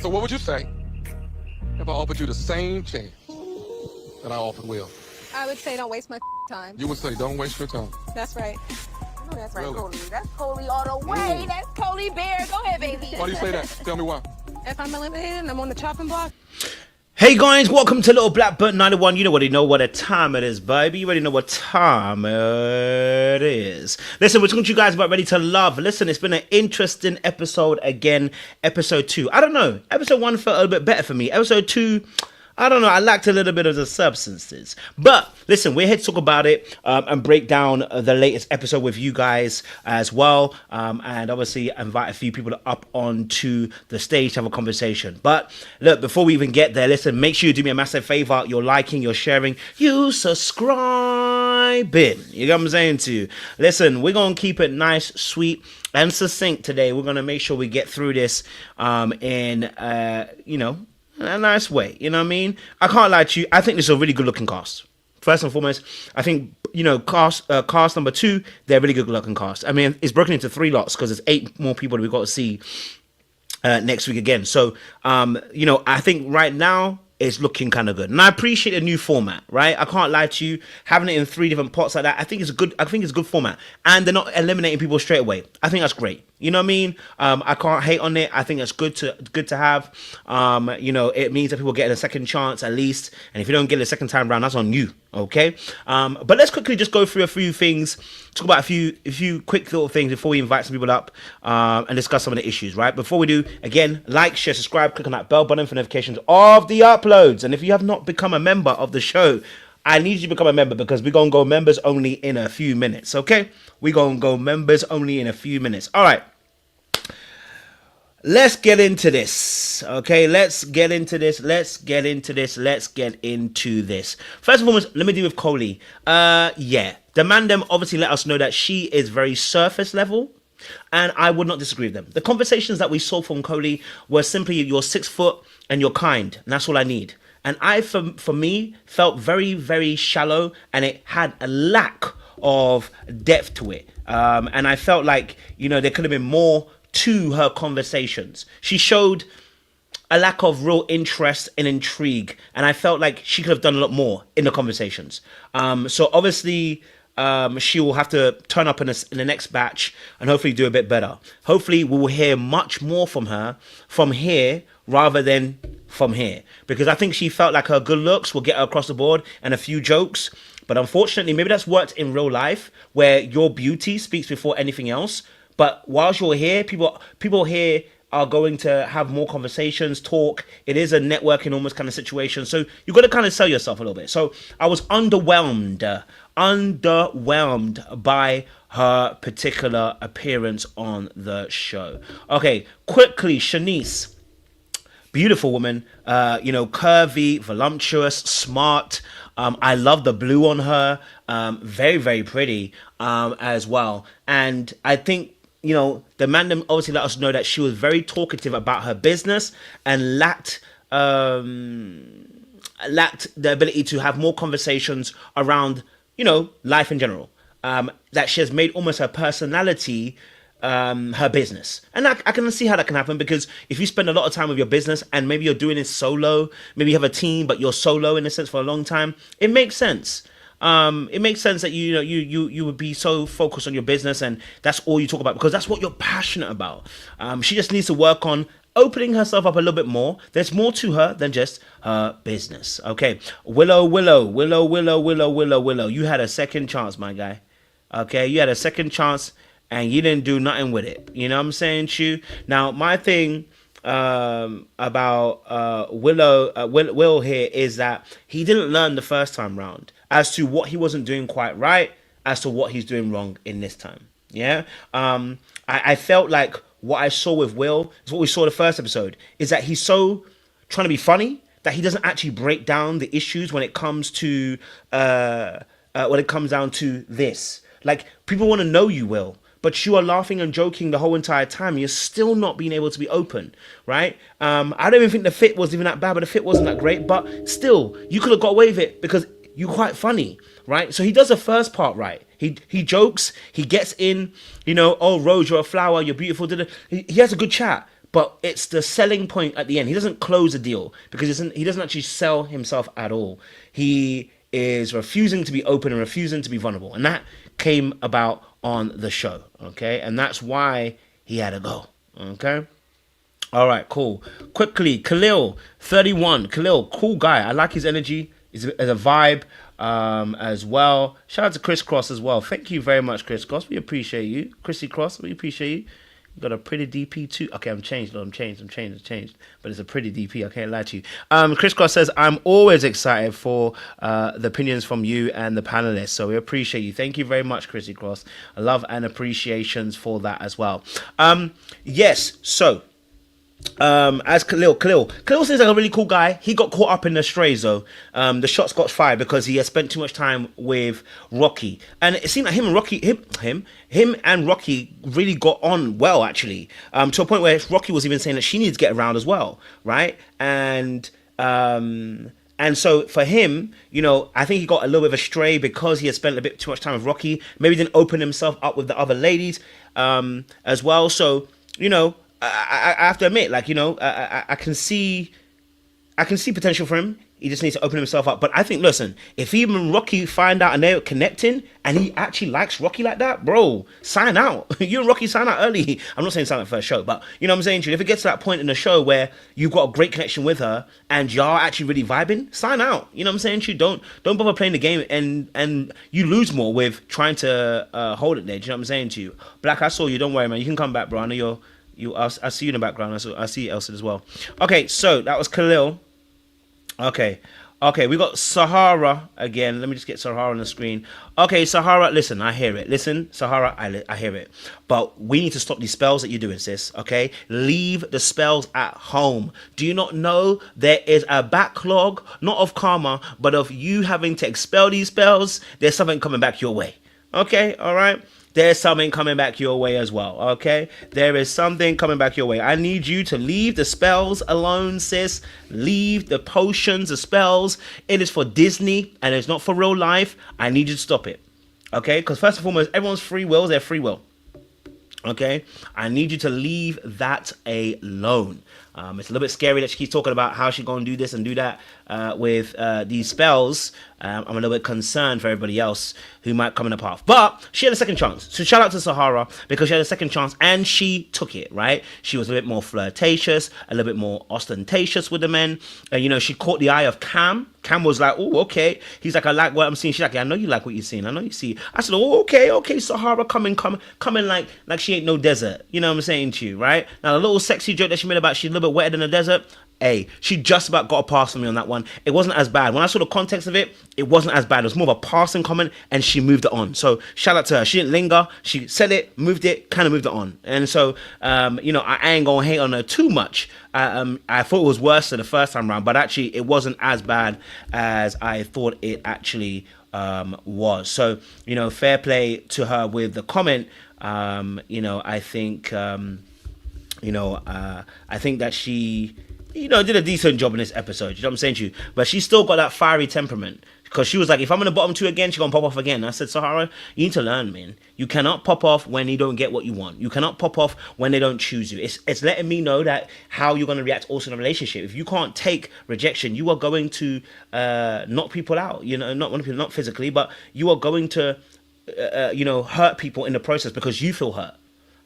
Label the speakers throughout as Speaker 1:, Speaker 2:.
Speaker 1: So what would you say if I offered you the same chance that I offered Will?
Speaker 2: I would say don't waste my time.
Speaker 1: You would say don't waste your time.
Speaker 2: That's right.
Speaker 3: Oh, that's right,
Speaker 1: Really?
Speaker 3: Coley. That's Coley all the way. That's Coley Bear. Go ahead, baby.
Speaker 1: Why do you say that? Tell me why.
Speaker 2: If I'm eliminated and I'm on the chopping block,
Speaker 4: Hey guys, welcome to Little Black Button 91. You already know what time it is, baby. You already know what time it is. Listen, we're talking to you guys about Ready to Love. Listen, it's been an interesting episode again. Episode 2. I don't know. Episode 1 felt a little bit better for me. Episode 2, I don't know. I lacked a little bit of the substances. But listen, we're here to talk about it and break down the latest episode with you guys as well. And obviously invite a few people up onto the stage to have a conversation. But look, before we even get there, listen, make sure you do me a massive favor. You're liking, you're sharing, you subscribing. You know what I'm saying to you? Listen, we're going to keep it nice, sweet, and succinct today. We're going to make sure we get through this in a nice way, you know what I mean? I can't lie to you. I think this is a really good looking cast. First and foremost, I think, cast number 2, they're really good looking cast. I mean, it's broken into 3 lots because there's 8 more people that we've got to see next week again. So, I think right now it's looking kind of good. And I appreciate the new format, right? I can't lie to you. Having it in 3 different pots like that, I think it's a good format. And they're not eliminating people straight away. I think that's great. You know what I mean? I can't hate on it. I think it's good to have. It means that people get a second chance at least. And if you don't get it a second time round, that's on you. Okay. But let's quickly just go through a few things, talk about a few quick little things before we invite some people up and discuss some of the issues, right? Before we do, again, like, share, subscribe, click on that bell button for notifications of the uploads. And if you have not become a member of the show, I need you to become a member because we're going to go members only in a few minutes, okay? We're going to go members only in a few minutes. All right. Let's get into this, okay? Let's get into this. First and foremost, let me deal with Coley. The Mandem obviously let us know that she is very surface level, and I would not disagree with them. The conversations that we saw from Coley were simply you're 6 foot and you're kind, and that's all I need. And I, for me, felt very, very shallow, and it had a lack of depth to it. And I felt like, there could have been more to her conversations. She showed a lack of real interest and intrigue, and I felt like she could have done a lot more in the conversations. So obviously, she will have to turn up in the next batch and hopefully do a bit better. Hopefully, we will hear much more from her from here rather than from here, because I think she felt like her good looks will get her across the board and a few jokes. But unfortunately, maybe that's worked in real life where your beauty speaks before anything else. But whilst you're here, people here are going to have more conversations, talk. It is a networking almost kind of situation. So you've got to kind of sell yourself a little bit. So I was underwhelmed by her particular appearance on the show. Okay, quickly, Shanice. Beautiful woman, curvy, voluptuous, smart. I love the blue on her. Very, very pretty as well. And I think, the Mandem obviously let us know that she was very talkative about her business and lacked the ability to have more conversations around, life in general. That she has made almost her personality her business. And I can see how that can happen, because if you spend a lot of time with your business and maybe you're doing it solo, maybe you have a team but you're solo in a sense for a long time, it makes sense. It makes sense that you would be so focused on your business and that's all you talk about because that's what you're passionate about. She just needs to work on opening herself up a little bit more. There's more to her than just her business. Okay, Willow, you had a second chance, my guy. Okay, you had a second chance and you didn't do nothing with it. You know what I'm saying, Chu? Now, my thing about Will here is that he didn't learn the first time round as to what he wasn't doing quite right, as to what he's doing wrong in this time. Yeah, I felt like what I saw with Will is what we saw the first episode, is that he's so trying to be funny that he doesn't actually break down the issues when it comes to down to this. Like, people want to know you, Will, but you are laughing and joking the whole entire time. You're still not being able to be open, right? I don't even think the fit was even that bad, but the fit wasn't that great. But still, you could have got away with it because you're quite funny, right? So he does the first part right. He jokes, he gets in, oh, Rose, you're a flower, you're beautiful. He has a good chat. but it's the selling point at the end. He doesn't close the deal because he doesn't actually sell himself at all. He is refusing to be open and refusing to be vulnerable. And that came about on the show, okay? And that's why he had to go, okay? All right, cool. Quickly, Calil, 31. Calil, cool guy. I like his energy. He's a vibe as well. Shout out to Chris Cross as well. Thank you very much, Chris Cross. We appreciate you. Chrissy Cross, we appreciate you. You got a pretty DP too. Okay, I'm changed. But it's a pretty DP. I can't lie to you. Chris Cross says, I'm always excited for the opinions from you and the panelists. So we appreciate you. Thank you very much, Chrissy Cross. Love and appreciations for that as well. Yes, so as Calil seems like a really cool guy. He got caught up in the strays though. The shots got fired because he had spent too much time with Rocky, and it seemed like him and Rocky really got on well actually. To a point where Rocky was even saying that she needs to get around as well, right? And so for him, you know, I think he got a little bit of a stray because he had spent a bit too much time with Rocky. Maybe didn't open himself up with the other ladies as well. So, you know, I have to admit, like, you know, I can see potential for him. He just needs to open himself up. But I think, listen, if even Rocky find out and they're connecting and he actually likes Rocky like that, bro, sign out. You and Rocky sign out early. I'm not saying sign out first show, but you know what I'm saying to you? If it gets to that point in the show where you've got a great connection with her and y'all actually really vibing, sign out. You know what I'm saying to you? Don't bother playing the game and you lose more with trying to hold it there. Do you know what I'm saying to you? Black, I saw you. Don't worry, man. You can come back, bro. I know I see you in the background. I see Elsa as well. Okay, so that was Calil. Okay, we got Sahara again. Let me just get Sahara on the screen. Okay, Sahara, listen, I hear it. Listen, Sahara, I hear it. But we need to stop these spells that you're doing, sis, okay? Leave the spells at home. Do you not know there is a backlog, not of karma, but of you having to expel these spells? There's something coming back your way, okay? All right? There's something coming back your way as well, okay? There is something coming back your way. I need you to leave the spells alone, sis. Leave the potions, the spells. It is for Disney, and it's not for real life. I need you to stop it, okay? Because first and foremost, everyone's free will is their free will, okay? I need you to leave that alone. It's a little bit scary that she keeps talking about how she's going to do this and do that with these spells. I'm a little bit concerned for everybody else who might come in the path. But she had a second chance. So shout out to Sahara because she had a second chance and she took it, right? She was a bit more flirtatious, a little bit more ostentatious with the men. And, you know, she caught the eye of Cam. Cam was like, oh, okay. He's like, I like what I'm seeing. She's like, yeah, I know you like what you're seeing. I know you see. I said, oh, okay, Sahara, coming like she ain't no desert. You know what I'm saying to you, right? Now, the little sexy joke that she made about she's a little bit wetter than a desert. Hey, she just about got a pass on me on that one. It wasn't as bad. When I saw the context of it, it wasn't as bad. It was more of a passing comment, and she moved it on. So shout out to her. She didn't linger. She said it, moved it, kind of moved it on. And so, you know, I ain't gonna hate on her too much. I thought it was worse than the first time around, but actually, it wasn't as bad as I thought it actually was. So, you know, fair play to her with the comment. You know, I think, I think that she, you know, did a decent job in this episode. You know what I'm saying to you? But she's still got that fiery temperament. Because she was like, if I'm in the bottom two again, she's going to pop off again. I said, Sahara, you need to learn, man. You cannot pop off when you don't get what you want. You cannot pop off when they don't choose you. It's letting me know that how you're going to react also in a relationship. If you can't take rejection, you are going to knock people out. You know, not physically, but you are going to, hurt people in the process because you feel hurt.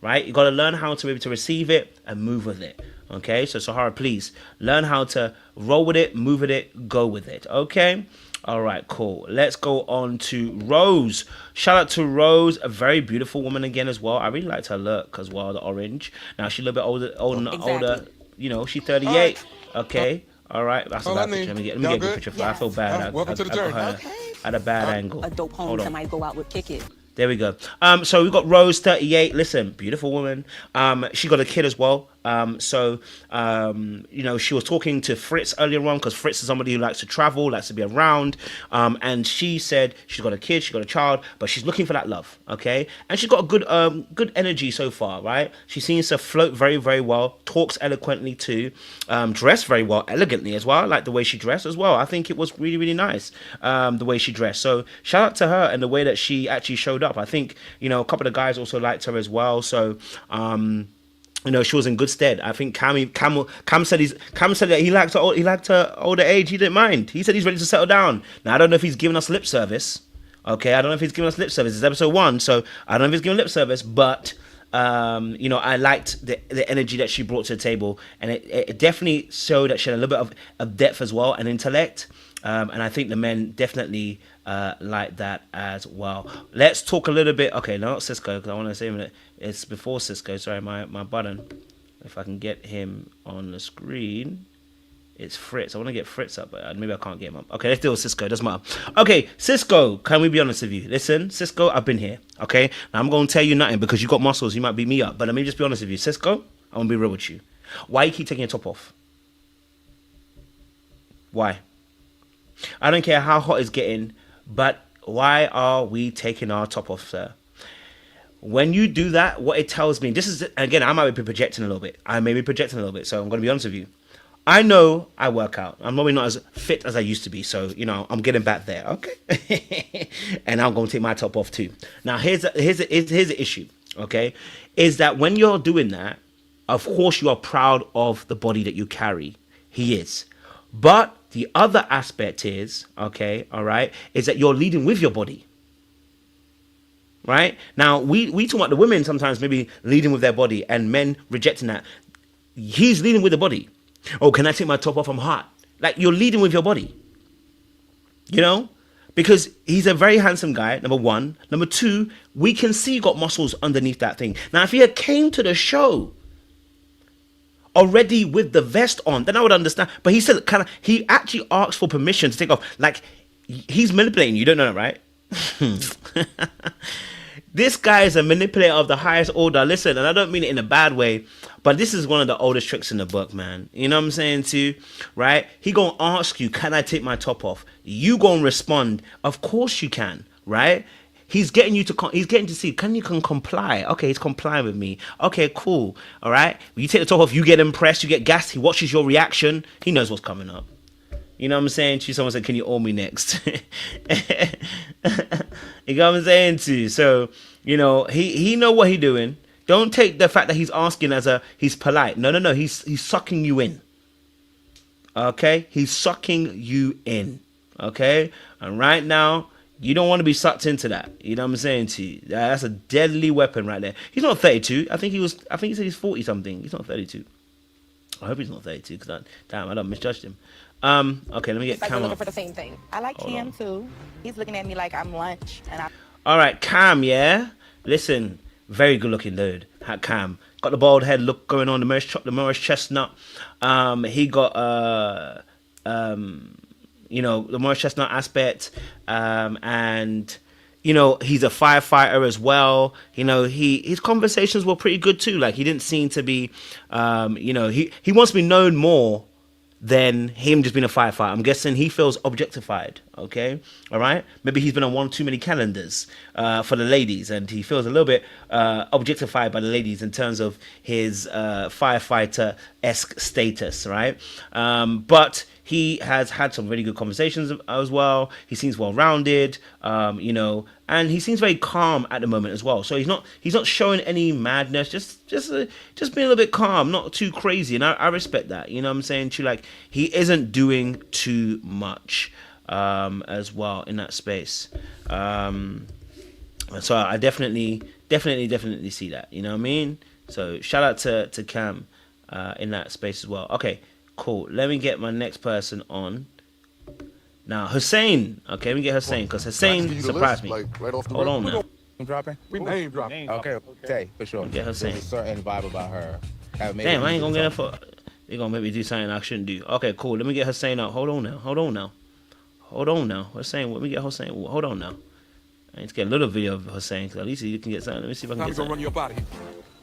Speaker 4: Right? You got to learn how to be able to receive it and move with it. Okay? So Sahara, please learn how to roll with it, move with it, go with it. Okay? All right, cool. Let's go on to Rose. Shout out to Rose, a very beautiful woman again as well. I really liked her look as well, the orange. Now she's a little bit older. You know, she's 38. Right. Okay. All right. That's a bad picture. Let me get a good picture for her. I feel bad.
Speaker 1: Welcome to the journey.
Speaker 3: At
Speaker 1: a
Speaker 3: bad angle. A dope home somebody go out with kick it.
Speaker 4: There we go. So we've got Rose, 38. Listen, beautiful woman. She got a kid as well. She was talking to Fritz earlier on because Fritz is somebody who likes to travel, likes to be around. And she said she's got a kid, she's got a child, but she's looking for that love, okay? And she's got a good energy so far, right? She seems to float very, very well, talks eloquently too, dressed very well, elegantly as well. I like the way she dressed as well. I think it was really, really nice, the way she dressed. So shout out to her and the way that she actually showed up. I think, a couple of the guys also liked her as well. So, you know, she was in good stead. I think Cam said that he liked her older age. He didn't mind. He said he's ready to settle down. Now I don't know if he's giving us lip service. Okay, I don't know if he's giving us lip service. It's episode 1, so I don't know if he's giving lip service, but you know, I liked the energy that she brought to the table, and it definitely showed that she had a little bit of depth as well and intellect. And I think the men definitely like that as well. Let's talk a little bit. Okay, no, not CISCO, because I want to say a minute. It's before CISCO. Sorry, my button. If I can get him on the screen, it's Fritz. I want to get Fritz up, but maybe I can't get him up. Okay, let's deal with CISCO. Doesn't matter. Okay, CISCO. Can we be honest with you? Listen, CISCO, I've been here. Okay, now I'm going to tell you nothing because you got muscles. You might beat me up, but let me just be honest with you, CISCO. I'm gonna be real with you. Why you keep taking your top off? Why? I don't care how hot it's getting, but why are we taking our top off, sir? When you do that, what it tells me, this is, again, I might be projecting a little bit. I may be projecting a little bit, so I'm going to be honest with you. I know I work out. I'm probably not as fit as I used to be, so, you know, I'm getting back there, okay? And I'm going to take my top off too. Now, here's the issue, okay? Is that when you're doing that, of course you are proud of the body that you carry. He is. But the other aspect is, okay, all right, is that you're leading with your body. Right? Now, we talk about the women sometimes maybe leading with their body and men rejecting that. He's leading with the body. Oh, can I take my top off? I'm hot. Like, you're leading with your body. You know? Because he's a very handsome guy, number one. Number two, we can see he got muscles underneath that thing. Now, if he had came to the show already with the vest on, then I would understand. But he said, he actually asked for permission to take off. Like, he's manipulating you. You don't know that, right? This guy is a manipulator of the highest order. Listen, and I don't mean it in a bad way, but this is one of the oldest tricks in the book, man. You know what I'm saying too, right? He gonna ask you, can I take my top off? You gonna respond, of course you can, right? He's getting you to, he's getting to see, you can comply. Okay, he's complying with me. Okay, cool. All right. When you take the top off, you get impressed, you get gassed. He watches your reaction. He knows what's coming up. You know what I'm saying? Someone said, can you own me next? You know what I'm saying too? So, you know, he know what he doing. Don't take the fact that he's asking as he's polite. No. He's sucking you in. Okay? He's sucking you in. Okay? And right now, you don't want to be sucked into that. You know what I'm saying to you? That's a deadly weapon right there. He's not 32. I think he said he's 40 something. He's not 32. I hope he's not 32 because damn, I don't misjudged him. Okay, let me get
Speaker 3: Like
Speaker 2: Cam
Speaker 3: we're
Speaker 2: up.
Speaker 3: looking for the same thing. I like Cam too. He's looking at me like I'm lunch, and I.
Speaker 4: All right, Cam, yeah? Listen, very good looking dude. Cam. Got the bald head look going on, the Morris chestnut. He got, you know, the Morris chestnut aspect. And, you know, he's a firefighter as well. You know, his conversations were pretty good too. Like, he didn't seem to be, you know, he wants to be known more than him just being a firefighter. I'm guessing he feels objectified, okay? All right? Maybe he's been on one too many calendars for the ladies, and he feels a little bit objectified by the ladies in terms of his firefighter-esque status, right? But he has had some really good conversations as well. He seems well-rounded, you know, and he seems very calm at the moment as well. So he's not showing any madness, just being a little bit calm, not too crazy. And I respect that. You know what I'm saying? Like, he isn't doing too much as well in that space. So I definitely see that. You know what I mean? So shout out to Cam in that space as well. Okay. Cool. Let me get my next person on. Now, Hussein. Okay, let me get Hussein because Hussein surprised me.
Speaker 1: Like, right off the
Speaker 4: Hold on now.
Speaker 5: Name dropping?
Speaker 1: We name dropping.
Speaker 5: Okay, for sure.
Speaker 4: Get Hussein.
Speaker 5: There's a certain vibe about her.
Speaker 4: Damn, I ain't gonna get her for. They're gonna make me do something I shouldn't do. Okay, cool. Let me get Hussein out. Hold on now. Hussein, let me get Hussein. Hold on now. I need to get a little video of Hussein because at least you can get something. Let me see if I can
Speaker 1: Now
Speaker 4: get
Speaker 1: we gonna run
Speaker 4: something.
Speaker 1: you up out of here.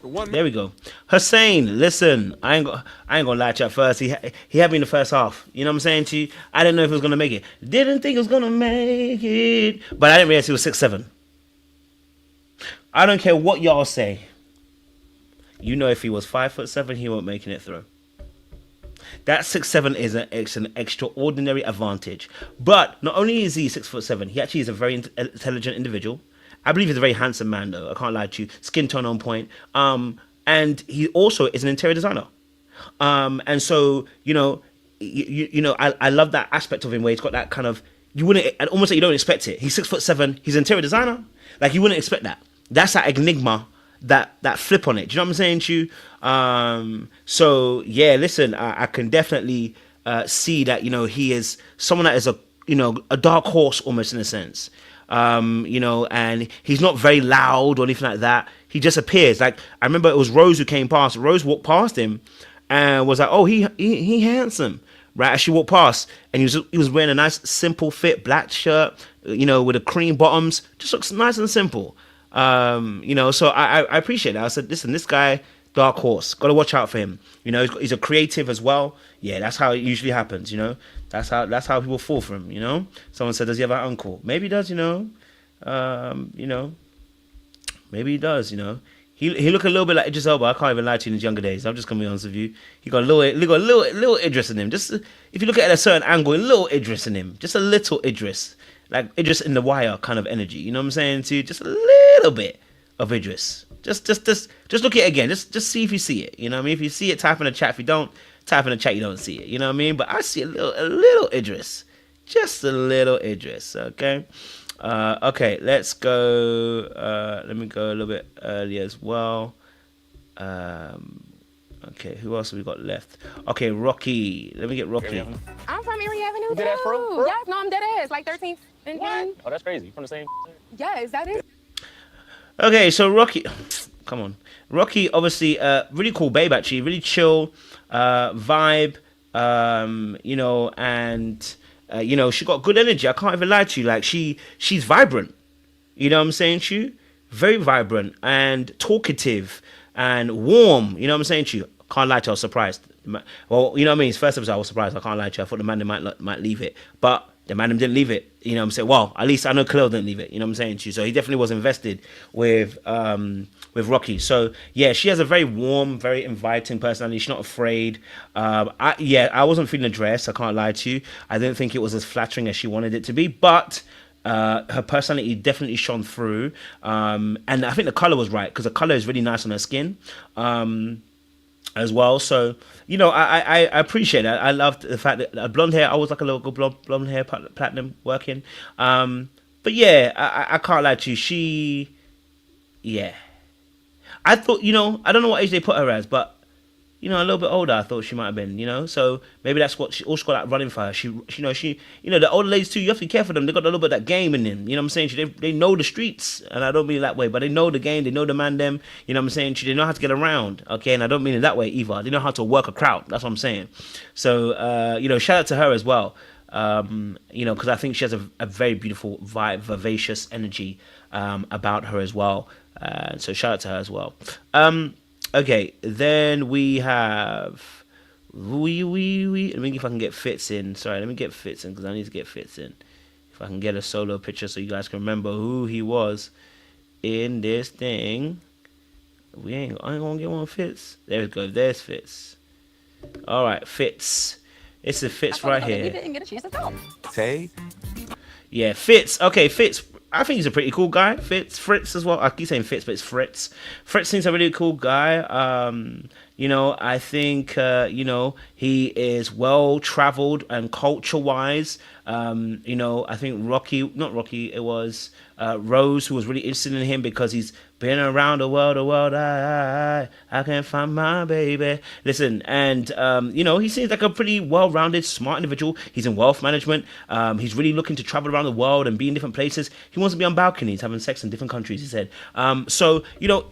Speaker 1: The one
Speaker 4: There we go. Hussein, listen, I ain't gonna lie to you at first. He had me in the first half. You know what I'm saying to you? I didn't know if he was gonna make it. Didn't think he was gonna make it. But I didn't realize he was 6'7". I don't care what y'all say. You know, if he was 5'7", he won't making it through. That 6'7" is an extraordinary advantage. But not only is he 6'7", he actually is a very intelligent individual. I believe he's a very handsome man, though. I can't lie to you. Skin tone on point. and he also is an interior designer. And so, I love that aspect of him where he's got that kind of, you wouldn't, and almost like you don't expect it. He's 6'7", he's an interior designer. Like, you wouldn't expect that. That's that enigma, that flip on it. Do you know what I'm saying to you? So yeah, listen, I can definitely see that, he is someone that is a dark horse almost in a sense. And he's not very loud or anything like that. He just appears. Like, I remember it was Rose who came past. Rose walked past him and was like, "Oh, he handsome," right? As she walked past, and he was wearing a nice simple fit black shirt, with the cream bottoms. Just looks nice and simple. So I appreciate that. I said, listen, this guy, dark horse, got to watch out for him. He's a creative as well. Yeah, that's how it usually happens. That's how people fall for him. Someone said, does he have an uncle? Maybe he does. Maybe he does. He looked a little bit like Idris Elba. I can't even lie to you in his younger days. I'm just gonna be honest with you. He got a little Idris in him. Just if you look at it at a certain angle, a little Idris in him. Just a little Idris, like Idris in The Wire kind of energy. You know what I'm saying to you? Just a little bit of Idris. Just look at it again. Just see if you see it. You know what I mean? If you see it, type in the chat. If you don't, type in the chat. You don't see it. You know what I mean? But I see a little Idris. Just a little Idris. Okay. Okay, let's go. Let me go a little bit earlier as well. Okay, who else have we got left? Okay, Rocky. Let me get Rocky.
Speaker 2: I'm from Erie Avenue too.
Speaker 3: dead ass for real?
Speaker 2: Yes, no, I'm dead ass. Like 13th and
Speaker 3: What?
Speaker 5: Oh, that's crazy. You from the same?
Speaker 2: Yes, that is.
Speaker 4: Okay, so Rocky. Come on. Rocky, obviously, really cool babe, actually. Really chill vibe, and... she got good energy. I can't even lie to you. Like, she's vibrant. You know what I'm saying to you? Very vibrant and talkative and warm. You know what I'm saying to you? Can't lie to you, I was surprised. Well, you know what I mean? It's first episode, I was surprised. I can't lie to you. I thought the man might leave it. But the man didn't leave it. You know what I'm saying? Well, at least I know Calil didn't leave it. You know what I'm saying to you? So he definitely was invested with Rocky. So yeah, she has a very warm, very inviting personality. She's not afraid. I wasn't feeling the dress. I can't lie to you. I didn't think it was as flattering as she wanted it to be, but her personality definitely shone through. And I think the color was right because the color is really nice on her skin. As well, so I appreciate that. I loved the fact that blonde hair. I was like a little blonde hair platinum working. But yeah, I can't lie to you. I thought I don't know what age they put her as, but a little bit older. I thought she might have been. So maybe that's what she also got that running for her. She the older ladies too. You have to be careful of them. They got a little bit of that game in them. You know what I'm saying? They know the streets, and I don't mean it that way, but they know the game. They know the man them. You know what I'm saying? They know how to get around. Okay, and I don't mean it that way either. They know how to work a crowd. That's what I'm saying. So shout out to her as well. Because I think she has a very beautiful vibe, vivacious energy about her as well. So shout out to her as well. Okay, then we have Let me if I can get Fitz in. Sorry, let me get Fitz in because I need to get Fitz in. If I can get a solo picture so you guys can remember who he was in this thing. I ain't gonna get one Fitz. There we go. There's Fitz. All right, Fitz. It's a Fitz right here.
Speaker 2: You didn't get a chance to talk.
Speaker 5: Tay?
Speaker 4: Yeah, Fitz. Okay, Fitz. I think he's a pretty cool guy. Fritz as well. I keep saying Fitz, but it's Fritz. Fritz seems a really cool guy. I think, he is well traveled and culture wise. I think it was Rose who was really interested in him because he's been around the world. I can't find my baby. Listen, and, he seems like a pretty well-rounded, smart individual. He's in wealth management. He's really looking to travel around the world and be in different places. He wants to be on balconies, having sex in different countries, he said.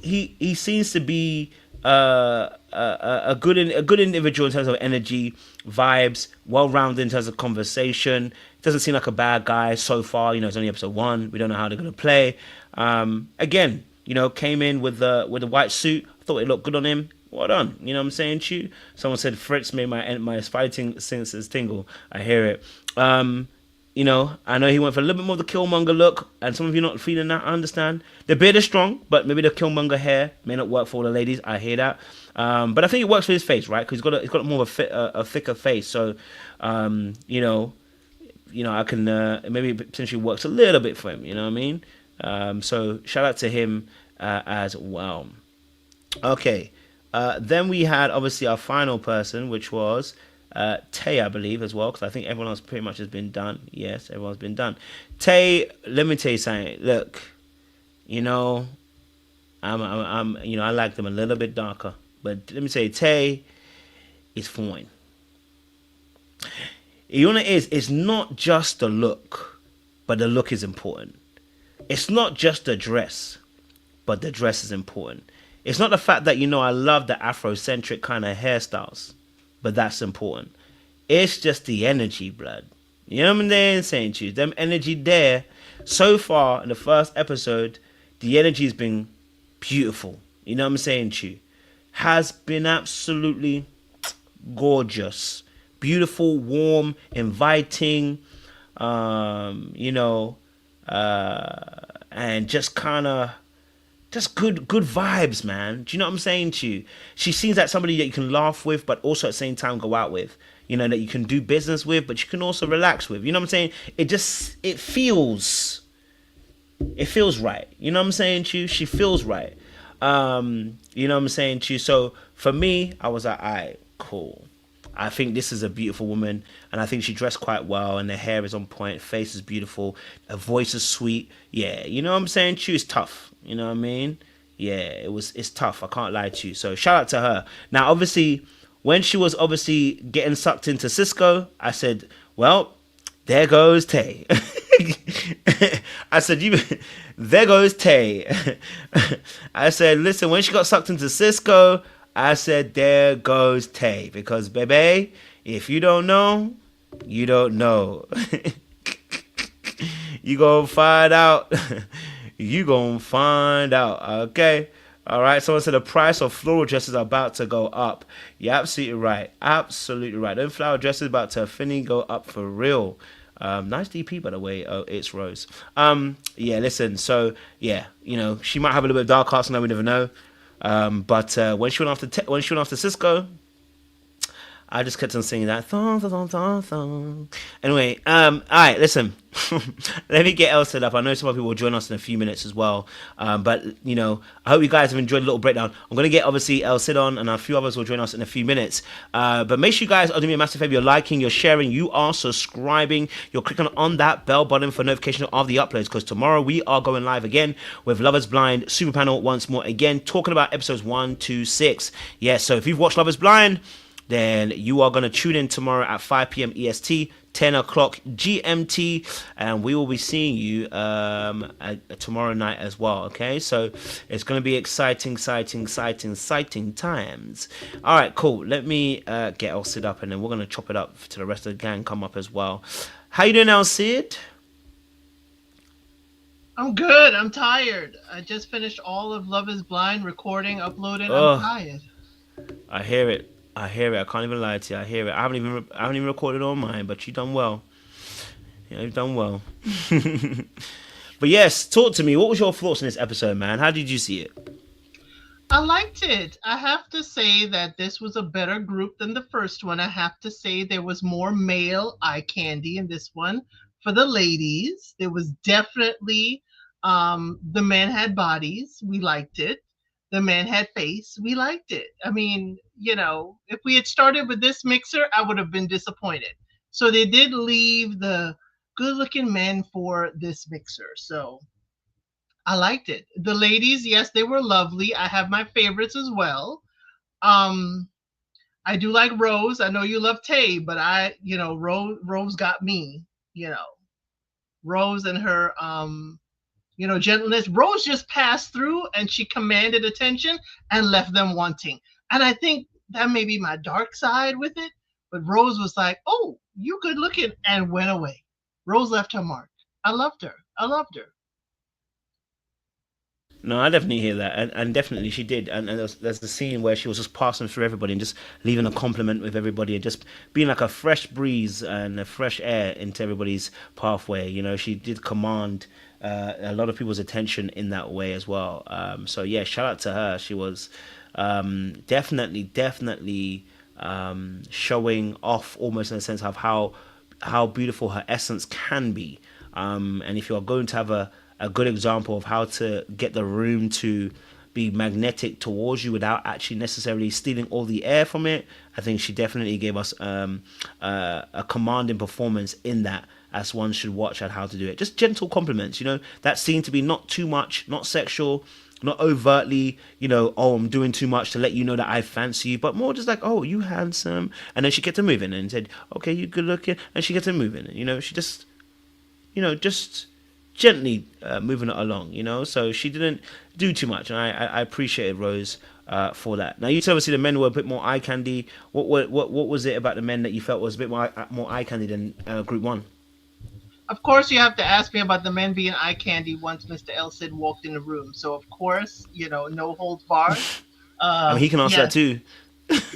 Speaker 4: He seems to be a good individual in terms of energy, vibes, well-rounded in terms of conversation. Doesn't seem like a bad guy so far. It's only episode 1. We don't know how they're going to play. Again, came in with the white suit. I thought it looked good on him. Well done. You know what I'm saying to you? Someone said Fritz made my spidey senses tingle. I hear it. I know he went for a little bit more of the Killmonger look, and some of you not feeling that. I understand. The beard is strong, but maybe the Killmonger hair may not work for all the ladies. I hear that. But I think it works for his face, right? Because he's got more of a thicker face. So, I can maybe it potentially works a little bit for him. You know what I mean? So shout out to him as well. Okay, Then we had obviously our final person, which was Tay, I believe, as well, because I think everyone else pretty much has been done. Yes, everyone's been done. Tay, let me tell you something. Look, you know, you know, I like them a little bit darker, but let me say, Tay is fine. You know what it is? It's not just the look, but the look is important. It's not just the dress, but the dress is important. It's not the fact that, you know, I love the Afrocentric kind of hairstyles, but that's important. It's just the energy, blood. You know what I'm saying to you? Them energy there. So far in the first episode, the energy has been beautiful. You know what I'm saying to you? Has been absolutely gorgeous. Beautiful, warm, inviting, you know, and just kind of, just good vibes, man. Do you know what I'm saying to you? She seems like somebody that you can laugh with, but also at the same time go out with. You know, that you can do business with, but you can also relax with. You know what I'm saying? It feels right. You know what I'm saying to you? She feels right. You know what I'm saying to you? So for me, I was like, all right, cool. I think this is a beautiful woman, and I think she dressed quite well, and her hair is on point, face is beautiful, her voice is sweet. Yeah, you know what I'm saying? She is tough. You know what I mean? Yeah, it's tough. I can't lie to you. So shout out to her. Now, obviously, when she was obviously getting sucked into CISCO, I said, well, there goes Tay. I said, there goes Tay. I said, listen, when she got sucked into CISCO, I said, there goes Tay. Because, baby, if you don't know, you don't know. You gonna find out. You gonna find out, okay? All right, someone said the price of floral dresses are about to go up. You're absolutely right. Absolutely right. Them flower dresses about to finally go up for real. Nice DP, by the way. Oh, it's Rose. Yeah, listen. So, yeah, you know, she might have a little bit of dark arts now, we never know. But when she went after CISCO, I just kept on singing that. Thong, thong, thong, thong. Anyway, all right, listen. Let me get Elle set up. I know some other people will join us in a few minutes as well. But, you know, I hope you guys have enjoyed the little breakdown. I'm going to get, obviously, Elle sit on, and a few others will join us in a few minutes. But make sure you guys are doing me a massive favor. You're liking, you're sharing, you are subscribing. You're clicking on that bell button for notification of the uploads, because tomorrow we are going live again with Love is Blind Super Panel once more. Again, talking about episodes 1 to 6. Yeah, so if you've watched Love is Blind, then you are going to tune in tomorrow at 5 p.m. EST, 10 o'clock GMT, and we will be seeing you tomorrow night as well, okay? So it's going to be exciting times. All right, cool. Let me get all set up, and then we're going to chop it up to the rest of the gang come up as well. How you doing now, Sid?
Speaker 6: I'm good. I'm tired. I just finished all of Love is Blind recording, uploading. I'm tired.
Speaker 4: I hear it. I can't even lie to you. I hear it. I haven't even recorded on mine, but you done well. Yeah, you've done well. But yes, talk to me. What was your thoughts on this episode, man? How did you see it?
Speaker 6: I liked it. I have to say that this was a better group than the first one. I have to say there was more male eye candy in this one for the ladies. There was definitely the men had bodies. We liked it. The man had face. We liked it. I mean, you know, if we had started with this mixer, I would have been disappointed. So they did leave the good-looking men for this mixer. So I liked it. The ladies, yes, they were lovely. I have my favorites as well. I do like Rose. I know you love Tay, but Rose got me. You know, Rose and her gentleness. Rose just passed through and she commanded attention and left them wanting. And I think that may be my dark side with it. But Rose was like, oh, you good looking, and went away. Rose left her mark. I loved her.
Speaker 4: No, I definitely hear that, and definitely she did. And there's the scene where she was just passing through everybody and just leaving a compliment with everybody, and just being like a fresh breeze and a fresh air into everybody's pathway. You know, she did command a lot of people's attention in that way as well. So yeah, shout out to her. She was definitely showing off, almost in a sense of how beautiful her essence can be. And if you're going to have a good example of how to get the room to be magnetic towards you without actually necessarily stealing all the air from it. I think she definitely gave us a commanding performance in that, as one should watch at how to do it. Just gentle compliments, that seemed to be not too much, not sexual, not overtly, oh, I'm doing too much to let you know that I fancy you, but more just like, oh, you handsome. And then she kept her moving and said, okay, you good looking. And she kept her moving. She just, just gently moving it along, so she didn't do too much. And I appreciated Rose for that. Now, you said obviously the men were a bit more eye candy. What was it about the men that you felt was a bit more eye candy than Group 1?
Speaker 6: Of course, you have to ask me about the men being eye candy once Mr. El Cid walked in the room. So, of course, no holds barred.
Speaker 4: I mean, he can answer that too.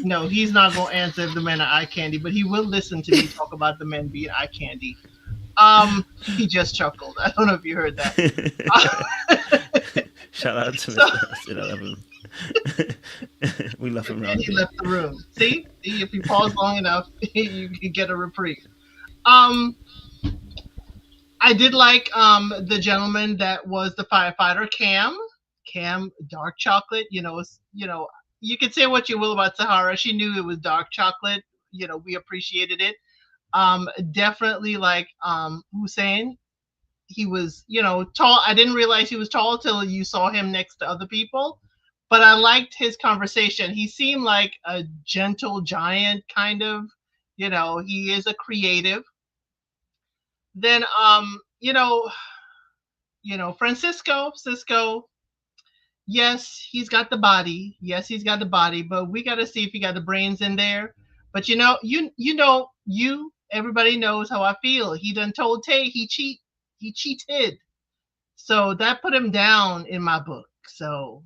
Speaker 6: No, he's not going to answer if the men are eye candy, but he will listen to me talk about the men being eye candy. He just chuckled. I don't know if you heard that.
Speaker 4: Shout out to Mr. El Cid. I love him. We love him around.
Speaker 6: And he left the room. See, if you pause long enough, you can get a reprieve. I did like the gentleman that was the firefighter, Cam. Cam, dark chocolate. You could say what you will about Sahara. She knew it was dark chocolate. We appreciated it. Definitely like Hussein. He was, tall. I didn't realize he was tall till you saw him next to other people. But I liked his conversation. He seemed like a gentle giant, kind of. He is a creative. Then, Cisco, yes, he's got the body. Yes, he's got the body, but we got to see if he got the brains in there. But everybody knows how I feel. He done told Tay he cheated. So that put him down in my book. So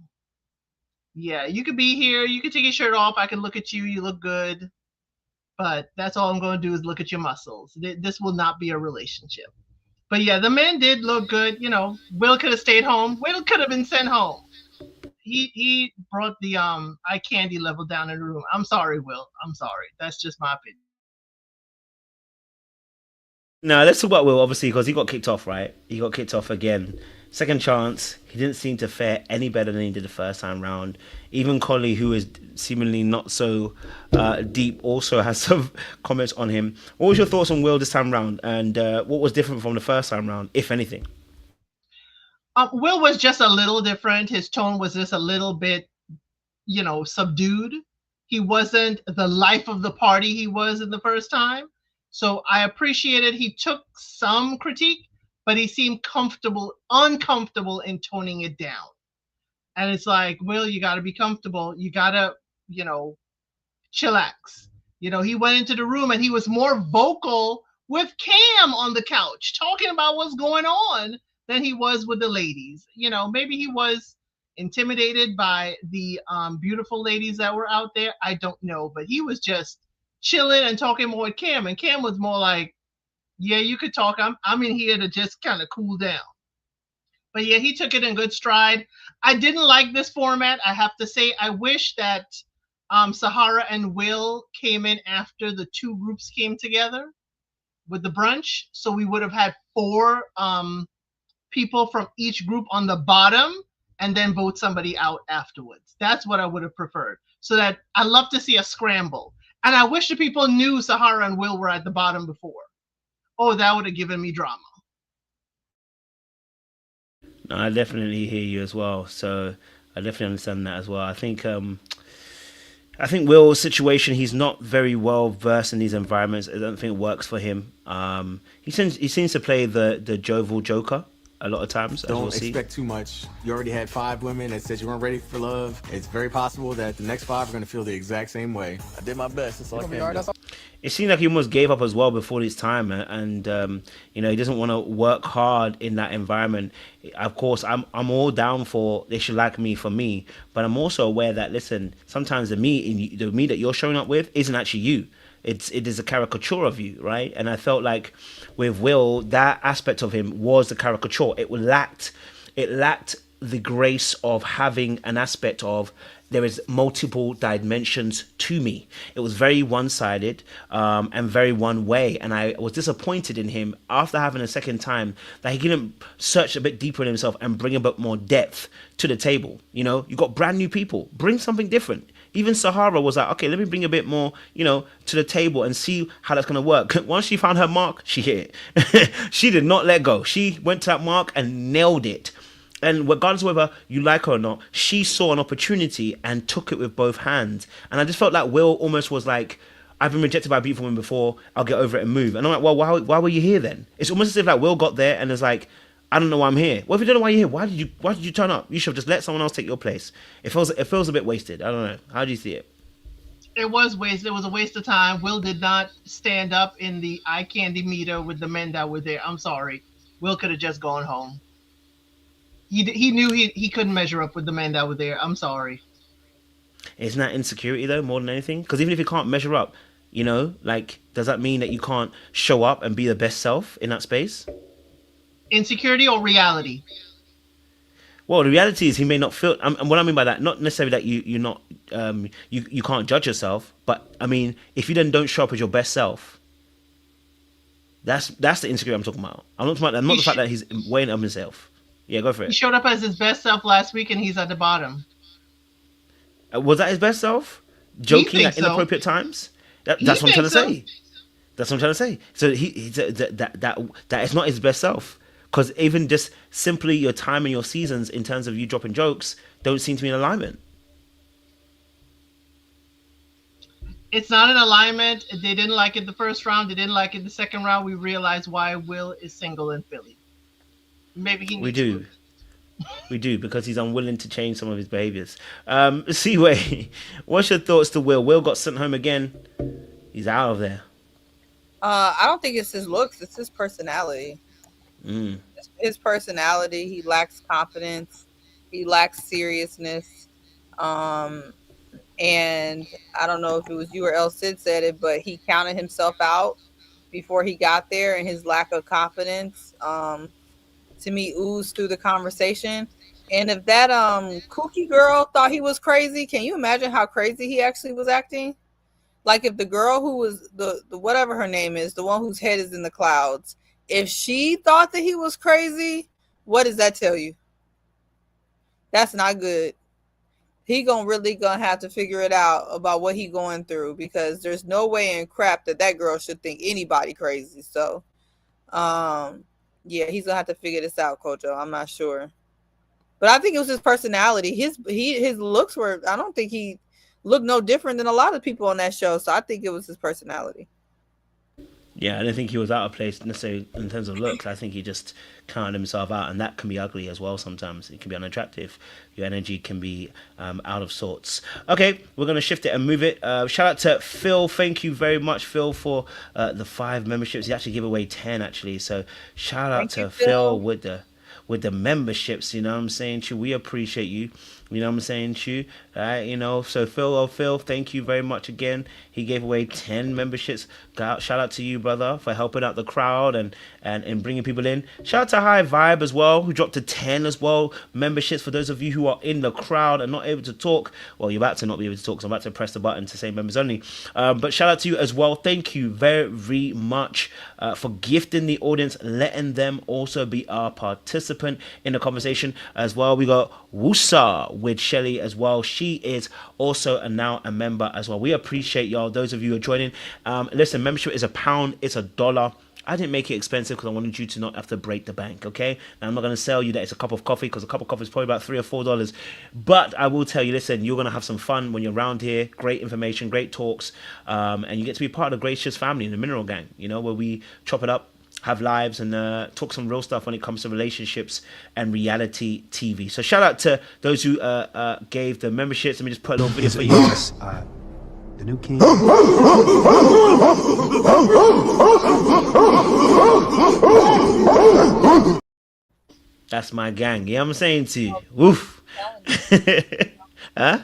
Speaker 6: yeah, you could be here. You could take your shirt off. I can look at you. You look good. But that's all I'm going to do is look at your muscles. This will not be a relationship. But yeah, the men did look good. Will could have stayed home. Will could have been sent home. He brought the eye candy level down in the room. I'm sorry, Will. I'm sorry. That's just my opinion.
Speaker 4: Now, let's talk about Will, obviously, because he got kicked off, right? He got kicked off again. Second chance, he didn't seem to fare any better than he did the first time round. Even Coley, who is seemingly not so deep, also has some comments on him. What was your thoughts on Will this time round? And what was different from the first time round, if anything?
Speaker 6: Will was just a little different. His tone was just a little bit, subdued. He wasn't the life of the party he was in the first time. So I appreciated he took some critique, but he seemed uncomfortable in toning it down. And it's like, Will, you got to be comfortable. You got to, chillax. He went into the room and he was more vocal with Cam on the couch, talking about what's going on than he was with the ladies. Maybe he was intimidated by the beautiful ladies that were out there. I don't know, but he was just chilling and talking more with Cam. And Cam was more like, yeah, you could talk. I'm in here to just kind of cool down. But yeah, he took it in good stride. I didn't like this format. I have to say, I wish that Sahara and Will came in after the two groups came together with the brunch. So we would have had 4 people from each group on the bottom and then vote somebody out afterwards. That's what I would have preferred. So that I love to see a scramble. And I wish the people knew Sahara and Will were at the bottom before. Oh, that would have given me drama.
Speaker 4: No, I definitely hear you as well. So I definitely understand that as well. I think Will's situation, he's not very well versed in these environments. I don't think it works for him. He seems to play the jovial joker a lot of times.
Speaker 7: Don't expect too much. You already had 5 women that said you weren't ready for love. It's very possible that the next 5 are going to feel the exact same way. I did my best. That's all I can do.
Speaker 4: It seemed like he almost gave up as well before his time, and he doesn't want to work hard in that environment. Of course, I'm all down for they should like me for me, but I'm also aware that listen, sometimes the me that you're showing up with isn't actually you. It is a caricature of you, right? And I felt like with Will, that aspect of him was the caricature. It lacked the grace of having an aspect of there is multiple dimensions to me. It was very one-sided and very one way, and I was disappointed in him after having a second time that he didn't search a bit deeper in himself and bring a bit more depth to the table. You know, you got brand new people, bring something different. Even Sahara was like, okay, let me bring a bit more, you know, to the table and see how that's going to work. Once she found her mark, she hit it. She did not let go. She went to that mark and nailed it. And regardless of whether you like her or not, she saw an opportunity and took it with both hands. And I just felt like Will almost was like, I've been rejected by a beautiful woman before, I'll get over it and move. And I'm like, well, why were you here then? It's almost as if like Will got there and is like, I don't know why I'm here. Well, if you don't know why you're here, why did you turn up? You should have just let someone else take your place. It feels a bit wasted. I don't know. How do you see it?
Speaker 6: It was wasted. It was a waste of time. Will did not stand up in the eye candy meter with the men that were there. I'm sorry. Will could have just gone home. He knew he couldn't measure up with the men that were there. I'm sorry.
Speaker 4: Isn't that insecurity though, more than anything? Because even if you can't measure up, you know, like, does that mean that you can't show up and be the best self in that space?
Speaker 6: Insecurity or reality?
Speaker 4: Well, the reality is he may not feel, and what I mean by that, not necessarily that you're not, you can't judge yourself, but I mean, if you then don't show up as your best self, that's the insecurity I'm talking about. I'm not the fact that he's weighing up himself. Yeah, go for it.
Speaker 6: He showed up as his best self last week, and he's at the bottom.
Speaker 4: Was that his best self? Joking at inappropriate times? That's what I'm trying to say. That's what I'm trying to say. So that is not his best self. Because even just simply your time and your seasons in terms of you dropping jokes don't seem to be in alignment.
Speaker 6: It's not in alignment. They didn't like it the first round. They didn't like it the second round. We realized why Will is single in Philly. Maybe he needs to. We do, because he's unwilling to change some of his behaviors. Seaway, what's your thoughts to Will? Will got sent home again. He's out of there.
Speaker 3: I don't think it's his looks. It's his personality. His personality. He lacks confidence. He lacks seriousness. And I don't know if it was you or El Cid said it, but he counted himself out before he got there, and his lack of confidence to me oozed through the conversation. And if that kooky girl thought he was crazy, can you imagine how crazy he actually was acting? Like if the girl who was the whatever her name is, the one whose head is in the clouds, if she thought that he was crazy, what does that tell you? That's not good. He really gonna have to figure it out about what he going through, because there's no way in crap that girl should think anybody crazy. So, yeah, he's gonna have to figure this out, Kojo. I'm not sure, but I think it was his personality. His looks were. I don't think he looked no different than a lot of people on that show. So I think it was his personality.
Speaker 4: Yeah, I don't think he was out of place necessarily in terms of looks. I think he just counted himself out, and that can be ugly as well sometimes. It can be unattractive. Your energy can be out of sorts. Okay, we're going to shift it and move it. Shout out to Phil. Thank you very much, Phil, for the 5 memberships. He actually gave away 10, actually. So shout out to Phil with the memberships, you know what I'm saying, Chu? We appreciate you. You know what I'm saying, Chu? You know, so Phil, thank you very much again. He gave away 10 memberships. Shout out to you, brother, for helping out the crowd and bringing people in. Shout out to High Vibe as well, who dropped to 10 as well. Memberships for those of you who are in the crowd and not able to talk. Well, you're about to not be able to talk, so I'm about to press the button to say members only. But shout out to you as well. Thank you very, very much for gifting the audience, letting them also be our participant in the conversation as well. We got Wusa with Shelly as well. She is also now a member as well. We appreciate y'all, those of you who are joining. Listen, membership is £1, it's $1. I didn't make it expensive because I wanted you to not have to break the bank, okay? Now, I'm not going to sell you that it's a cup of coffee, because a cup of coffee is probably about $3 or $4. But I will tell you, listen, you're going to have some fun when you're around here. Great information, great talks. And you get to be part of the Gracious family in the Mineral Gang, you know, where we chop it up, have lives, and talk some real stuff when it comes to relationships and reality TV. So shout out to those who gave the memberships. Let me just put a little video for you.
Speaker 8: Yes, the new king.
Speaker 4: That's my gang. Yeah, I'm saying to you. Woof. Huh?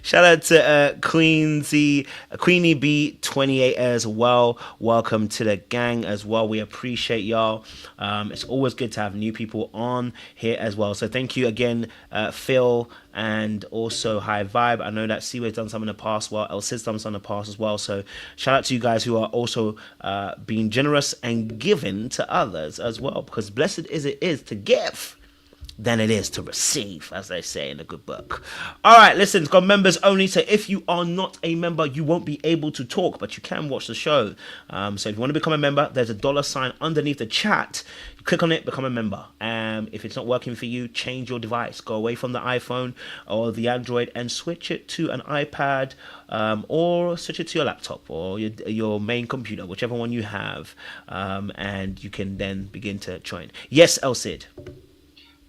Speaker 4: Shout out to Queenie B28 as well. Welcome to the gang as well. We appreciate y'all. It's always good to have new people on here as well. So thank you again, Phil, and also High Vibe. I know that Seaway's done some in the past. Well, El Cid's done some in the past as well. So shout out to you guys who are also being generous and giving to others as well. Because blessed is it is to give than it is to receive, as they say in a good book. All right, listen, it's got members only, so if you are not a member, you won't be able to talk, but you can watch the show. So if you want to become a member, there's a $sign underneath the chat. You click on it, become a member. If it's not working for you, change your device. Go away from the iPhone or the Android and switch it to an iPad, or switch it to your laptop or your main computer, whichever one you have, and you can then begin to join. Yes, El Cid.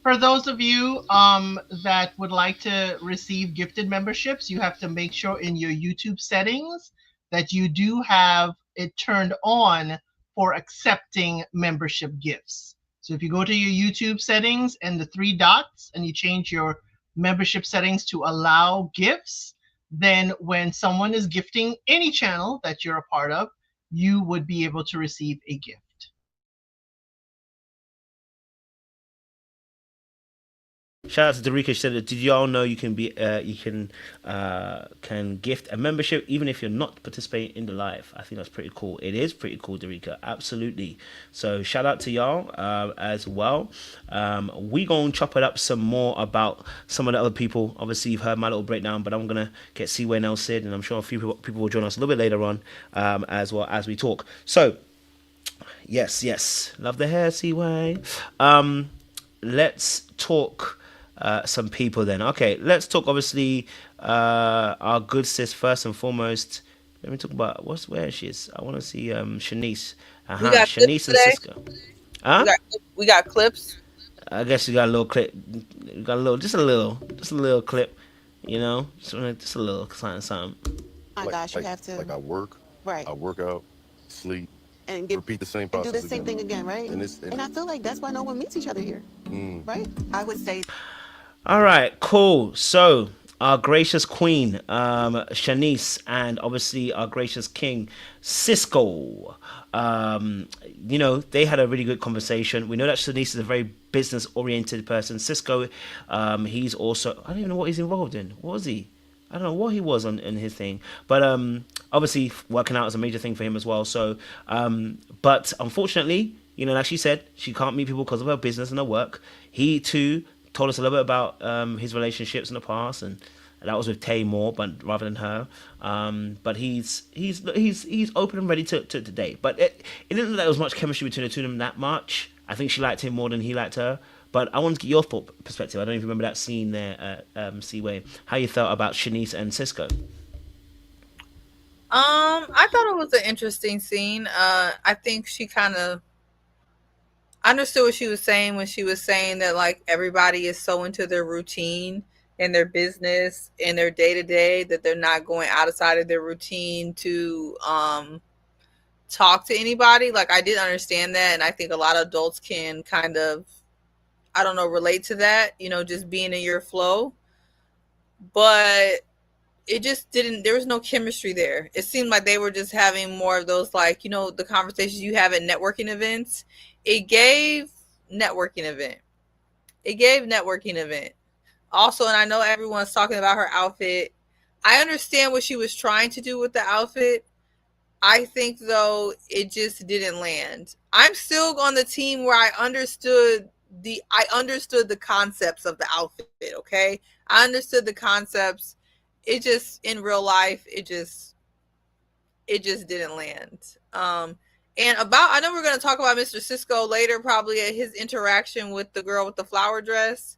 Speaker 6: For those of you that would like to receive gifted memberships, you have to make sure in your YouTube settings that you do have it turned on for accepting membership gifts. So if you go to your YouTube settings and the 3 dots and you change your membership settings to allow gifts, then when someone is gifting any channel that you're a part of, you would be able to receive a gift.
Speaker 4: Shout out to Darika. She said, "Did y'all know you can be can gift a membership even if you're not participating in the live?" I think that's pretty cool. It is pretty cool, Darika. Absolutely. So shout out to y'all as well. We gonna chop it up some more about some of the other people. Obviously, you've heard my little breakdown, but I'm gonna get Seaway and El Cid, and I'm sure a few people will join us a little bit later on as well as we talk. So yes, love the hair, Seaway. Let's talk. Some people then. Okay, let's talk obviously our good sis first and foremost. Let me talk about where she is. I want to see Shanice.
Speaker 3: We got
Speaker 4: Shanice and CISCO. Huh?
Speaker 3: We got clips.
Speaker 4: I guess you got a little clip. You got a little, just a little clip. You know, just a little something.
Speaker 9: Oh my gosh, you have to.
Speaker 10: Like I work,
Speaker 9: right.
Speaker 10: I work out, sleep,
Speaker 9: and
Speaker 10: repeat the same process.
Speaker 9: And do the same thing again, right?
Speaker 10: And
Speaker 9: I feel like that's why no one meets each other here, right? I would say.
Speaker 4: All right, cool. So our gracious queen, Shanice, and obviously our gracious king, CISCO. You know, they had a really good conversation. We know that Shanice is a very business-oriented person. CISCO, he's also, I don't even know what he's involved in. What was he? I don't know what he was in his thing. But obviously working out is a major thing for him as well. So, but unfortunately, you know, like she said, she can't meet people because of her business and her work. He too told us a little bit about his relationships in the past, and that was with Tay more, but rather than her. But he's open and ready to date. But it didn't look like there was much chemistry between the two of them that much. I think she liked him more than he liked her. But I wanted to get your perspective. I don't even remember that scene there at Seaway. How you felt about Shanice and CISCO?
Speaker 3: I thought it was an interesting scene. I think she kind of understood what she was saying when she was saying that like everybody is so into their routine and their business and their day-to-day that they're not going outside of their routine to talk to anybody. Like I did understand that, and I think a lot of adults can kind of, I don't know, relate to that, you know, just being in your flow. But it just didn't, there was no chemistry there. It seemed like they were just having more of those, like, you know, the conversations you have at networking events. It gave networking event. Also, and I know everyone's talking about her outfit. I understand what she was trying to do with the outfit. I think, though, it just didn't land. I'm still on the team where I understood the concepts of the outfit, okay? I understood the concepts. It just, in real life, it just didn't land. And I know we're going to talk about Mr. CISCO later, probably at his interaction with the girl with the flower dress.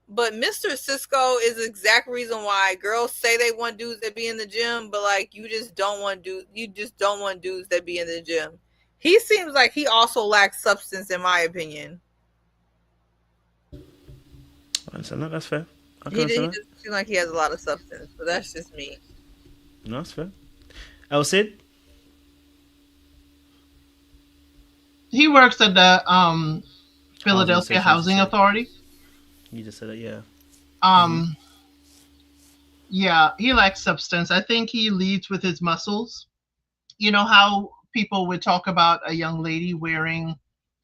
Speaker 3: But Mr. CISCO is the exact reason why girls say they want dudes that be in the gym, but like you just don't want dudes that be in the gym. He seems like he also lacks substance, in my opinion.
Speaker 4: No, that's fair.
Speaker 3: He doesn't seem like he has a lot of substance, but that's just me.
Speaker 4: No, that's fair. El Cid?
Speaker 6: He works at the Philadelphia Housing Authority.
Speaker 4: You just said it, yeah.
Speaker 6: Yeah, he lacks substance. I think he leads with his muscles. You know how people would talk about a young lady wearing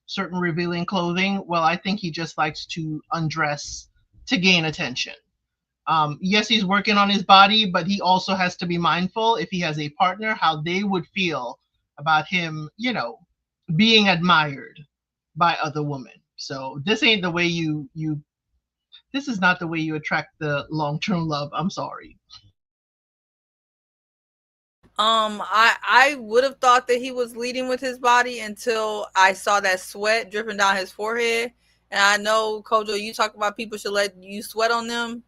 Speaker 6: certain revealing clothing? Well, I think he just likes to undress to gain attention. Yes, he's working on his body, but he also has to be mindful if he has a partner, how they would feel about him, you know, being admired by other women. So this ain't the way you this is not the way you attract the long-term love. I'm sorry.
Speaker 3: I would have thought that he was leading with his body until I saw that sweat dripping down his forehead. And I know, Kojo, you talk about people should let you sweat on them.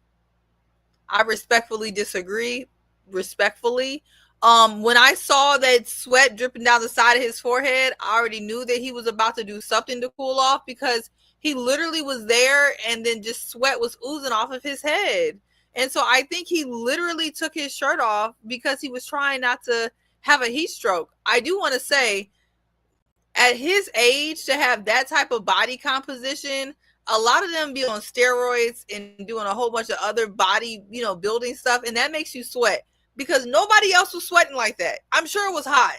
Speaker 3: I respectfully disagree. Respectfully. When I saw that sweat dripping down the side of his forehead, I already knew that he was about to do something to cool off, because he literally was there and then just sweat was oozing off of his head. And so I think he literally took his shirt off because he was trying not to have a heat stroke. I do want to say, at his age, to have that type of body composition, a lot of them be on steroids and doing a whole bunch of other body, you know, building stuff. And that makes you sweat, because nobody else was sweating like that. I'm sure it was hot.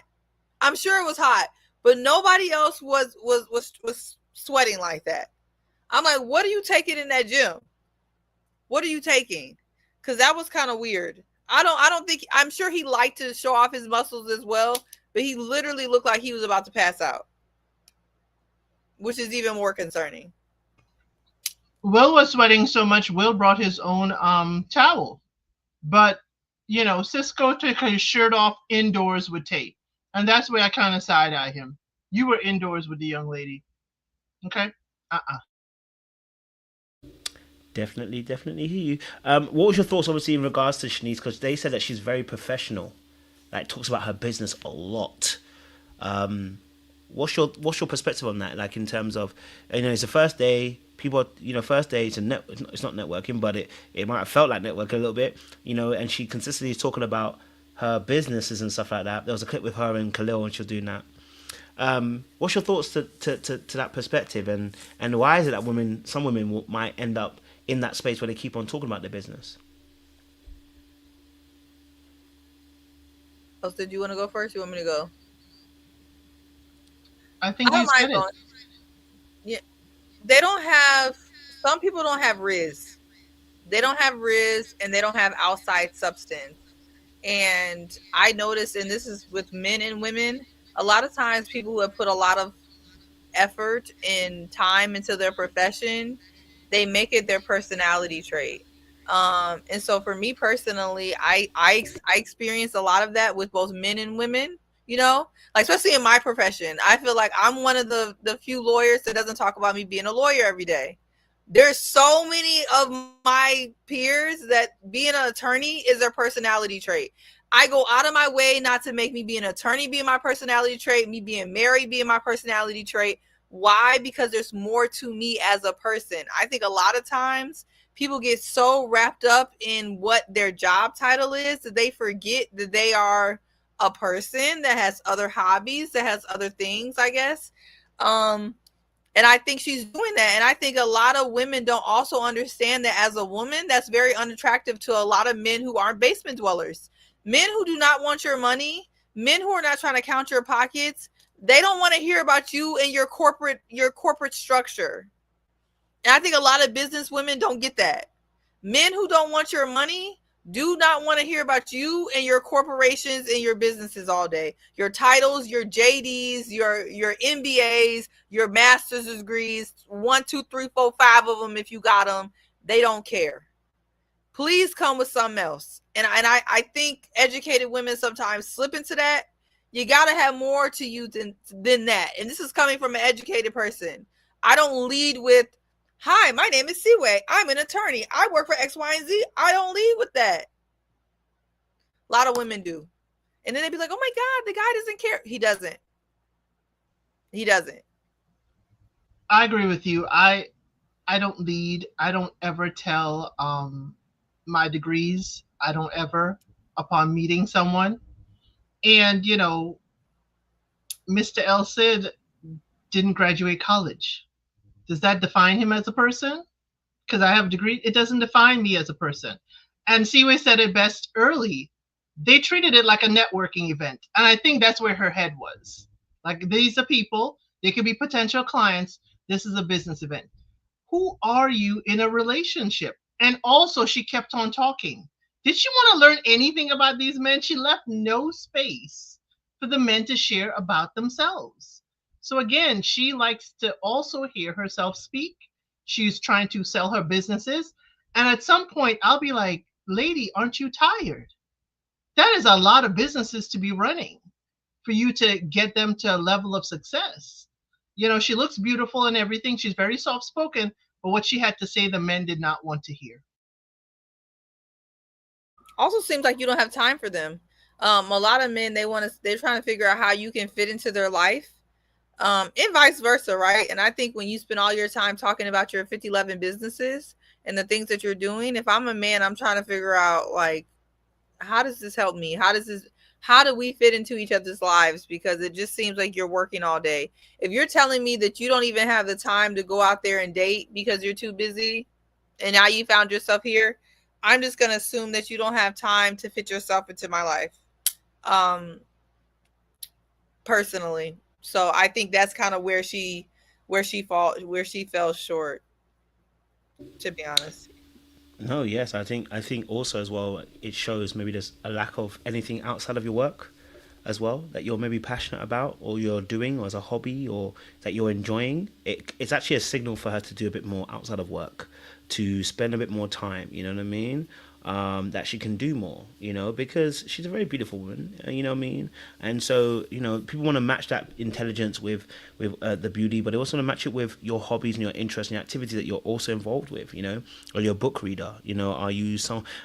Speaker 3: I'm sure it was hot, but nobody else was sweating like that. I'm like, what are you taking in that gym? What are you taking? Because that was kind of weird. I don't think, I'm sure he liked to show off his muscles as well, but he literally looked like he was about to pass out, which is even more concerning.
Speaker 6: Will was sweating so much, Will brought his own towel. But, you know, CISCO took his shirt off indoors with tape. And that's where I kind of side-eye him. You were indoors with the young lady. Okay?
Speaker 4: Definitely hear you. What was your thoughts, obviously, in regards to Shanice? Because they said that she's very professional. Like, talks about her business a lot. What's your perspective on that? Like, in terms of, you know, it's the first day. People, you know, first day, it's not networking, but it might have felt like networking a little bit, you know. And she consistently is talking about her businesses and stuff like that. There was a clip with her and Calil, and she was doing that. What's your thoughts to that perspective, and why is it that some women might end up in that space where they keep on talking about their business?
Speaker 3: Oh, so do you want to go first? You want me to go?
Speaker 6: I think you said it.
Speaker 3: Yeah, they don't have. Some people don't have riz. They don't have riz, and they don't have outside substance. And I noticed, and this is with men and women, a lot of times people who have put a lot of effort and time into their profession, they make it their personality trait. And so for me personally, I experience a lot of that with both men and women, you know, like, especially in my profession. I feel like I'm one of the few lawyers that doesn't talk about me being a lawyer every day. There's so many of my peers that being an attorney is their personality trait. I go out of my way not to make me be an attorney being my personality trait, me being married being my personality trait. Why? Because there's more to me as a person. I think a lot of times people get so wrapped up in what their job title is that they forget that they are a person that has other hobbies, that has other things, I guess. And I think she's doing that. And I think a lot of women don't also understand that as a woman, that's very unattractive to a lot of men who aren't basement dwellers. Men who do not want your money, men who are not trying to count your pockets, they don't want to hear about you and your corporate structure. And I think a lot of business women don't get that. Men who don't want your money do not want to hear about you and your corporations and your businesses all day. Your titles, your JDs, your MBAs, your master's degrees, 1, 2, 3, 4, 5 of them if you got them. They don't care. Please come with something else. And I think educated women sometimes slip into that. You got to have more to you than that. And this is coming from an educated person. I don't lead with, hi, my name is Seaway. I'm an attorney. I work for X, Y, and Z. I don't lead with that. A lot of women do. And then they'd be like, oh my God, the guy doesn't care. He doesn't. He doesn't.
Speaker 6: I agree with you. I don't lead. I don't ever tell my degrees. I don't ever, upon meeting someone. And, you know, Mr. El Cid didn't graduate college. Does that define him as a person? Because I have a degree, it doesn't define me as a person. And Siwe said it best early. They treated it like a networking event. And I think that's where her head was. Like, these are people, they could be potential clients. This is a business event. Who are you in a relationship? And also, she kept on talking. Did she want to learn anything about these men? She left no space for the men to share about themselves. So again, she likes to also hear herself speak. She's trying to sell her businesses. And at some point, I'll be like, lady, aren't you tired? That is a lot of businesses to be running for you to get them to a level of success. You know, she looks beautiful and everything. She's very soft spoken, but what she had to say, the men did not want to hear.
Speaker 3: Also seems like you don't have time for them. A lot of men, they're trying to figure out how you can fit into their life. And vice versa, right? And I think when you spend all your time talking about your 5011 businesses and the things that you're doing, if I'm a man, I'm trying to figure out, like, how does this help me? How do we fit into each other's lives? Because it just seems like you're working all day. If you're telling me that you don't even have the time to go out there and date because you're too busy, and now you found yourself here, I'm just going to assume that you don't have time to fit yourself into my life. Personally. So I think that's kind of where she fell short, to be honest.
Speaker 4: No, yes, I think also as well, it shows maybe there's a lack of anything outside of your work as well that you're maybe passionate about, or you're doing, or as a hobby, or that you're enjoying. It's actually a signal for her to do a bit more outside of work, to spend a bit more time, you know what I mean? That she can do more, you know, because she's a very beautiful woman, you know what I mean? And so, you know, people want to match that intelligence with the beauty, but they also want to match it with your hobbies and your interests and your activities that you're also involved with, you know, or you're a book reader, you know, are you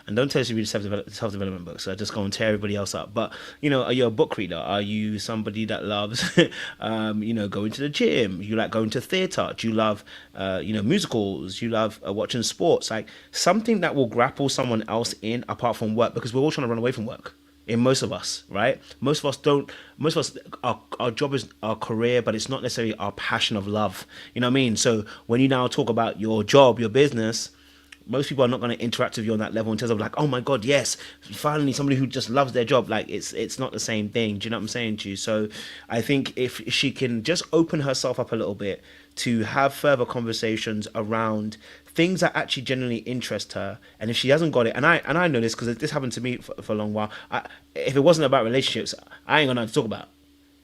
Speaker 4: and don't tell us you read self-development books, so I just go and tear everybody else up, but, you know, are you a book reader? Are you somebody that loves, you know, going to the gym? You like going to theatre? Do you love, you know, musicals? You love watching sports? Like, something that will grapple someone else in apart from work, because we're all trying to run away from work. In most of us, right? Most of us, our job is our career, but it's not necessarily our passion of love. You know what I mean? So when you now talk about your job, your business, most people are not going to interact with you on that level in terms of like, oh my God, yes, finally somebody who just loves their job. Like, it's not the same thing. Do you know what I'm saying to you? So I think if she can just open herself up a little bit to have further conversations around things that actually genuinely interest her, and if she hasn't got it, and I know this because this happened to me for a long while. If it wasn't about relationships, I ain't gonna know to talk about.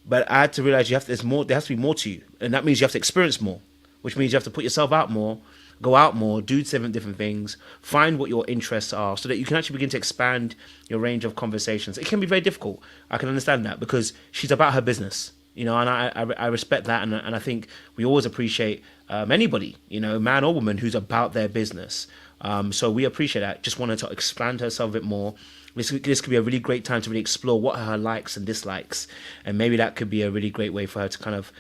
Speaker 4: But I had to realize there has to be more to you, and that means you have to experience more, which means you have to put yourself out more, go out more, do 7 different things, find what your interests are, so that you can actually begin to expand your range of conversations. It can be very difficult. I can understand that, because she's about her business, you know, and I respect that, and I think we always appreciate anybody, you know, man or woman, who's about their business. So we appreciate that. Just wanted to expand herself a bit more. This could be a really great time to really explore what her likes and dislikes, and maybe that could be a really great way for her to kind of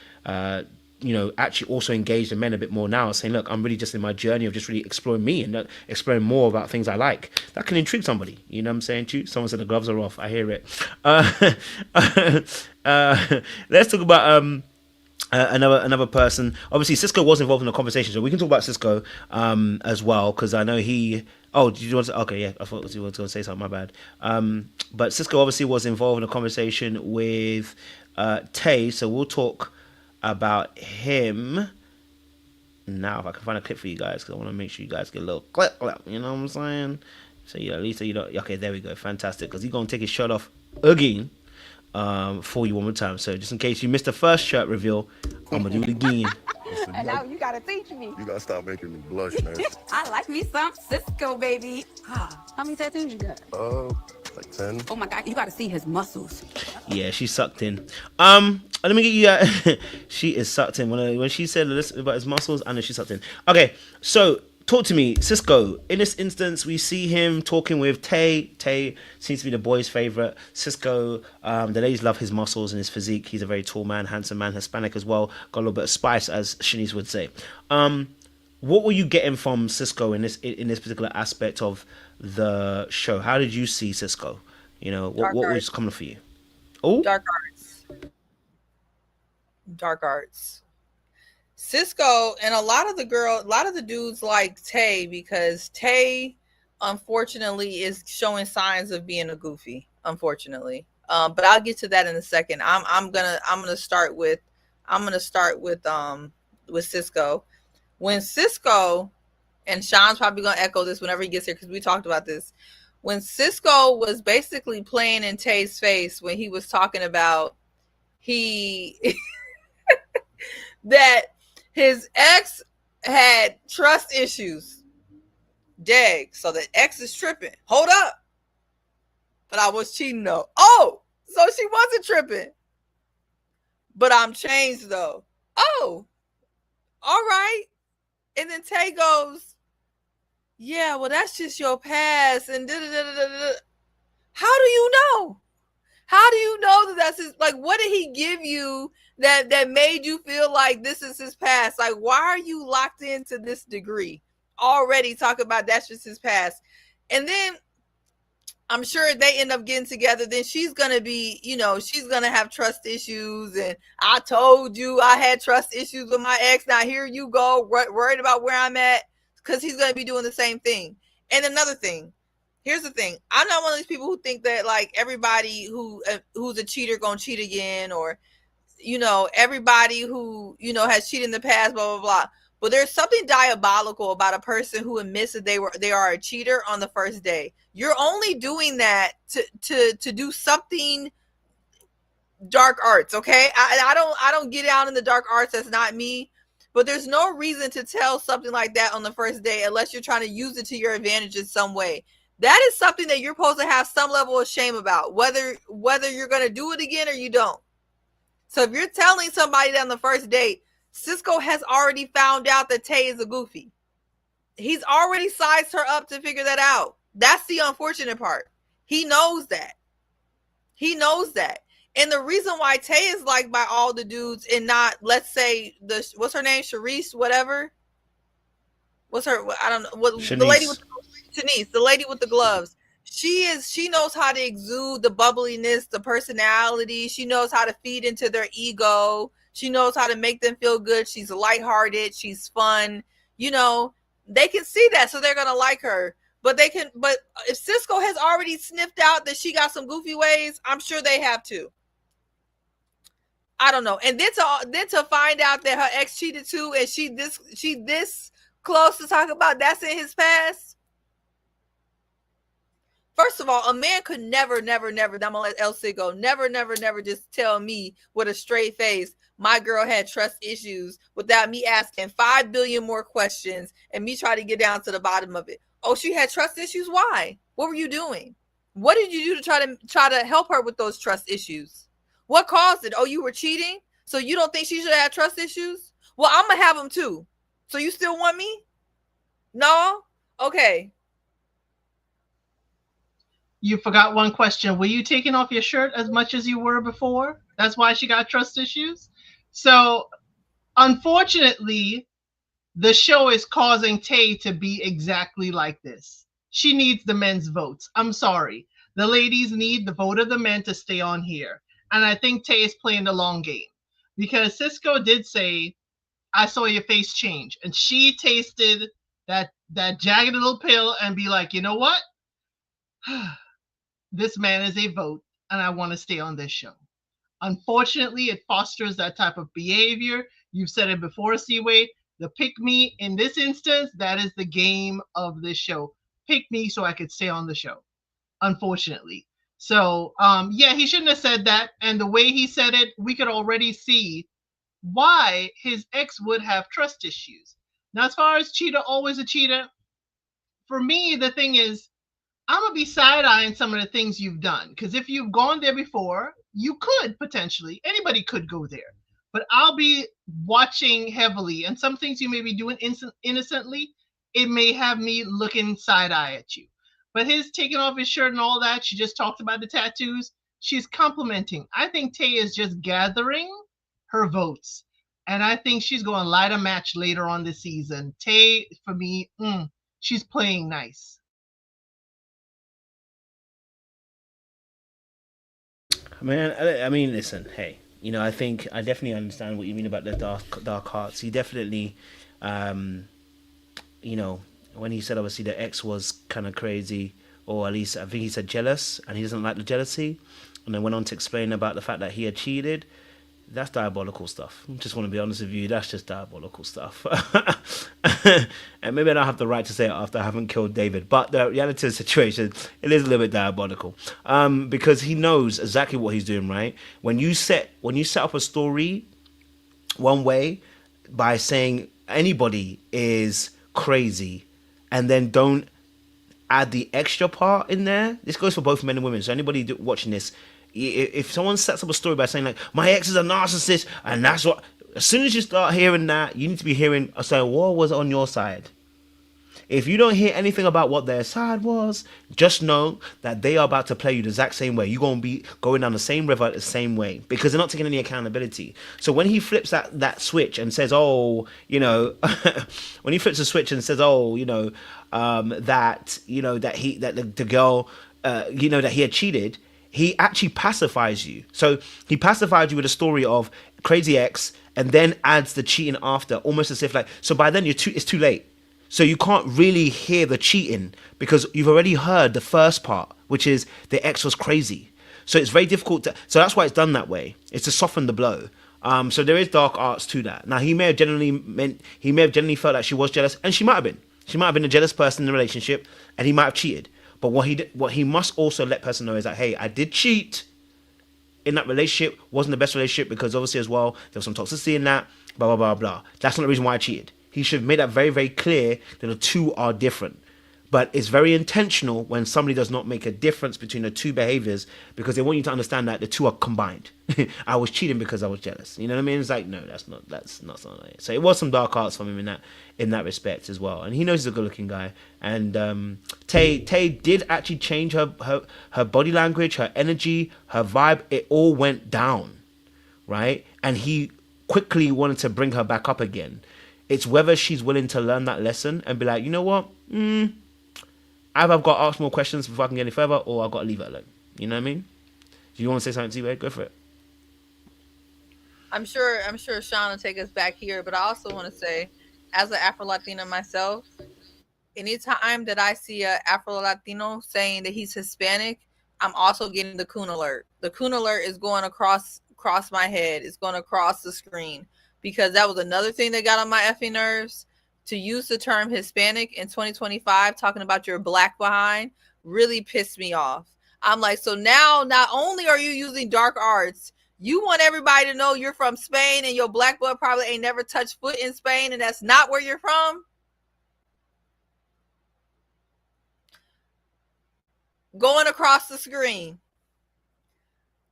Speaker 4: you know, actually also engage the men a bit more now, saying, look, I'm really just in my journey of just really exploring me and exploring more about things I like. That can intrigue somebody, you know what I'm saying to you? Someone said the gloves are off. I hear it. Let's talk about another person. Obviously, CISCO was involved in the conversation, so we can talk about CISCO as well, because I know he... Oh, did you want to... Okay, yeah, I thought you were going to say something, my bad. But CISCO obviously was involved in a conversation with Tay, so we'll talk about him now. If I can find a clip for you guys, because I want to make sure you guys get a little clip, you know what I'm saying? So yeah, at least you don't... Okay, there we go, fantastic, because he's going to take his shirt off again for you one more time. So just in case you missed the first shirt reveal, I'm going to do it again.
Speaker 2: And now you gotta teach me.
Speaker 10: You gotta stop making me blush, man.
Speaker 2: I like me some CISCO, baby. How many tattoos you got?
Speaker 10: Like 10.
Speaker 2: Oh my God, you gotta see his muscles.
Speaker 4: Yeah, she sucked in. Let me get you she is sucked in. When she said about his muscles, I know she sucked in. Okay, so talk to me, CISCO. In this instance, we see him talking with Tay. Tay seems to be the boys' favorite. CISCO, the ladies love his muscles and his physique. He's a very tall man, handsome man, Hispanic as well. Got a little bit of spice, as Shanice would say. What were you getting from CISCO in this particular aspect of the show? How did you see CISCO? You know, what was coming for you? Oh,
Speaker 3: Dark arts. CISCO and a lot of the dudes like Tay, because Tay unfortunately, is showing signs of being a goofy. Unfortunately, but I'll get to that in a second. I'm gonna start with CISCO. When CISCO, and Sean's probably gonna echo this whenever he gets here because we talked about this. When CISCO was basically playing in Tay's face when he was talking about that his ex had trust issues. Dag, so the ex is tripping. Hold up. But I was cheating though. Oh, so she wasn't tripping. But I'm changed though. Oh, all right. And then Tay goes, yeah, well, that's just your past. And da-da-da-da-da. How do you know? How do you know that that's his? Like, what did he give you that made you feel like this is his past? Like, why are you locked into this degree? Already talk about that's just his past. And then I'm sure if they end up getting together, then she's going to be, she's going to have trust issues. And I told you I had trust issues with my ex. Now here you go, worried about where I'm at, because he's going to be doing the same thing. And another thing, here's the thing. I'm not one of these people who think that like everybody who's a cheater going to cheat again, or, everybody who, has cheated in the past, blah, blah, blah. But there's something diabolical about a person who admits that they are a cheater on the first day. You're only doing that to do something dark arts, okay? I don't get out in the dark arts. That's not me. But there's no reason to tell something like that on the first day unless you're trying to use it to your advantage in some way. That is something that you're supposed to have some level of shame about, whether you're going to do it again or you don't. So if you're telling somebody that on the first date, CISCO has already found out that Tay is a goofy. He's already sized her up to figure that out. That's the unfortunate part. He knows that. And the reason why Tay is liked by all the dudes and not, let's say, what's her name? Sharice, whatever. What's her, I don't know.
Speaker 4: Shanice.
Speaker 3: The lady with Shanice, the lady with the gloves. She knows how to exude the bubbliness, the personality. She knows how to feed into their ego. She knows how to make them feel good. She's lighthearted. She's fun. They can see that, so they're going to like her. But if CISCO has already sniffed out that she got some goofy ways, I'm sure they have too. I don't know. And then to find out that her ex cheated too, and she this close to talk about that's in his past. First of all, a man could never, I'm gonna let LC go. Never just tell me with a straight face, my girl had trust issues without me asking 5 billion more questions and me try to get down to the bottom of it. Oh, she had trust issues? Why? What were you doing? What did you do to try to help her with those trust issues? What caused it? Oh, you were cheating? So you don't think she should have trust issues? Well, I'm gonna have them too. So you still want me? No? Okay.
Speaker 6: You forgot one question. Were you taking off your shirt as much as you were before? That's why she got trust issues. So, unfortunately, the show is causing Tay to be exactly like this. She needs the men's votes. I'm sorry. The ladies need the vote of the men to stay on here. And I think Tay is playing the long game. Because CISCO did say, I saw your face change. And she tasted that jagged little pill and be like, you know what? This man is a vote, and I want to stay on this show. Unfortunately, it fosters that type of behavior. You've said it before, Seaway. The pick me, in this instance, that is the game of this show. Pick me so I could stay on the show, unfortunately. So, yeah, he shouldn't have said that. And the way he said it, we could already see why his ex would have trust issues. Now, as far as cheater, always a cheater, for me, the thing is, I'm going to be side-eyeing some of the things you've done. Because if you've gone there before, you could potentially. Anybody could go there. But I'll be watching heavily. And some things you may be doing innocently, it may have me looking side-eye at you. But his taking off his shirt and all that, she just talked about the tattoos. She's complimenting. I think Tay is just gathering her votes. And I think she's going to light a match later on this season. Tay, for me, she's playing nice.
Speaker 4: Man, I mean, listen, hey, I think I definitely understand what you mean about the dark arts. He definitely, when he said obviously the ex was kind of crazy, or at least I think he said jealous, and he doesn't like the jealousy, and then went on to explain about the fact that he had cheated. That's diabolical stuff. I just want to be honest with you. That's just diabolical stuff. And maybe I don't have the right to say it after I haven't killed David, but the reality of the situation, it is a little bit diabolical. Because he knows exactly what he's doing, right? When you set up a story one way by saying anybody is crazy, and then don't add the extra part in there. This goes for both men and women. So anybody watching this, if someone sets up a story by saying like my ex is a narcissist and that's what, as soon as you start hearing that, you need to be hearing, so what was on your side? If you don't hear anything about what their side was, just know that they are about to play you the exact same way. You're going to be going down the same river the same way, because they're not taking any accountability. So when he flips that switch and says, oh, you know, when he flips the switch and says, oh, you know, that the girl, you know, that he had cheated, he actually pacifies you. So he pacified you with a story of crazy ex, and then adds the cheating after, almost as if like, so by then it's too late. So you can't really hear the cheating because you've already heard the first part, which is the ex was crazy. So it's very difficult so that's why it's done that way. It's to soften the blow. So there is dark arts to that. Now he may have genuinely felt like she was jealous, and she might have been. She might have been a jealous person in the relationship, and he might have cheated. But what he must also let person know is that, hey, I did cheat in that relationship. Wasn't the best relationship because obviously as well there was some toxicity in that. Blah blah blah blah. That's not the reason why I cheated. He should have made that very, very clear that the two are different. But it's very intentional when somebody does not make a difference between the two behaviors, because they want you to understand that the two are combined. I was cheating because I was jealous. You know what I mean? It's like, no, that's not something like it. So it was some dark arts from him in that respect as well. And he knows he's a good looking guy. And Tay did actually change her body language, her energy, her vibe. It all went down, right? And he quickly wanted to bring her back up again. It's whether she's willing to learn that lesson and be like, you know what? Either I've got to ask more questions before I can get any further, or I've got to leave it alone. You know what I mean? Do you want to say something, T-Wade? Go for it.
Speaker 3: I'm sure Sean will take us back here, but I also want to say, as an Afro-Latina myself, anytime that I see a Afro-Latino saying that he's Hispanic, I'm also getting the coon alert. The coon alert is going across my head. It's going across the screen. Because that was another thing that got on my effing nerves. To use the term Hispanic in 2025, talking about your black behind, really pissed me off. I'm like, so now not only are you using dark arts, you want everybody to know you're from Spain and your black blood probably ain't never touched foot in Spain and that's not where you're from? Going across the screen.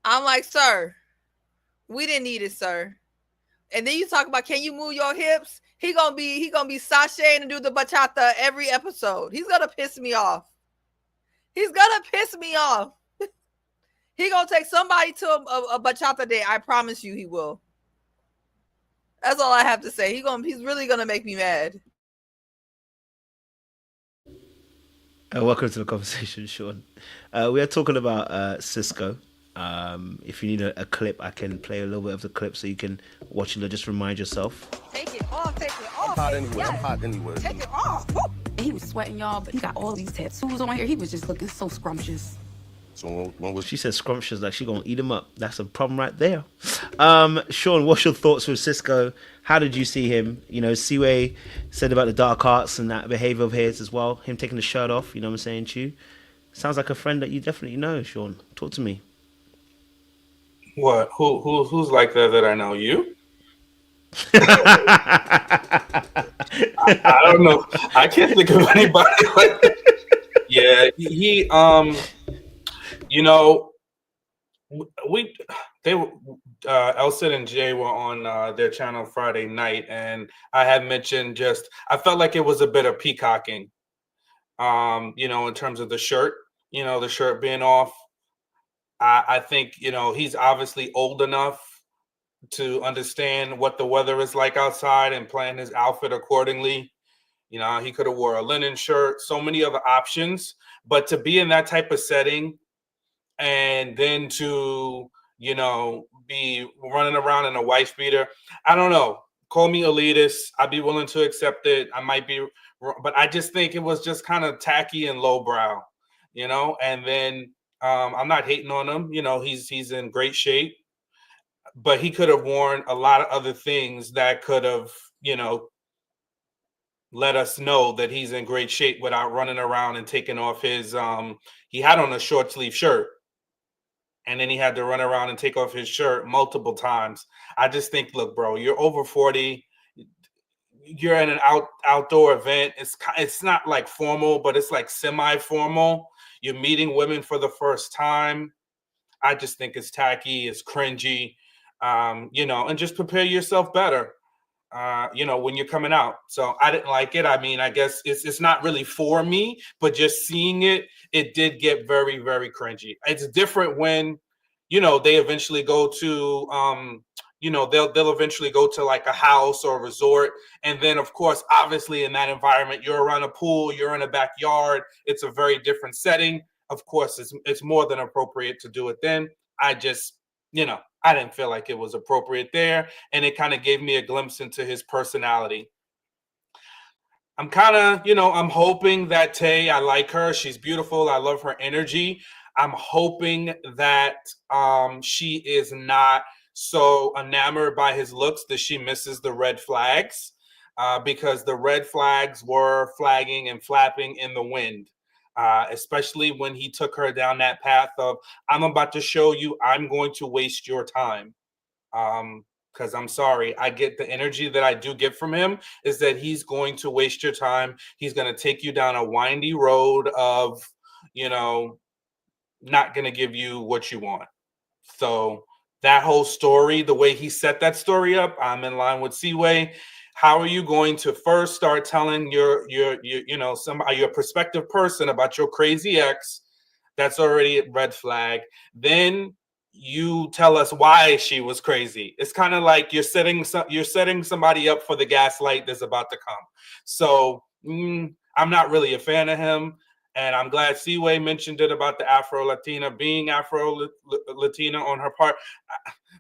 Speaker 3: I'm like, sir, we didn't need it, sir. And then you talk about, can you move your hips? He gonna be sashaying and do the bachata every episode. He's gonna piss me off. He gonna take somebody to a bachata day. I promise you, he will. That's all I have to say. He's really gonna make me mad.
Speaker 4: Welcome to the conversation, Sean. We are talking about CISCO. If you need a clip, I can play a little bit of the clip so you can watch it and just remind yourself.
Speaker 2: Take it off.
Speaker 10: I'm hot anyway. I'm hot anyway.
Speaker 2: Take it off. He was sweating, y'all, but he got all these tattoos on here. He was just looking so scrumptious.
Speaker 10: So when was
Speaker 4: She said scrumptious, like she gonna eat him up. That's a problem right there. Sean, what's your thoughts with CISCO? How did you see him? You know, Siwe said about the dark arts and that behavior of his as well. Him taking the shirt off, you know what I'm saying to you? Sounds like a friend that you definitely know, Sean. Talk to me.
Speaker 11: What? Who's like that I know? You? I don't know. I can't think of anybody like that. Yeah, he you know, Elsid and Jay were on their channel Friday night, and I had mentioned I felt like it was a bit of peacocking, you know, in terms of the shirt, you know, the shirt being off. I think, you know, he's obviously old enough to understand what the weather is like outside and plan his outfit accordingly. You know, he could have wore a linen shirt, so many other options, but to be in that type of setting and then to, you know, be running around in a wife beater, I don't know. Call me elitist. I'd be willing to accept it. I might be but I just think it was just kind of tacky and lowbrow, you know. And then I'm not hating on him, you know, he's in great shape, but he could have worn a lot of other things that could have, you know, let us know that he's in great shape without running around and taking off his he had on a short sleeve shirt, and then he had to run around and take off his shirt multiple times. I just think, look, bro, you're over 40. You're in an outdoor event. It's not like formal, but it's like semi-formal. You're meeting women for the first time. I just think it's tacky, it's cringy, you know, and just prepare yourself better, you know, when you're coming out. So I didn't like it. I mean, I guess it's not really for me, but just seeing it, it did get very, very cringy. It's different when, you know, they eventually go to, you know, they'll eventually go to like a house or a resort. And then, of course, obviously in that environment, you're around a pool, you're in a backyard. It's a very different setting. Of course, it's more than appropriate to do it then. I just, you know, I didn't feel like it was appropriate there. And it kind of gave me a glimpse into his personality. I'm kind of, you know, I'm hoping that Tay, I like her. She's beautiful. I love her energy. I'm hoping that she is not so enamored by his looks that she misses the red flags, because the red flags were flagging and flapping in the wind, especially when he took her down that path of, I'm about to show you, I'm going to waste your time. Because I'm sorry, I get the energy that I do get from him is that he's going to waste your time. He's going to take you down a windy road of, you know, not going to give you what you want. So that whole story, the way he set that story up, I'm in line with Seaway. How are you going to first start telling your you know, your prospective person about your crazy ex? That's already a red flag. Then you tell us why she was crazy. It's kind of like you're setting somebody up for the gaslight that's about to come. So I'm not really a fan of him. And I'm glad Seaway mentioned it about the Afro-Latina being Afro-Latina on her part.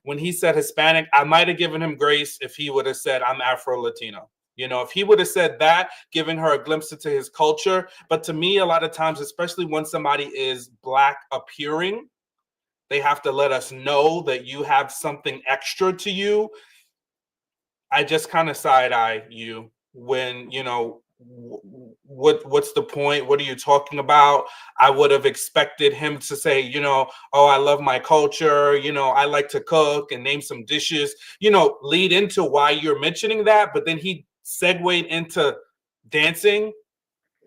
Speaker 11: When he said Hispanic, I might have given him grace if he would have said, I'm Afro-Latino. You know, if he would have said that, giving her a glimpse into his culture. But to me, a lot of times, especially when somebody is Black appearing, they have to let us know that you have something extra to you. I just kind of side-eye you when, you know, what's the point? What are you talking about? I would have expected him to say, you know, oh, I love my culture. You know, I like to cook and name some dishes, you know, lead into why you're mentioning that. But then he segued into dancing.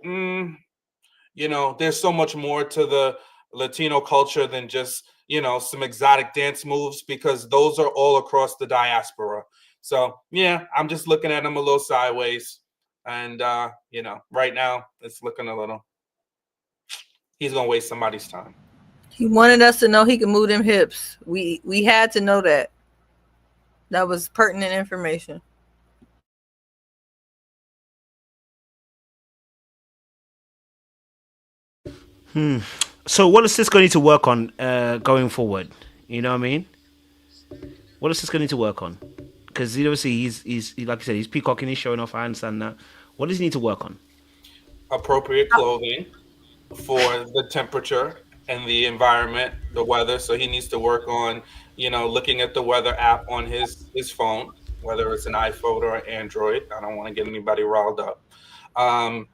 Speaker 11: You know, there's so much more to the Latino culture than just, you know, some exotic dance moves, because those are all across the diaspora. So, yeah, I'm just looking at him a little sideways. And, you know, right now it's looking a little, he's going to waste somebody's time.
Speaker 3: He wanted us to know he could move them hips. We had to know that. That was pertinent information.
Speaker 4: So what does CISCO need to work on going forward? You know what I mean? What does CISCO need to work on? Because obviously he's like I said, he's peacocking, he's showing off. I understand that. What does he need to work on?
Speaker 11: Appropriate clothing for the temperature and the environment, the weather. So he needs to work on, you know, looking at the weather app on his phone, whether it's an iPhone or an Android. I don't want to get anybody riled up,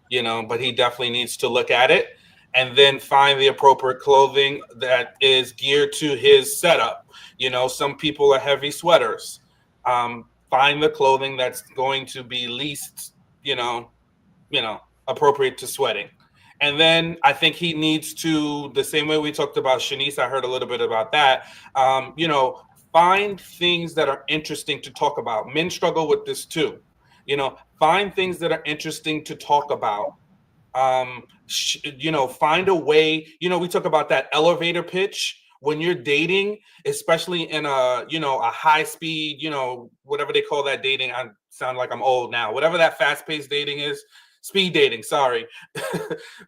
Speaker 11: you know, but he definitely needs to look at it and then find the appropriate clothing that is geared to his setup. You know, some people are heavy sweaters. Find the clothing that's going to be least, you know, appropriate to sweating. And then I think he needs to, the same way we talked about Shanice, I heard a little bit about that, you know, find things that are interesting to talk about. Men struggle with this too. You know, find things that are interesting to talk about. You know, find a way, you know, we talk about that elevator pitch when you're dating, especially in a, you know, a high speed, you know, whatever they call that dating. I sound like I'm old now, whatever that fast paced dating is, speed dating. Sorry.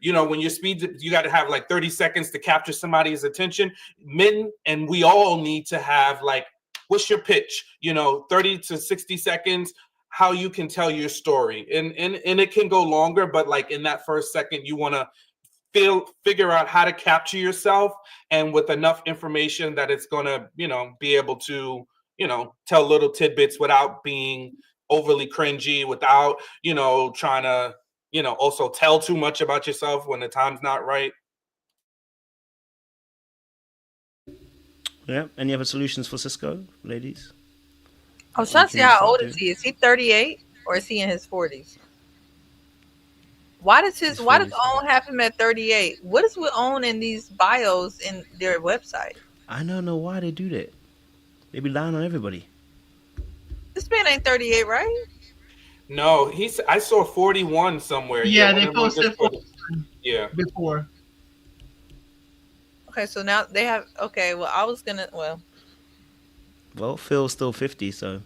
Speaker 11: You know, when you're you got to have like 30 seconds to capture somebody's attention. Men, and we all need to have like, what's your pitch? You know, 30 to 60 seconds. how you can tell your story, and it can go longer, but like in that first second, you want to figure out how to capture yourself, and with enough information that it's going to, be able to, tell little tidbits without being overly cringy, without, trying to, also tell too much about yourself when the time's not right.
Speaker 4: Yeah. Any other solutions for CISCO, ladies?
Speaker 3: I was trying to see how old is he? Is he 38 or is he in his 40s? Why does OWN have him at 38? What is with OWN in these bios in their website?
Speaker 4: I don't know why they do that. They be lying on everybody.
Speaker 3: This man ain't 38, right?
Speaker 11: No, I saw 41 somewhere.
Speaker 6: Yeah, they posted 41 before.
Speaker 3: Okay, so now they have. Okay, well, I was gonna.
Speaker 4: Well, Phil's still 50, so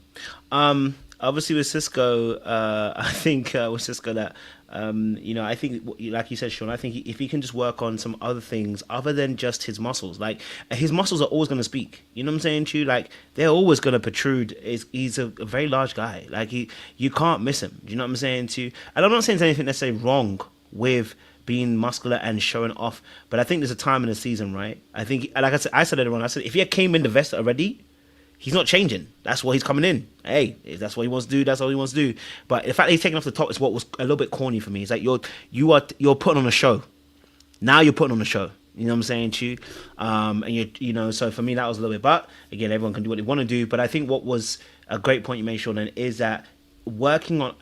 Speaker 4: obviously with CISCO, I think with CISCO that I think like you said, Sean, I think if he can just work on some other things other than just his muscles, like his muscles are always going to speak. You know what I'm saying to you? Like they're always going to protrude. He's a very large guy. Like you can't miss him. Do you know what I'm saying to you? And I'm not saying there's anything necessarily wrong with being muscular and showing off, but I think there's a time in the season, right? I think, like I said it wrong. I said if he came in the vest already, he's not changing. That's why he's coming in. Hey, if that's what he wants to do, that's all he wants to do. But the fact that he's taking off the top is what was a little bit corny for me. It's like you're putting on a show. Now you're putting on a show. You know what I'm saying to you? And so for me that was a little bit. But again, everyone can do what they want to do. But I think what was a great point you made, Sean, is that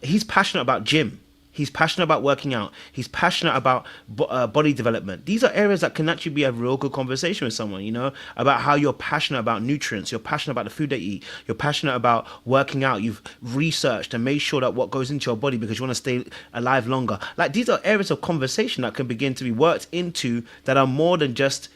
Speaker 4: he's passionate about gym. He's passionate about working out. He's passionate about body development. These are areas that can actually be a real good conversation with someone, about how you're passionate about nutrients. You're passionate about the food they eat. You're passionate about working out. You've researched and made sure that what goes into your body because you want to stay alive longer. Like these are areas of conversation that can begin to be worked into that are more than just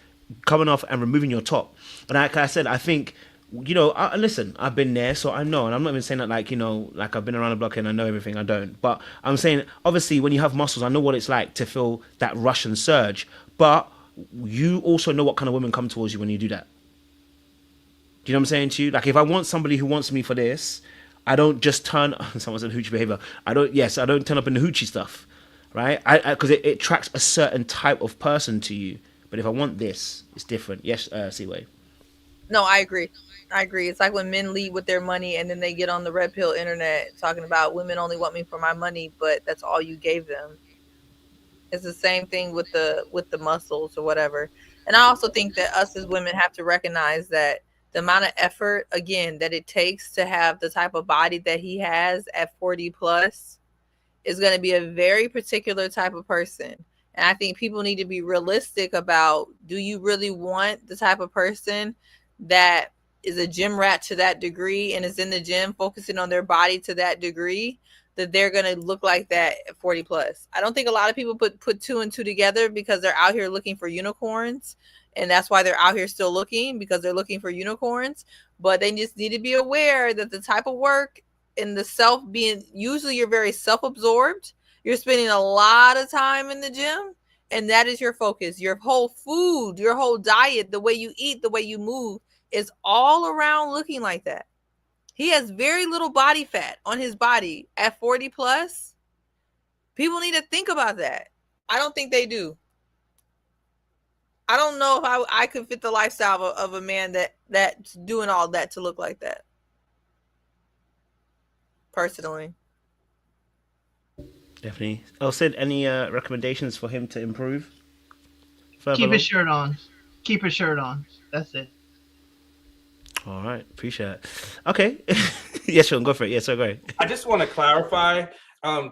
Speaker 4: coming off and removing your top. And like I said, I think, listen, I've been there, so I know, and I'm not even saying that like I've been around the block and I know everything. I don't, but I'm saying obviously when you have muscles, I know what it's like to feel that rush and surge. But you also know what kind of women come towards you when you do that. Do you know what I'm saying to you? Like if I want somebody who wants me for this, I don't just turn. Someone said hoochie behavior. I don't turn up in the hoochie stuff, right? Because it attracts a certain type of person to you. But if I want this, it's different. Yes, Seaway.
Speaker 3: No, I agree. It's like when men lead with their money and then they get on the red pill internet talking about women only want me for my money, but that's all you gave them. It's the same thing with the muscles or whatever. And I also think that us as women have to recognize that the amount of effort, again, that it takes to have the type of body that he has at 40 plus is going to be a very particular type of person. And I think people need to be realistic about, do you really want the type of person that is a gym rat to that degree and is in the gym focusing on their body to that degree that they're going to look like that at 40 plus? I don't think a lot of people put two and two together because they're out here looking for unicorns. And that's why they're out here still looking, because they're looking for unicorns. But they just need to be aware that the type of work and the self being, usually you're very self-absorbed. You're spending a lot of time in the gym, and that is your focus. Your whole food, your whole diet, the way you eat, the way you move is all around looking like that. He has very little body fat on his body at 40 plus. People need to think about that. I don't think they do. I don't know if I could fit the lifestyle of a man that's doing all that to look like that. Personally.
Speaker 4: Definitely. Sid, any recommendations for him to improve?
Speaker 6: Keep his shirt on. Keep his shirt on. That's it.
Speaker 4: All right. Appreciate it. Okay. Yes, Sean, go for it. Yes, so go.
Speaker 11: I just want to clarify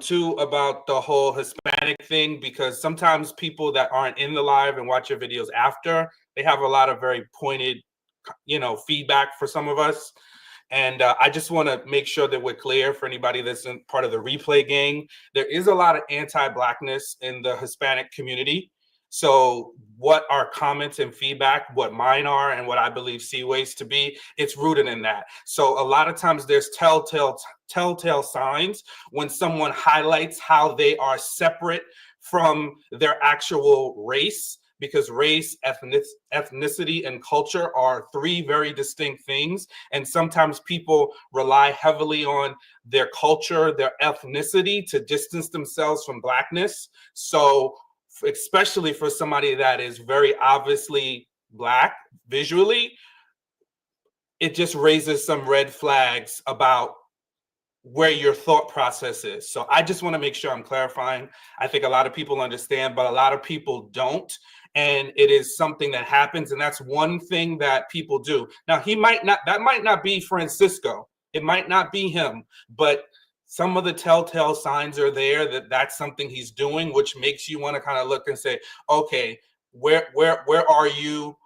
Speaker 11: too about the whole Hispanic thing, because sometimes people that aren't in the live and watch your videos after, they have a lot of very pointed, feedback for some of us. And I just want to make sure that we're clear for anybody that's in part of the replay gang. There is a lot of anti-Blackness in the Hispanic community. So what our comments and feedback, what mine are and what I believe Seaway's to be, it's rooted in that. So a lot of times there's telltale signs when someone highlights how they are separate from their actual race. because race, ethnicity, and culture are three very distinct things. And sometimes people rely heavily on their culture, their ethnicity to distance themselves from Blackness. So especially for somebody that is very obviously Black visually, it just raises some red flags about where your thought process is. So I just want to make sure I'm clarifying. I think a lot of people understand, but a lot of people don't. And it is something that happens. And that's one thing that people do. Now, that might not be Francisco. It might not be him, but some of the telltale signs are there that that's something he's doing, which makes you want to kind of look and say, okay, where are you?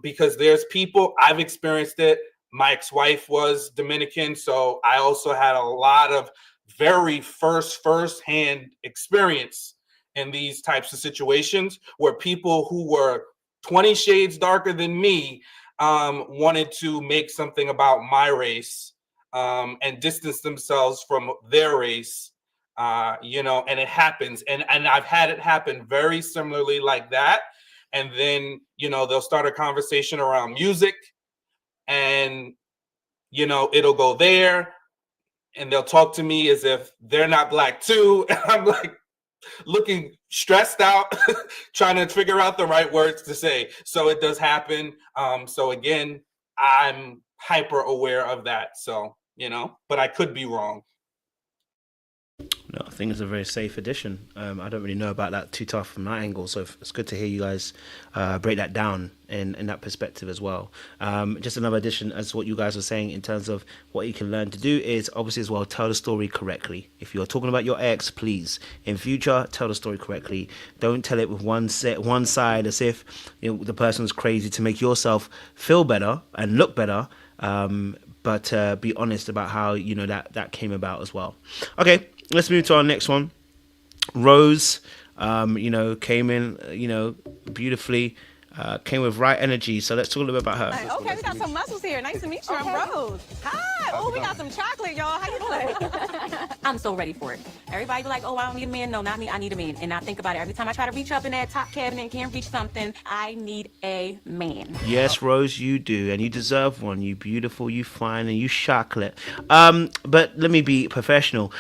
Speaker 11: Because there's people, I've experienced it. My ex-wife was Dominican, so I also had a lot of very first-hand experience in these types of situations where people who were 20 shades darker than me wanted to make something about my race and distance themselves from their race, and it happens. And I've had it happen very similarly like that. And then, they'll start a conversation around music, and it'll go there, and they'll talk to me as if they're not Black too, and I'm like looking stressed out trying to figure out the right words to say. So it does happen. So again, I'm hyper aware of that, so but I could be wrong.
Speaker 4: No, I think it's a very safe addition. I don't really know about that too tough from that angle, so it's good to hear you guys break that down in that perspective as well. Just another addition as what you guys were saying in terms of what you can learn to do is obviously as well tell the story correctly. If you're talking about your ex, please in future tell the story correctly. Don't tell it with one side as if the person's crazy to make yourself feel better and look better. But be honest about how that came about as well. Okay, let's move to our next one. Rose, came in, beautifully, came with right energy. So let's talk a little bit about her.
Speaker 12: Okay, we got some muscles here. Nice to meet you. I'm Rose. Hi. Oh, we got some chocolate, y'all. How you doing? I'm so ready for it. Everybody be like, oh, I don't need a man. No, not me. I need a man. And I think about it every time I try to reach up in that top cabinet and can't reach something. I need a man. Yes,
Speaker 4: Rose, you do, and you deserve one. You beautiful, you fine, and you chocolate. But let me be professional.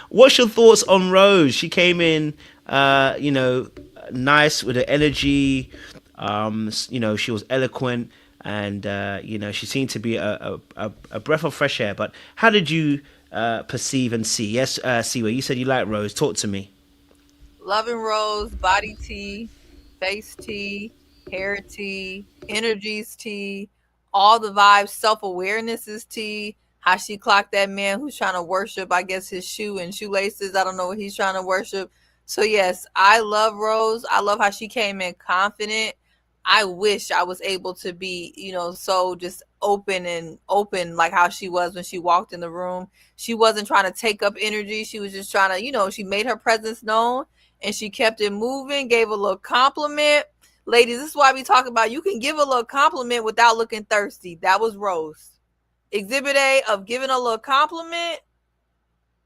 Speaker 4: What's your thoughts on Rose? She came in, nice with the energy. She was eloquent, and she seemed to be a breath of fresh air. But how did you perceive and see? Yes, Siwa, you said you like Rose. Talk to me.
Speaker 3: Loving Rose, body tea, face tea, hair tea, energies tea, all the vibes, self-awareness is tea. How she clocked that man who's trying to worship, I guess, his shoe and shoelaces. I don't know what he's trying to worship. So yes, I love Rose. I love how she came in confident. I wish I was able to be, so just open like how she was when she walked in the room. She wasn't trying to take up energy. She was just trying to, she made her presence known and she kept it moving, gave a little compliment. Ladies, this is why we talk about you can give a little compliment without looking thirsty. That was Rose. Exhibit A of giving a little compliment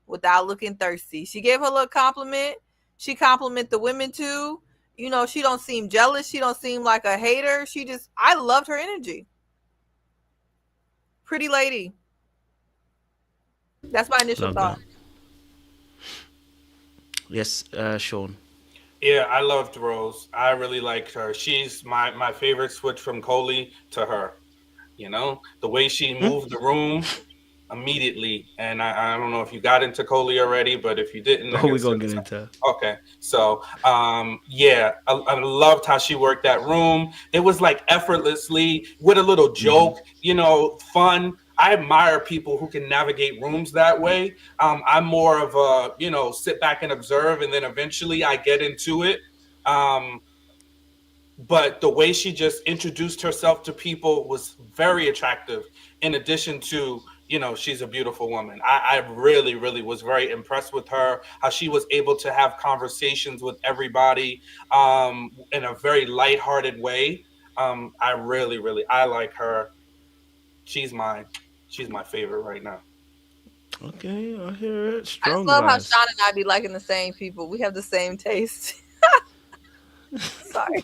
Speaker 3: without looking thirsty. She gave her a little compliment. She complimented the women too. She don't seem jealous. She don't seem like a hater. I loved her energy. Pretty lady. That's my initial thought.
Speaker 4: That. Yes, Sean.
Speaker 11: Yeah, I loved Rose. I really liked her. She's my favorite switch from Coley to her. The way she moved the room immediately. And I don't know if you got into Coley already, but if you didn't,
Speaker 4: we're going to get into.
Speaker 11: Okay. So, I loved how she worked that room. It was like effortlessly with a little joke, fun. I admire people who can navigate rooms that way. I'm more of a, sit back and observe, and then eventually I get into it. But the way she just introduced herself to people was very attractive. In addition to, she's a beautiful woman. I really, really was very impressed with her, how she was able to have conversations with everybody in a very lighthearted way. I like her. She's my favorite right now.
Speaker 4: Okay, I hear it.
Speaker 3: Strong. I just love how Sean and I be liking the same people. We have the same taste. Sorry.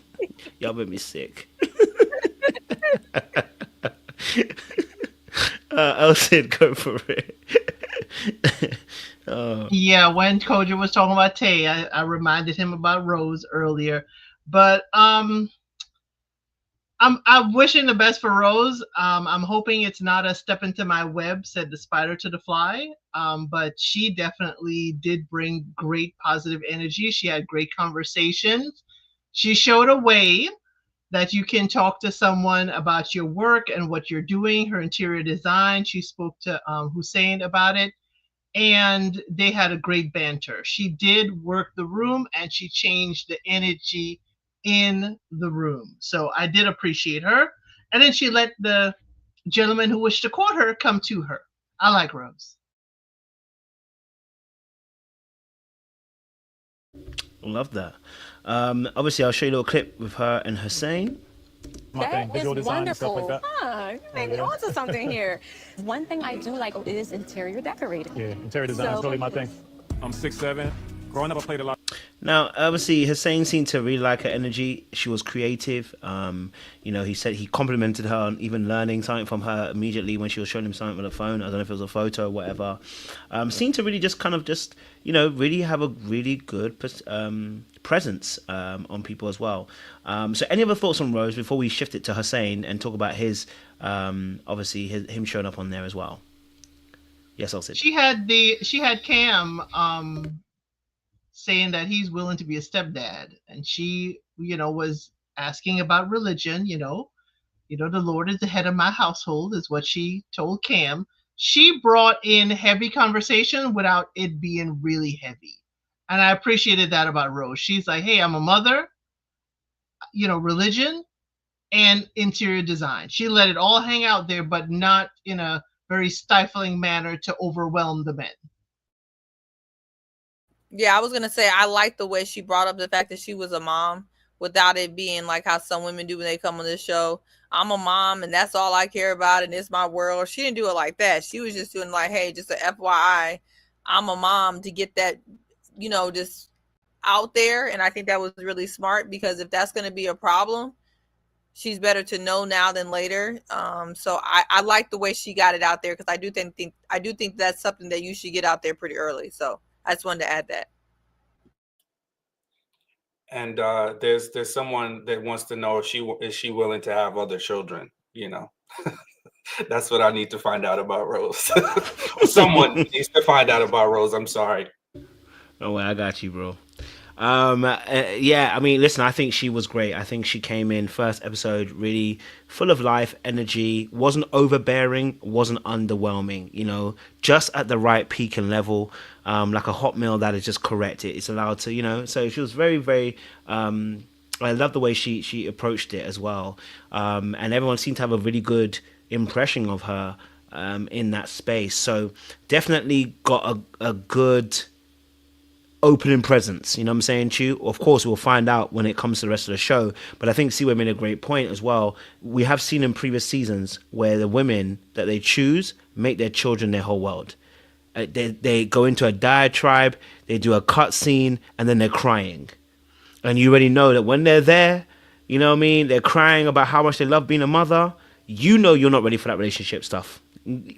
Speaker 4: Y'all made me sick. Elsie, go for it.
Speaker 6: Yeah, when Koja was talking about Tay, I reminded him about Rose earlier. But I'm wishing the best for Rose. I'm hoping it's not a step into my web, said the spider to the fly. But she definitely did bring great positive energy. She had great conversations. She showed a way that you can talk to someone about your work and what you're doing, her interior design. She spoke to Hussein about it, and they had a great banter. She did work the room, and she changed the energy in the room. So I did appreciate her. And then she let the gentleman who wished to court her come to her. I like Rose.
Speaker 4: Love that. Obviously, I'll show you a little clip with her and Hussein.
Speaker 12: That is wonderful. You may be onto something here. One thing I do like is interior decorating.
Speaker 13: Yeah, interior design is totally my thing. I'm 6'7". Growing up, I played a lot.
Speaker 4: Now, obviously, Hussein seemed to really like her energy. She was creative. He said he complimented her on even learning something from her immediately when she was showing him something on the phone. I don't know if it was a photo or whatever. Seemed to really just really have a really good presence on people as well. So any other thoughts on Rose before we shift it to Hussein and talk about him showing up on there as well? Yes, I'll say.
Speaker 6: She had Cam saying that he's willing to be a stepdad, and she was asking about religion. The Lord is the head of my household is what she told Cam. She brought in heavy conversation without it being really heavy, and I appreciated that about Rose. She's like, hey, I'm a mother, religion and interior design. She let it all hang out there, but not in a very stifling manner to overwhelm the men.
Speaker 3: Yeah, I was gonna say I like the way she brought up the fact that she was a mom without it being like how some women do when they come on this show. I'm a mom and that's all I care about and it's my world. She didn't do it like that. She was just doing like, hey, just a FYI, I'm a mom, to get that, just out there. And I think that was really smart, because if that's gonna be a problem, she's better to know now than later. So I like the way she got it out there, because I do think that's something that you should get out there pretty early. So I just wanted to add that.
Speaker 11: And there's someone that wants to know if she willing to have other children. That's what I need to find out about Rose. Someone needs to find out about Rose. I'm sorry.
Speaker 4: Oh, well, I got you, bro. Yeah, I mean, listen, I think she was great. I think she came in first episode really full of life, energy, wasn't overbearing, wasn't underwhelming, just at the right peak and level, like a hot meal that is just correct. It's allowed to, so she was very, very, I love the way she approached it as well. And everyone seemed to have a really good impression of her in that space. So definitely got a good opening presence, you know what I'm saying to you? Of course, we'll find out when it comes to the rest of the show, but I think Siwe made a great point as well. We have seen in previous seasons where the women that they choose make their children their whole world. They go into a diatribe, they do a cut scene, and then they're crying. And you already know that when they're there, you know what I mean, they're crying about how much they love being a mother, you're not ready for that relationship stuff.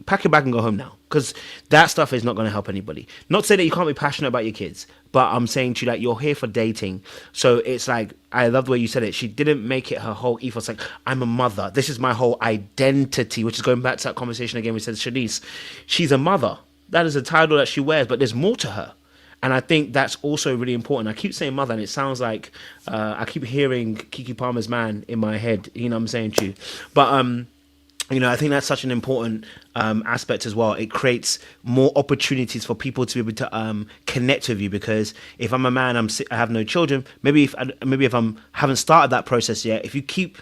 Speaker 4: Pack your bag and go home now, because that stuff is not going to help anybody. Not to say that you can't be passionate about your kids, but I'm saying to you that you're here for dating. So it's like, I love the way you said it. She didn't make it her whole ethos, like, I'm a mother, this is my whole identity, which is going back to that conversation again we said Shanice. She's a mother, that is a title that she wears, but there's more to her. And I think that's also really important. I keep saying mother, and it sounds like I keep hearing Keke Palmer's Man in my head, you know what I'm saying to you. But I think that's such an important aspect as well. It creates more opportunities for people to be able to connect with you, because if I'm a man, I have no children. Maybe if I haven't started that process yet, if you keep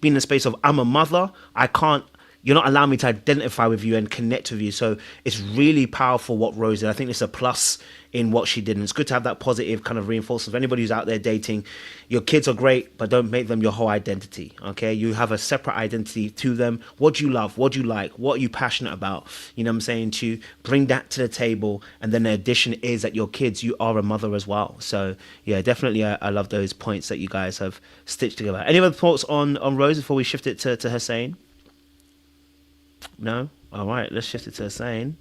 Speaker 4: being in the space of I'm a mother, I can't you're not allowing me to identify with you and connect with you. So it's really powerful what Rose did. I think it's a plus in what she did, and it's good to have that positive kind of reinforcement. For anybody who's out there dating, your kids are great, but don't make them your whole identity. Okay, you have a separate identity to them. What do you love? What do you like? What are you passionate about? You know what I'm saying? To bring that to the table, and then the addition is that your kids, you are a mother as well. So yeah, definitely, I love those points that you guys have stitched together. Any other thoughts on Rose before we shift it to Hussein? No? All right, let's shift it to Hussein.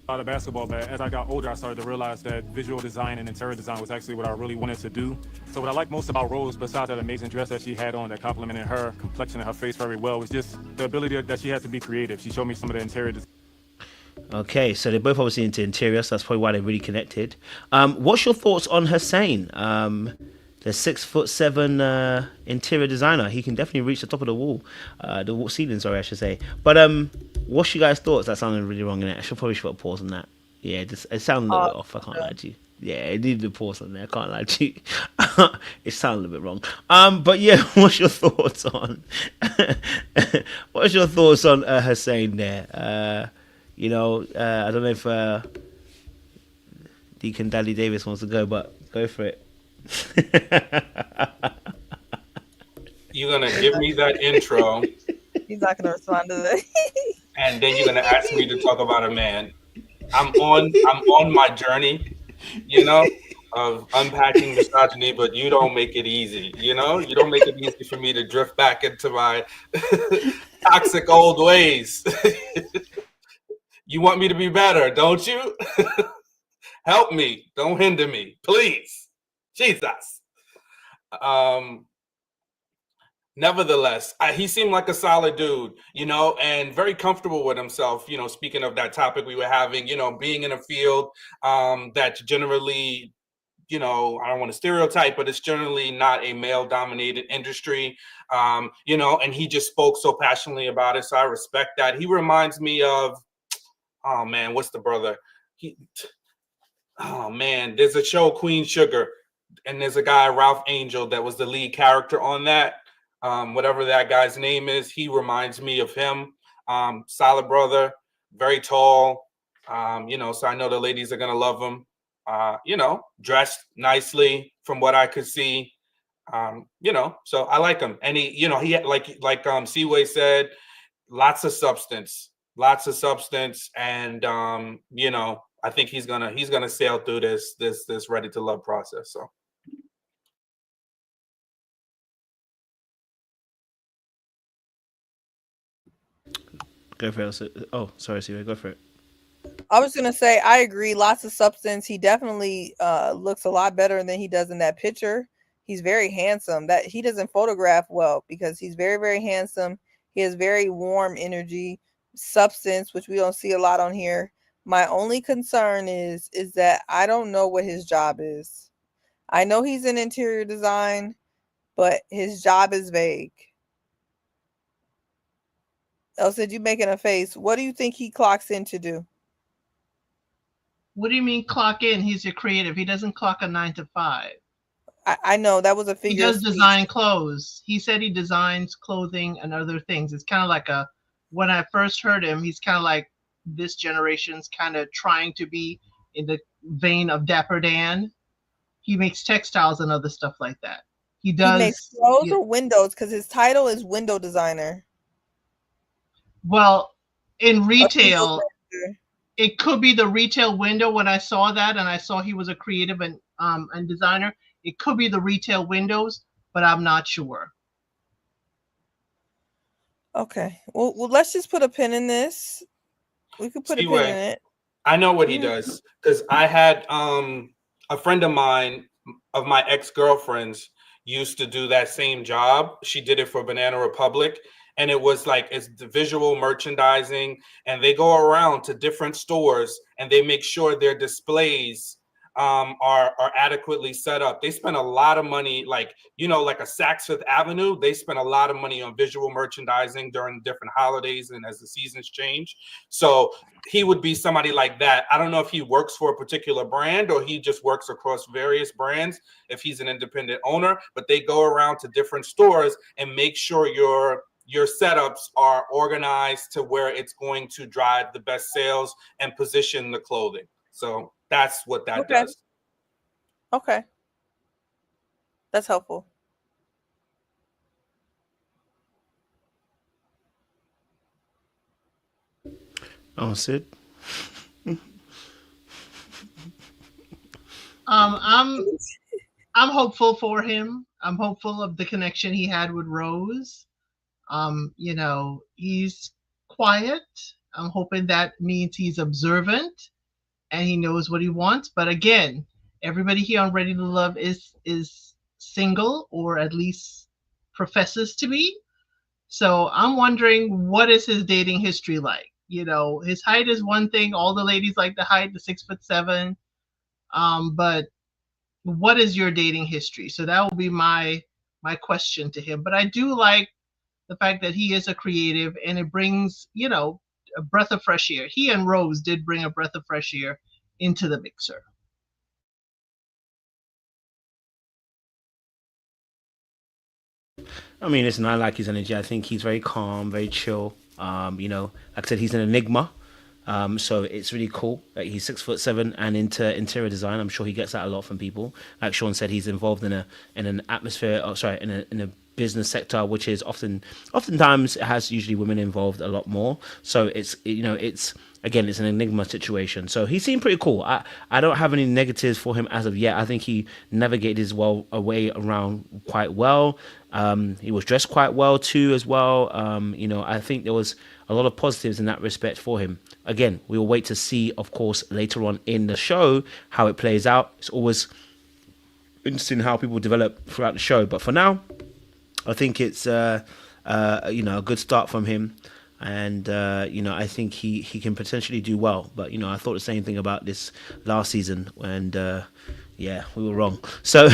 Speaker 13: Out of basketball, but as I got older, I started to realize that visual design and interior design was actually what I really wanted to do. So what I like most about Rose, besides that amazing dress that she had on that complemented her complexion and her face very well, was just the ability that she had to be creative. She showed me some of the interior design.
Speaker 4: Okay, so they're both obviously into interior, so that's probably why they really connected. What's your thoughts on Hussein? The 6'7" interior designer. He can definitely reach the top of the wall, the ceiling. Sorry, I should say. But what's you guys' thoughts? That sounded really wrong in it. I should probably put a pause on that. Yeah, it sounded a little bit off. I can't lie to you. Yeah, it needed a pause on there. I can't lie to you. It sounded a bit wrong. But yeah, what's your thoughts on? What's your thoughts on Hussein there? I don't know if Deacon Daddy Davis wants to go, but go for it.
Speaker 11: You're gonna give me that intro.
Speaker 3: He's not gonna respond to that.
Speaker 11: And then you're gonna ask me to talk about a man. I'm on my journey, of unpacking misogyny, but you don't make it easy. You don't make it easy for me to drift back into my toxic old ways. You want me to be better, don't you? Help me. Don't hinder me, please. Jesus. Nevertheless, he seemed like a solid dude, and very comfortable with himself. Speaking of that topic we were having, being in a field that generally, I don't want to stereotype, but it's generally not a male-dominated industry, and he just spoke so passionately about it. So I respect that. He reminds me of, oh man, what's the brother? There's a show, Queen Sugar. And there's a guy, Ralph Angel, that was the lead character on that. Whatever that guy's name is, he reminds me of him. Solid brother, very tall. So I know the ladies are gonna love him. Dressed nicely from what I could see. So I like him. And he had like Seaway said, lots of substance, and I think he's gonna sail through this ready to love process. So.
Speaker 4: Go for it. Oh, sorry, Siwa, go for it.
Speaker 3: I was gonna say I agree. Lots of substance. He definitely looks a lot better than he does in that picture. He's very handsome. That he doesn't photograph well because he's very, very handsome. He has very warm energy, substance, which we don't see a lot on here. My only concern is that I don't know what his job is. I know he's in interior design, but his job is vague. Elsa, you making a face. What do you think he clocks in to do?
Speaker 6: What do you mean clock in? He's a creative. He doesn't clock a 9 to 5.
Speaker 3: I know that was a figure.
Speaker 6: He does design clothes. He said he designs clothing and other things. It's kind of like when I first heard him, he's kind of like this generation's kind of trying to be in the vein of Dapper Dan. He makes textiles and other stuff like that. He
Speaker 3: makes clothes or windows because his title is window designer.
Speaker 6: Well, in retail, it could be the retail window. When I saw that and I saw he was a creative and designer, it could be the retail windows, but I'm not sure.
Speaker 3: Okay. Well, let's just put a pin in this. We could put a pin in it.
Speaker 11: I know what he does because I had a friend of mine, of my ex-girlfriend's, used to do that same job. She did it for Banana Republic. And it was like, it's the visual merchandising, and they go around to different stores and they make sure their displays are adequately set up. They spend a lot of money, like a Saks Fifth Avenue, they spend a lot of money on visual merchandising during different holidays and as the seasons change. So he would be somebody like that. I don't know if he works for a particular brand or he just works across various brands if he's an independent owner, but they go around to different stores and make sure your your setups are organized to where it's going to drive the best sales and position the clothing. So that's what that does.
Speaker 3: Okay. That's helpful.
Speaker 4: Oh, Sid.
Speaker 6: I'm hopeful for him. I'm hopeful of the connection he had with Rose. You know, he's quiet. I'm hoping that means he's observant and he knows what he wants. But again, everybody here on Ready to Love is single, or at least professes to be. So I'm wondering, what is his dating history like? You know, his height is one thing. All the ladies like the height, the 6'7". But what is your dating history? So that will be my question to him. But I do like the fact that he is a creative, and it brings, you know, a breath of fresh air. He and Rose did bring a breath of fresh air into the mixer.
Speaker 4: I mean, listen, I like his energy. I think he's very calm, very chill. You know, like I said, he's an enigma. So it's really cool. Like, he's 6'7" and into interior design. I'm sure he gets that a lot from people. Like Sean said, he's involved in an atmosphere. Oh, sorry, in a business sector, which is oftentimes it has usually women involved a lot more. So it's, you know, it's again, it's an enigma situation. So he seemed pretty cool. I don't have any negatives for him as of yet. I think he navigated his way around quite well. He was dressed quite well too, as well. You know, I think there was a lot of positives in that respect for him. Again, we will wait to see, of course, later on in the show how it plays out. It's always interesting how people develop throughout the show. But for now, I think it's you know, a good start from him. And you know, I think he can potentially do well. But you know, I thought the same thing about this last season, and yeah, we were wrong. So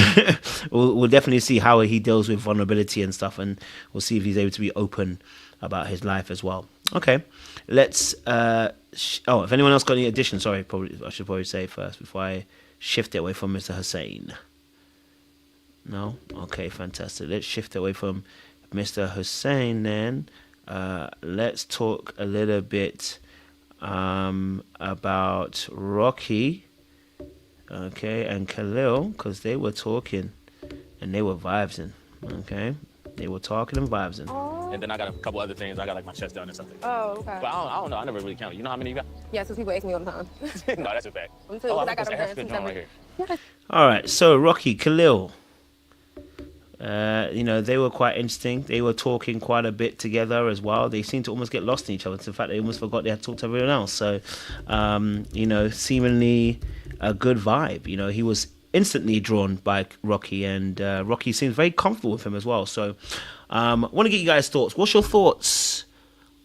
Speaker 4: we'll definitely see how he deals with vulnerability and stuff, and we'll see if he's able to be open about his life as well. Okay, let's if anyone else got any additions, sorry, I should probably say first before I shift it away from Mr. Hussein. No? Okay, fantastic. Let's shift away from Mr. Hussein then. Let's talk a little bit about Rocky, okay, and Calil, because they were talking and they were vibesing, okay? They were talking and vibesing.
Speaker 5: And then I got a couple other things. I got like my chest down or something.
Speaker 9: Oh, okay.
Speaker 5: But I don't know. I never really counted. You know how many you got?
Speaker 9: Yeah, because people ask me all the time.
Speaker 5: No, that's a fact.
Speaker 9: Me too, I got them
Speaker 5: that's
Speaker 9: done.
Speaker 5: good right here.
Speaker 4: All right, so Rocky, Calil, you know, they were quite interesting. They were talking quite a bit together as well. They seemed to almost get lost in each other. In fact, they almost forgot they had talked to everyone else. So, you know, seemingly a good vibe. You know, he was instantly drawn by Rocky, and Rocky seems very comfortable with him as well. So, I want to get you guys' thoughts. What's your thoughts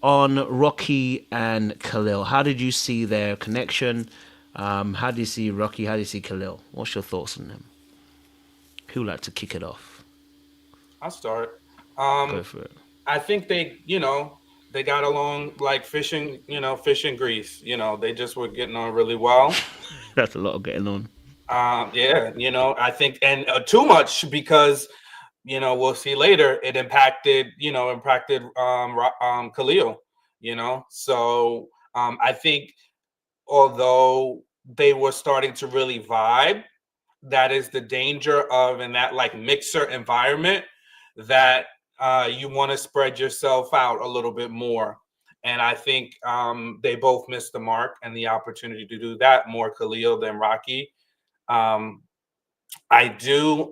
Speaker 4: on Rocky and Calil? How did you see their connection? How do you see Rocky? How do you see Calil? What's your thoughts on them? Who would like to kick it off?
Speaker 11: I'll start.
Speaker 4: Go for it.
Speaker 11: I think they, you know, they got along like fishing, you know, fish and grease. You know, they just were getting on really well.
Speaker 4: That's a lot of getting on.
Speaker 11: Yeah, you know, I think, and too much because, you know, we'll see later, it impacted Calil, you know. So I think although they were starting to really vibe, that is the danger of in that like mixer environment that you want to spread yourself out a little bit more. And I think they both missed the mark and the opportunity to do that, more Calil than Rocky. I do,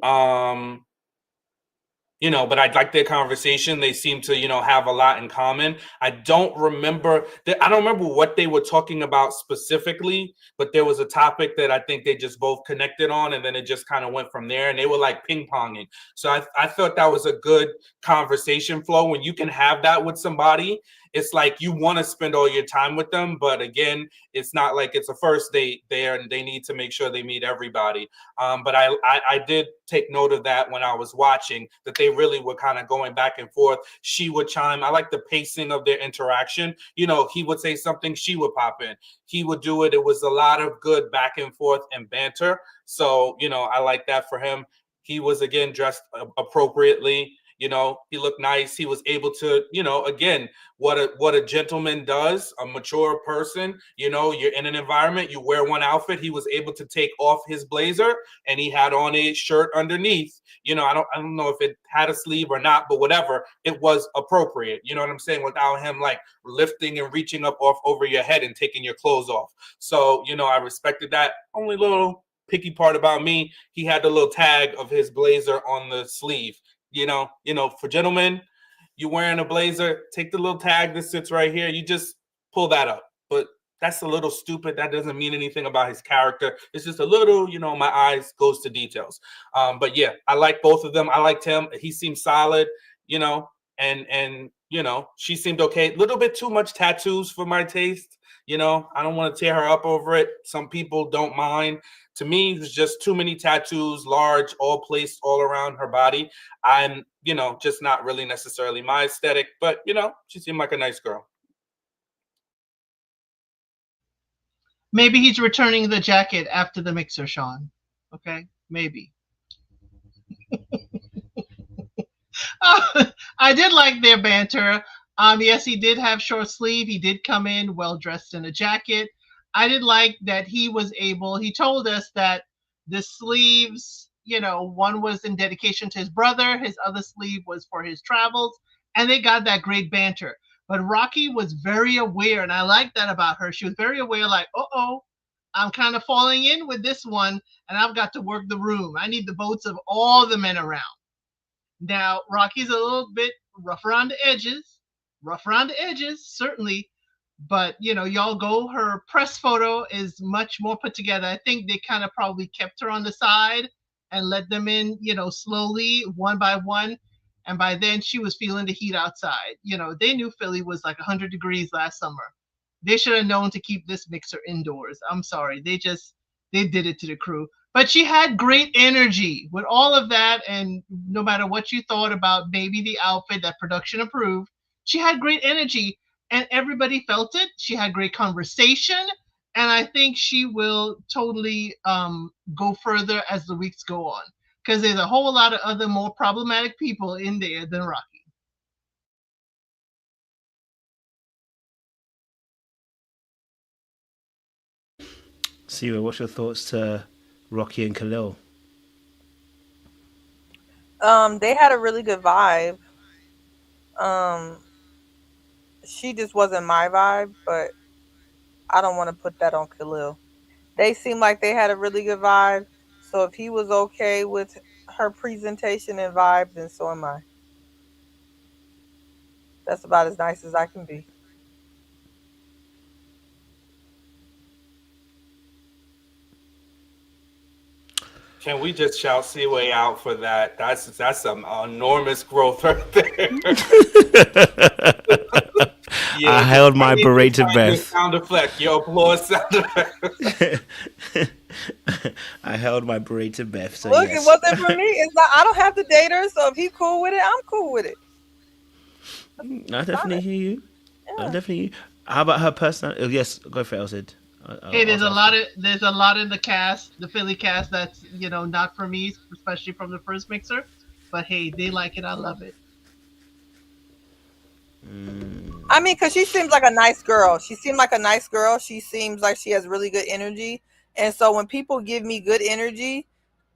Speaker 11: you know, but I like their conversation. They seem to, you know, have a lot in common. I don't remember what they were talking about specifically, but there was a topic that I think they just both connected on, and then it just kind of went from there, and they were like ping-ponging. So I thought that was a good conversation flow. When you can have that with somebody, it's like you want to spend all your time with them, but again, it's not like it's a first date there, and they need to make sure they meet everybody. But I did take note of that when I was watching, that they really were kind of going back and forth. She would chime. I like the pacing of their interaction. You know, he would say something, she would pop in. He would do it. It was a lot of good back and forth and banter. So, you know, I like that for him. He was, again, dressed appropriately. You know, he looked nice. He was able to, you know, again, what a gentleman does, a mature person. You know, you're in an environment, you wear one outfit. He was able to take off his blazer and he had on a shirt underneath. You know, I don't know if it had a sleeve or not, but whatever, it was appropriate. You know what I'm saying? Without him like lifting and reaching up off over your head and taking your clothes off. So, you know, I respected that. Only little picky part about me, he had the little tag of his blazer on the sleeve. You know, for gentlemen, you wearing a blazer, take the little tag that sits right here. You just pull that up. But that's a little stupid. That doesn't mean anything about his character. It's just a little, you know, my eyes goes to details. But yeah, I like both of them. I liked him. He seemed solid, you know, and you know, she seemed okay. A little bit too much tattoos for my taste. You know, I don't want to tear her up over it. Some people don't mind. To me, it's just too many tattoos, large, all placed all around her body. I'm, you know, just not really necessarily my aesthetic, but, you know, she seemed like a nice girl.
Speaker 6: Maybe he's returning the jacket after the mixer, Sean. Okay, maybe. I did like their banter. Yes, he did have short sleeve. He did come in well dressed in a jacket. I did like that he was able, he told us that the sleeves, you know, one was in dedication to his brother, his other sleeve was for his travels, and they got that great banter. But Rocky was very aware, and I like that about her. She was very aware, like, uh-oh, I'm kind of falling in with this one, and I've got to work the room. I need the votes of all the men around. Now, Rocky's a little bit rough around the edges, certainly. But, you know, y'all go, her press photo is much more put together. I think they kind of probably kept her on the side and let them in, you know, slowly, one by one. And by then she was feeling the heat outside. You know, they knew Philly was like 100 degrees last summer. They should have known to keep this mixer indoors. I'm sorry. They did it to the crew. But she had great energy with all of that. And no matter what you thought about maybe the outfit that production approved, she had great energy. And everybody felt it. She had great conversation. And I think she will totally go further as the weeks go on. Because there's a whole lot of other more problematic people in there than Rocky.
Speaker 4: Siwa, what's your thoughts to Rocky and Calil?
Speaker 3: They had a really good vibe. She just wasn't my vibe, but I don't want to put that on Calil. They seemed like they had a really good vibe. So if he was okay with her presentation and vibe, then so am I. That's about as nice as I can be.
Speaker 11: Can we just shout Seaway out for that? That's some enormous growth right there.
Speaker 4: Yeah, I held my berated breath.
Speaker 11: Sound effect, your applause sound effect.
Speaker 4: I held my berated breath. So
Speaker 3: look,
Speaker 4: yes.
Speaker 3: It wasn't for me. It's not. I don't have to date her, so if he's cool with it, I'm cool with it.
Speaker 4: I definitely hear you. Yeah. I definitely hear you. How about her personality? Oh, yes, go for it, Elsid.
Speaker 6: Hey, there's a lot in the cast, the Philly cast, that's, you know, not for me, especially from the first mixer. But hey, they like it. I love it.
Speaker 3: I mean, because she seems like a nice girl. She seems like she has really good energy. And so when people give me good energy,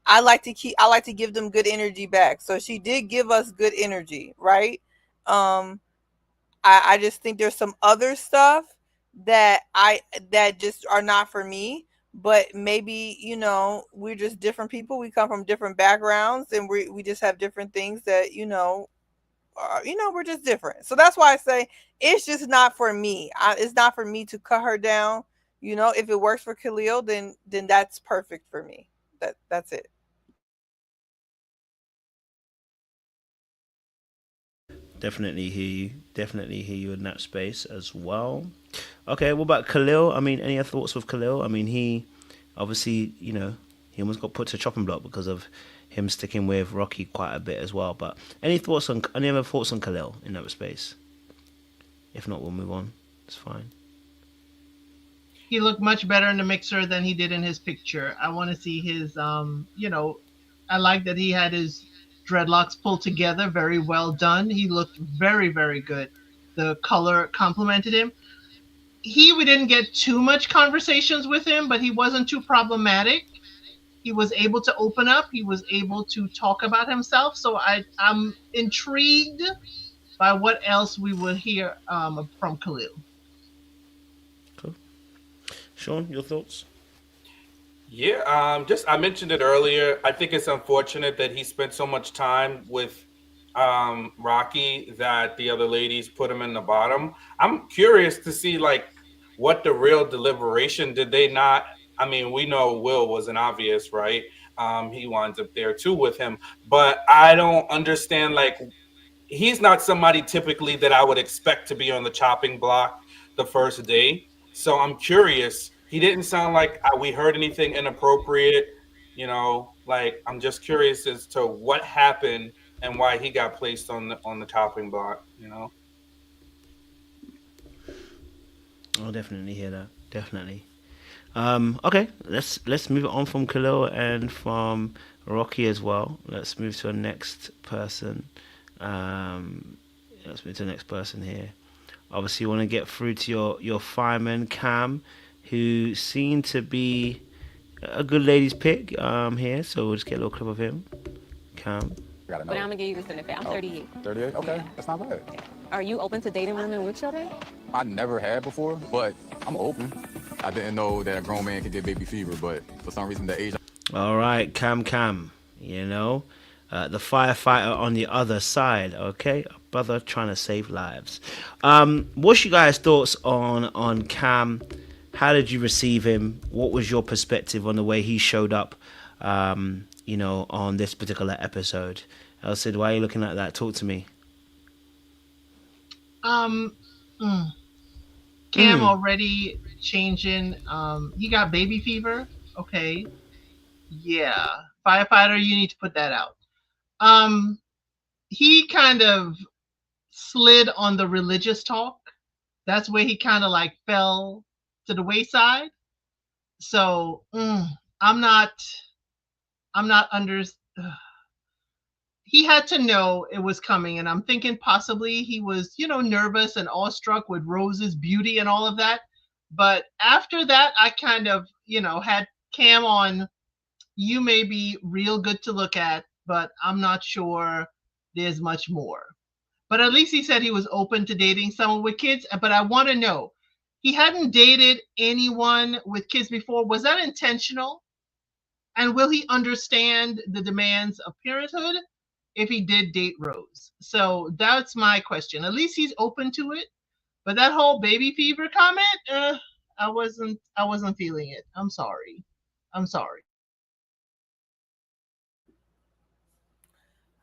Speaker 3: I like to give them good energy back. So she did give us good energy, right? I just think there's some other stuff that just are not for me. But maybe, you know, we're just different people. We come from different backgrounds, and we just have different things that, we're just different. So that's why I say it's just not for me. It's not for me to cut her down. You know, if it works for Calil, then that's perfect for me. That's it.
Speaker 4: Definitely hear you in that space as well. Okay, what about Calil? I mean, any other thoughts with Calil? I mean, he obviously, you know, he almost got put to chopping block because of him sticking with Rocky quite a bit as well. But any other thoughts on Calil in that space? If not, we'll move on. It's fine.
Speaker 6: He looked much better in the mixer than he did in his picture. I want to see his, I like that he had his dreadlocks pulled together, very well done. He looked very, very good. The color complemented him. We didn't get too much conversations with him, but he wasn't too problematic. He was able to open up. He was able to talk about himself. So I'm intrigued by what else we will hear from Calil.
Speaker 4: Cool. Sean, your thoughts?
Speaker 11: Yeah, I mentioned it earlier. I think it's unfortunate that he spent so much time with Rocky that the other ladies put him in the bottom. I'm curious to see like what the real deliberation did they not. I mean, we know Will wasn't obvious, right? He winds up there too with him, but I don't understand. Like, he's not somebody typically that I would expect to be on the chopping block the first day. So I'm curious. He didn't sound like we heard anything inappropriate. You know, like I'm just curious as to what happened and why he got placed on the chopping block. You know.
Speaker 4: I'll definitely hear that. Definitely. Okay, let's move on from Calil and from Rocky as well. Let's move to the next person. Let's move to the next person here. Obviously, you want to get through to your fireman Cam, who seemed to be a good ladies pick here. So we'll just get a little clip of him. Cam.
Speaker 12: But I'm gonna give you this benefit. I'm 38.
Speaker 14: 38? Okay, that's not bad.
Speaker 12: Are you open to dating women with children?
Speaker 14: I never had before, but I'm open. I didn't know that a grown man could get baby fever, but for some reason the age.
Speaker 4: All right, Cam. You know, the firefighter on the other side. Okay, a brother trying to save lives. What's your guys' thoughts on Cam? How did you receive him? What was your perspective on the way he showed up? You know, on this particular episode. Elsid, why are you looking at that? Talk to me.
Speaker 6: Cam already changing. He got baby fever. Okay. Yeah. Firefighter, you need to put that out. He kind of slid on the religious talk. That's where he kind of like fell to the wayside. So I'm not under. He had to know it was coming, and I'm thinking possibly he was, nervous and awestruck with Rose's beauty and all of that. But after that, I kind of, had Cam on. You may be real good to look at, but I'm not sure there's much more. But at least he said he was open to dating someone with kids. But I want to know, he hadn't dated anyone with kids before. Was that intentional? And will he understand the demands of parenthood if he did date Rose? So that's my question. At least he's open to it. But that whole baby fever comment, I wasn't feeling it. I'm sorry.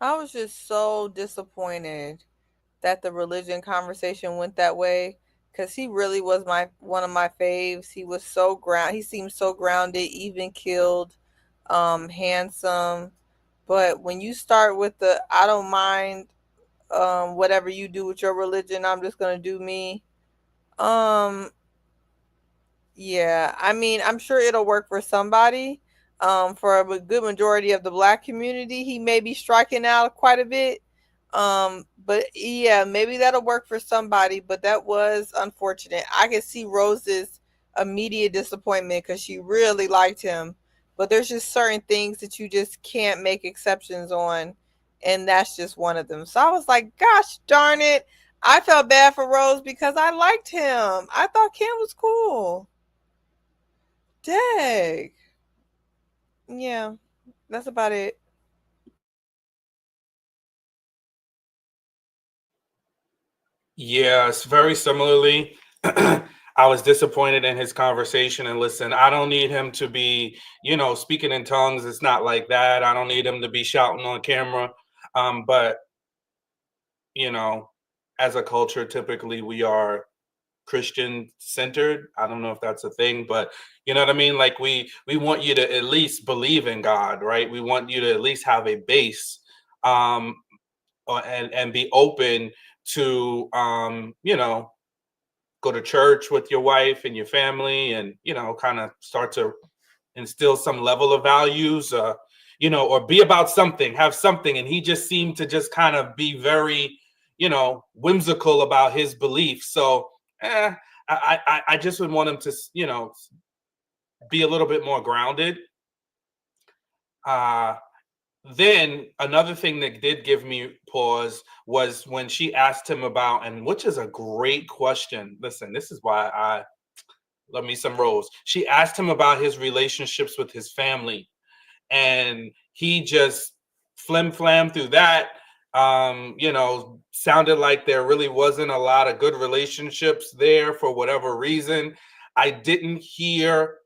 Speaker 3: I was just so disappointed that the religion conversation went that way, because he really was one of my faves. He was so he seemed so grounded, even killed, handsome. But when you start with the I don't mind whatever you do with your religion, I'm just gonna do me. Yeah, I mean, I'm sure it'll work for somebody. For a good majority of the Black community, he may be striking out quite a bit. But yeah, maybe that'll work for somebody, but that was unfortunate. I could see Rose's immediate disappointment because she really liked him, but there's just certain things that you just can't make exceptions on, and that's just one of them. So I was like, gosh darn it, I felt bad for Rose because I liked him. I thought Cam was cool. Dang. Yeah, that's about it.
Speaker 11: Yes, very similarly. I was disappointed in his conversation. And listen, I don't need him to be, speaking in tongues. It's not like that. I don't need him to be shouting on camera. But, as a culture, typically we are Christian centered. I don't know if that's a thing, but you know what I mean? Like we want you to at least believe in God, right? We want you to at least have a base, and be open to, go to church with your wife and your family and, kind of start to instill some level of values. you know, or be about something, have something. And he just seemed to just kind of be very, you know, whimsical about his beliefs. So I just would want him to, you know, be a little bit more grounded. Then another thing that did give me pause was when she asked him about, and which is a great question. Listen, this is why I love me some Rose. She asked him about his relationships with his family, and he just flim-flam through that. You know, sounded like there really wasn't a lot of good relationships there for whatever reason. I didn't hear,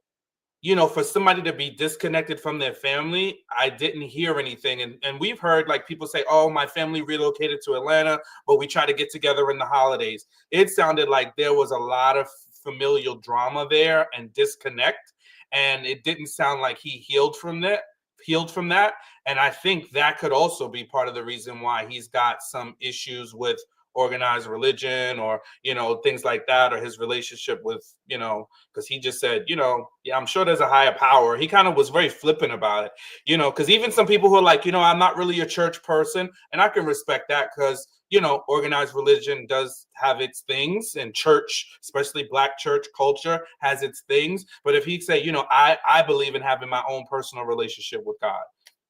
Speaker 11: you know, for somebody to be disconnected from their family, I didn't hear anything. And we've heard like people say, oh, my family relocated to Atlanta, but we try to get together in the holidays. It sounded like there was a lot of familial drama there and disconnect. And it didn't sound like he healed from that. And I think that could also be part of the reason why he's got some issues with organized religion, or, you know, things like that, or his relationship with, you know, because he just said, you know, yeah, I'm sure there's a higher power. He kind of was very flippant about it, you know, because even some people who are like, you know, I'm not really a church person, and I can respect that, because, you know, organized religion does have its things, and church, especially Black church culture, has its things. But if he'd say, you know, I believe in having my own personal relationship with God,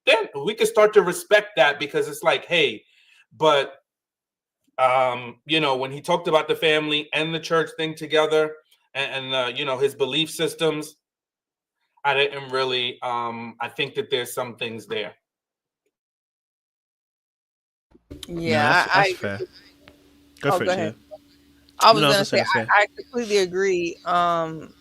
Speaker 11: then we could start to respect that, because it's like, hey, but you know, when he talked about the family and the church thing together, and you know, his belief systems, I didn't really, I think that there's some things there.
Speaker 3: Yeah,
Speaker 4: no, that's fair. Go for it,
Speaker 3: ahead. I was
Speaker 4: No,
Speaker 3: gonna say I completely agree. I'm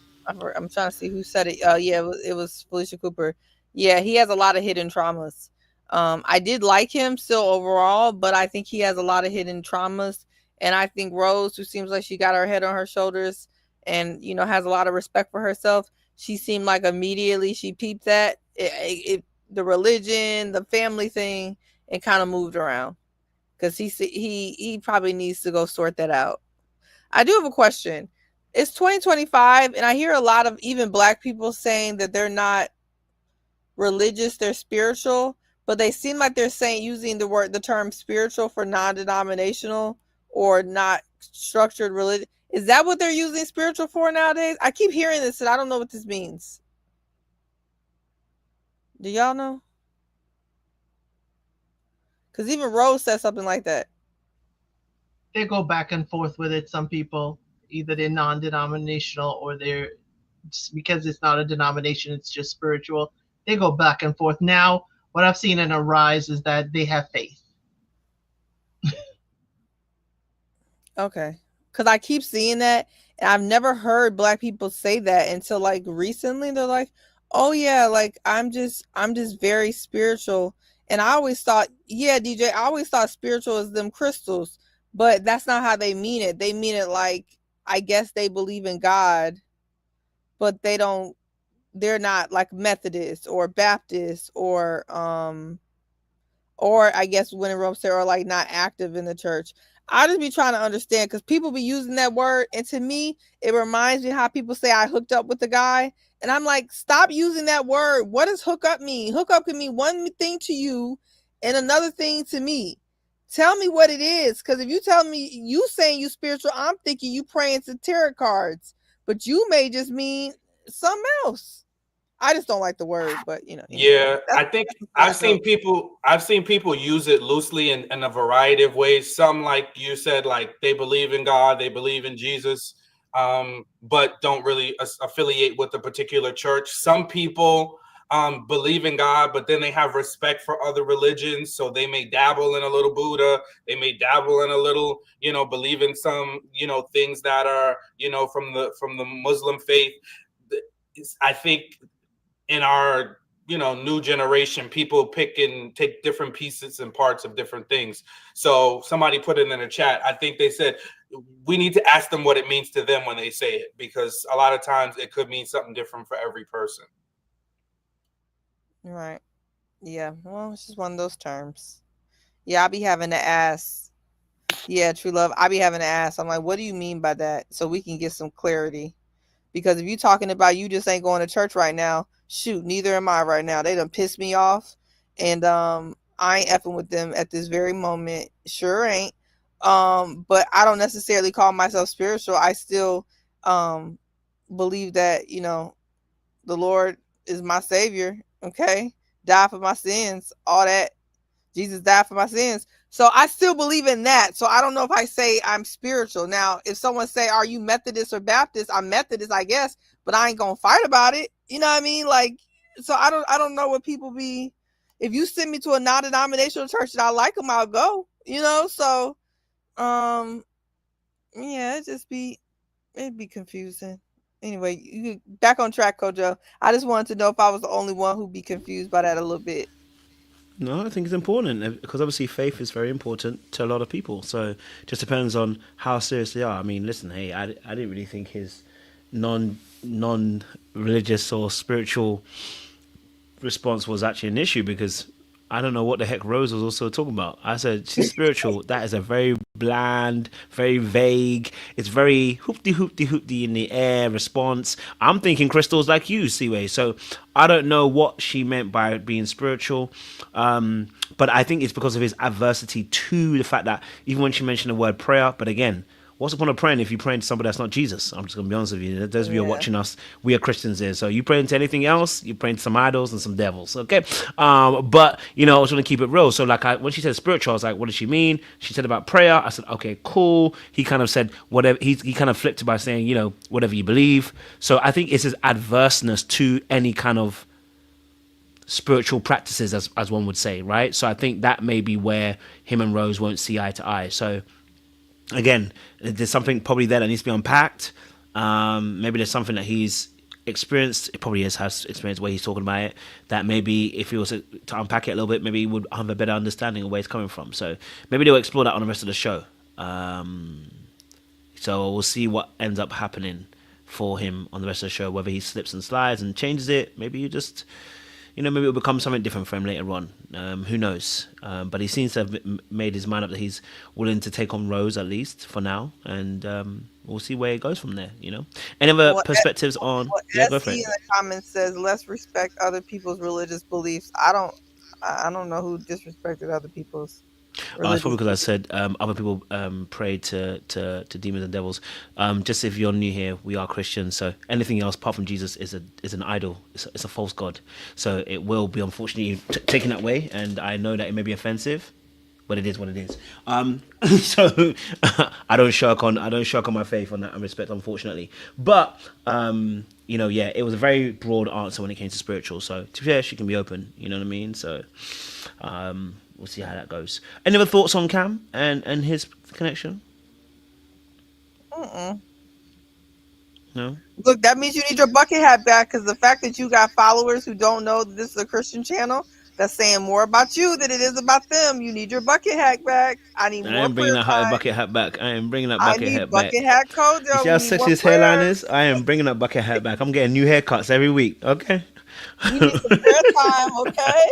Speaker 3: trying to see who said it. Yeah, it was Felicia Cooper. Yeah, he has a lot of hidden traumas. I did like him still overall, but I think he has a lot of hidden traumas. And I think Rose, who seems like she got her head on her shoulders and, you know, has a lot of respect for herself, she seemed like immediately she peeped that the religion, the family thing, and kind of moved around, because he probably needs to go sort that out. I do have a question. It's 2025, and I hear a lot of even Black people saying that they're not religious, they're spiritual, but they seem like they're saying, using the term spiritual for non-denominational or not structured religion. Is that what they're using spiritual for nowadays? I keep hearing this and I don't know what this means. Do y'all know? Because even Rose said something like that.
Speaker 6: They go back and forth with it. Some people, either they're non-denominational or they're, because it's not a denomination, it's just spiritual. They go back and forth. Now, what I've seen in a rise is that they have faith.
Speaker 3: Okay. Because I keep seeing that, and I've never heard Black people say that until like recently. They're like, oh yeah, like I'm just very spiritual. And I always thought, yeah, DJ, I always thought spiritual is them crystals, but that's not how they mean it. They mean it like, I guess they believe in God, but they're not like Methodist or Baptist or I guess when in Rome say, or like not active in the church. I just be trying to understand, because people be using that word, and to me it reminds me how people say I hooked up with the guy, and I'm like, stop using that word. What does hook up mean? Hook up can mean one thing to you and another thing to me. Tell me what it is, because if you tell me you saying you spiritual, I'm thinking you praying to tarot cards, but you may just mean something else. I just don't like the word, but you know.
Speaker 11: Yeah, I think I've seen people use it loosely in a variety of ways. Some, like you said, like they believe in God, they believe in Jesus, but don't really affiliate with a particular church. Some people believe in God, but then they have respect for other religions, so they may dabble in a little Buddha, they may dabble in a little, you know, believe in some, you know, things that are, you know, from the Muslim faith. I think in our, you know, new generation, people pick and take different pieces and parts of different things. So somebody put it in the chat. I think they said we need to ask them what it means to them when they say it, because a lot of times it could mean something different for every person.
Speaker 3: Right. Yeah. Well, it's just one of those terms. Yeah, I be having to ask. Yeah, true love. I be having to ask. I'm like, what do you mean by that? So we can get some clarity. Because if you talking about you just ain't going to church right now, shoot, neither am I right now. They done pissed me off. and I ain't effing with them at this very moment. Sure ain't. But I don't necessarily call myself spiritual. I still believe that, you know, the Lord is my savior. Okay, died for my sins, all that. Jesus died for my sins. So I still believe in that. So I don't know if I say I'm spiritual. Now, if someone say, are you Methodist or Baptist? I'm Methodist, I guess, but I ain't gonna fight about it. You know what I mean? Like, so I don't know what people be. If you send me to a non-denominational church and I like them, I'll go. You know, so yeah, it'd be confusing. Anyway, you back on track, Kojo. I just wanted to know if I was the only one who'd be confused by that a little bit.
Speaker 4: No, I think it's important because obviously faith is very important to a lot of people. So it just depends on how serious they are. I mean, listen, hey, I didn't really think his non-religious or spiritual response was actually an issue because I don't know what the heck Rose was also talking about. I said she's spiritual. That is a very bland, very vague. It's very hoopty in the air response. I'm thinking crystals like you, Seaway. So I don't know what she meant by being spiritual. But I think it's because of his adversity to the fact that even when she mentioned the word prayer, but again, what's the point of praying if you're praying to somebody that's not Jesus? I'm just going to be honest with you. Those of you who are watching us, we are Christians here. So you praying to anything else, you're praying to some idols and some devils, okay? But, you know, I was going to keep it real. So, like, when she said spiritual, I was like, what does she mean? She said about prayer. I said, okay, cool. He kind of said whatever. He kind of flipped it by saying, you know, whatever you believe. So I think it's his adverseness to any kind of spiritual practices, as one would say, right? So I think that may be where him and Rose won't see eye to eye. So again, there's something probably there that needs to be unpacked. Maybe there's something that he's experienced. It probably has experience where he's talking about it. That maybe if he was to unpack it a little bit, maybe he would have a better understanding of where it's coming from. So maybe they'll explore that on the rest of the show. So we'll see what ends up happening for him on the rest of the show. Whether he slips and slides and changes it. Maybe you just, you know, maybe it'll become something different for him later on. Who knows? But he seems to have made his mind up that he's willing to take on Rose, at least for now. And we'll see where it goes from there, you know? Any other perspectives on... Yeah, go for it.
Speaker 3: In the comments says, let's respect other people's religious beliefs. I don't know who disrespected other people's
Speaker 4: it's probably because I said other people pray to demons and devils. Just if you're new here, we are Christians, so anything else apart from Jesus is an idol. It's a false god. So it will be unfortunately taken that way, and I know that it may be offensive, but it is what it is. So I don't shirk on my faith on that and respect, unfortunately. But you know, yeah, it was a very broad answer when it came to spiritual. So to be fair, she can be open. You know what I mean? So we'll see how that goes. Any other thoughts on Cam and his connection? No.
Speaker 3: Look, that means you need your bucket hat back, because the fact that you got followers who don't know that this is a Christian channel, that's saying more about you than it is about them. You need your bucket hat back. I am
Speaker 4: bringing that bucket hat back. I am bringing that bucket hat back.
Speaker 3: Bucket hat code.
Speaker 4: You see how sexy his hairline is? I am bringing that bucket hat back. I'm getting new haircuts every week. Okay.
Speaker 3: You need some prayer time, okay?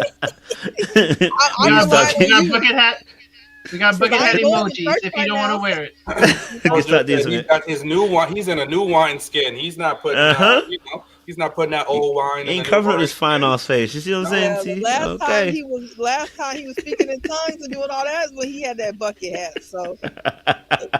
Speaker 6: We got bucket hat. We got bucket hat emojis if you don't want to wear it.
Speaker 11: He's got his new wine. He's in a new wine skin. He's not putting you know, he's not putting that old wine.
Speaker 4: Ain't covering up his fine ass face. You see what I'm saying?
Speaker 3: Last time he was speaking in tongues and doing all that is when he had that bucket hat. So,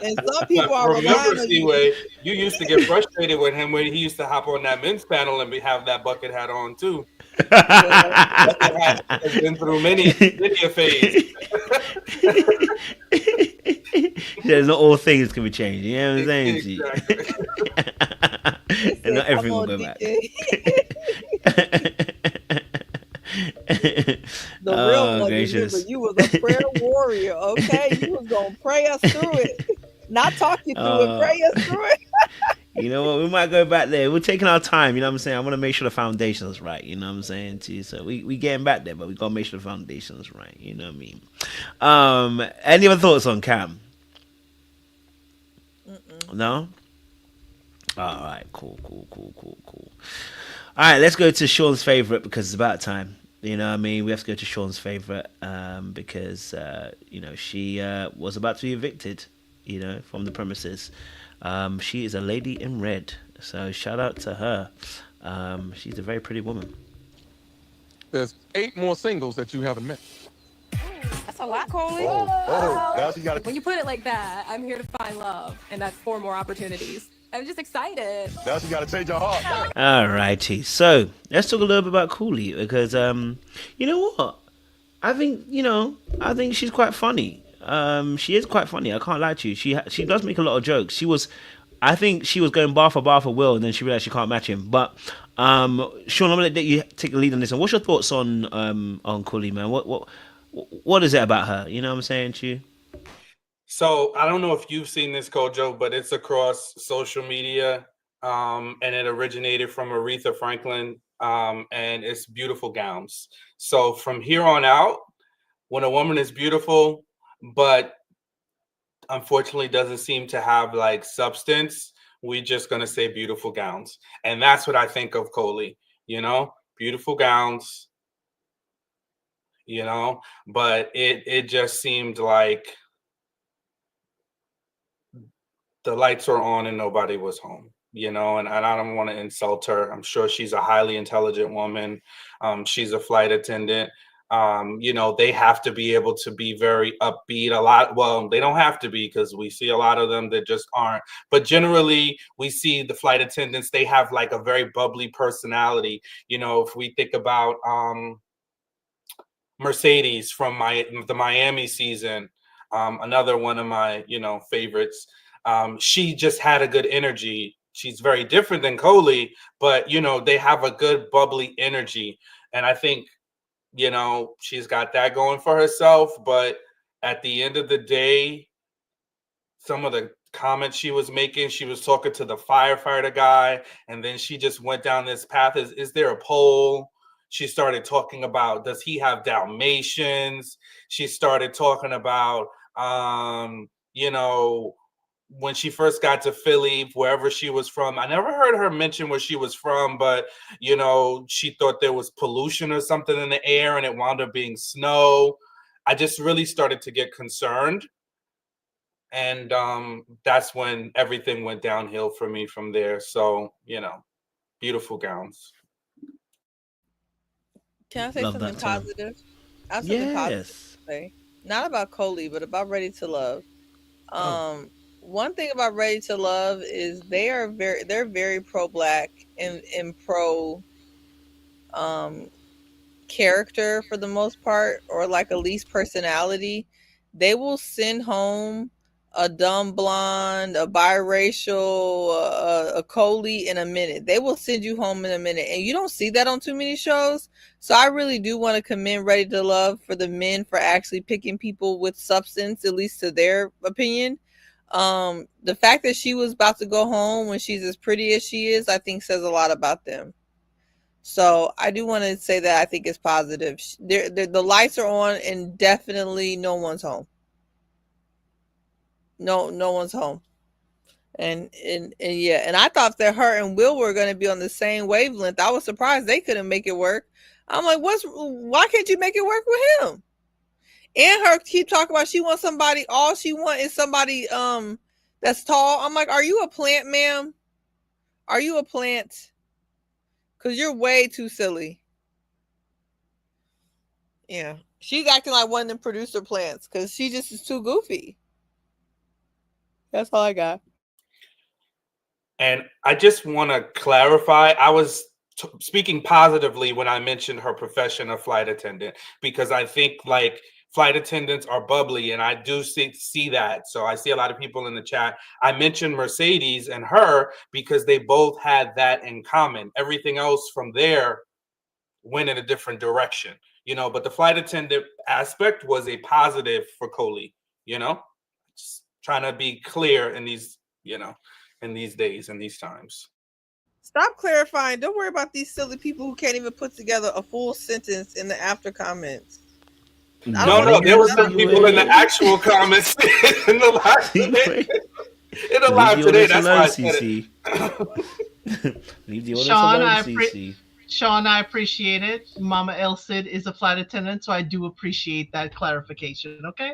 Speaker 3: and some people are
Speaker 11: remember, Seaway, you used to get frustrated with him when he used to hop on that men's panel and have that bucket hat on too. Bucket hat has been through many a phase.
Speaker 4: Yeah, not all things can be changed. You know what I'm saying?
Speaker 11: Exactly.
Speaker 4: And not everything will go back.
Speaker 3: The real one, but you was a prayer warrior, okay? You was gonna pray us through it, not talk you through it, pray us through it.
Speaker 4: You know what? We might go back there. We're taking our time. You know what I'm saying? I want to make sure the foundation's right. You know what I'm saying? Too. So we getting back there, but we gotta make sure the foundation's right. You know what I mean? Any other thoughts on Cam? No. All right. Cool. All right. Let's go to Sean's favorite because it's about time. You know what I mean? We have to go to Sean's favorite because you know, she was about to be evicted. You know, from the premises. She is a lady in red, so shout out to her. She's a very pretty woman.
Speaker 1: there's 8 more singles that you haven't met.
Speaker 12: That's a lot, Coley.
Speaker 10: Now she got
Speaker 15: When you put it like that, I'm here to find love, and that's 4 more opportunities. I'm just excited.
Speaker 10: Now she got to change her heart.
Speaker 4: All righty. So let's talk a little bit about Coley because you know what? I think she's quite funny. She is quite funny. I can't lie to you. She does make a lot of jokes. I think she was going bar for Will, and then she realized she can't match him. But Sean, I'm gonna let you take the lead on this. And what's your thoughts on Coley, man? What is it about her? You know what I'm saying to you?
Speaker 11: So I don't know if you've seen this, Kojo, but it's across social media, and it originated from Aretha Franklin, and it's beautiful gowns. So from here on out, when a woman is beautiful, but unfortunately doesn't seem to have like substance, we're just gonna say beautiful gowns, and that's what I think of Coley. Beautiful gowns. But it just seemed like the lights were on and nobody was home, and I don't want to insult her. I'm sure she's a highly intelligent woman. She's a flight attendant. They have to be able to be very upbeat a lot. Well, they don't have to be because we see a lot of them that just aren't. But generally, we see the flight attendants, they have like a very bubbly personality. If we think about Mercedes from the Miami season, another one of my, favorites. She just had a good energy. She's very different than Coley, but, they have a good bubbly energy. And I think, she's got that going for herself. But at the end of the day, some of the comments she was making, she was talking to the firefighter guy, and then she just went down this path. Is there a poll? She started talking about, does he have Dalmatians? She started talking about, when she first got to Philly, wherever she was from. I never heard her mention where she was from, but, she thought there was pollution or something in the air and it wound up being snow. I just really started to get concerned. And that's when everything went downhill for me from there. So, beautiful gowns.
Speaker 3: Can I say something positive?
Speaker 4: I have something positive
Speaker 3: to say. Not about Coley, but about Ready to Love. One thing about Ready to Love is they're very pro-black and pro character for the most part, or like at least personality. They will send home a dumb blonde, a biracial, a Coley in a minute. They will send you home in a minute, and you don't see that on too many shows. So I really do want to commend Ready to Love for the men for actually picking people with substance, at least to their opinion. The fact that she was about to go home when she's as pretty as she is, I think says a lot about them. So I do want to say that I think it's positive. The lights are on, and definitely no one's home. No one's home. And yeah, and I thought that her and Will were going to be on the same wavelength. I was surprised they couldn't make it work. I'm like, why can't you make it work with him? And her keep talking about she wants somebody, all she wants is somebody that's tall. I'm like, are you a plant, ma'am? Are you a plant? Because you're way too silly. Yeah. She's acting like one of them producer plants because she just is too goofy. That's all I got.
Speaker 11: And I just want to clarify, I was speaking positively when I mentioned her profession of flight attendant, because I think like flight attendants are bubbly, and I do see that. So I see a lot of people in the chat. I mentioned Mercedes and her because they both had that in common. Everything else from there went in a different direction, but the flight attendant aspect was a positive for Coley, just trying to be clear in these, in these days and these times.
Speaker 3: Stop clarifying. Don't worry about these silly people who can't even put together a full sentence in the after comments.
Speaker 11: No, there were some people in the actual comments in the live today. In the live today, that's why I said it.
Speaker 4: Leave the audience alone, CC.
Speaker 6: Sean, I appreciate it. Mama Elsid is a flight attendant, so I do appreciate that clarification, okay?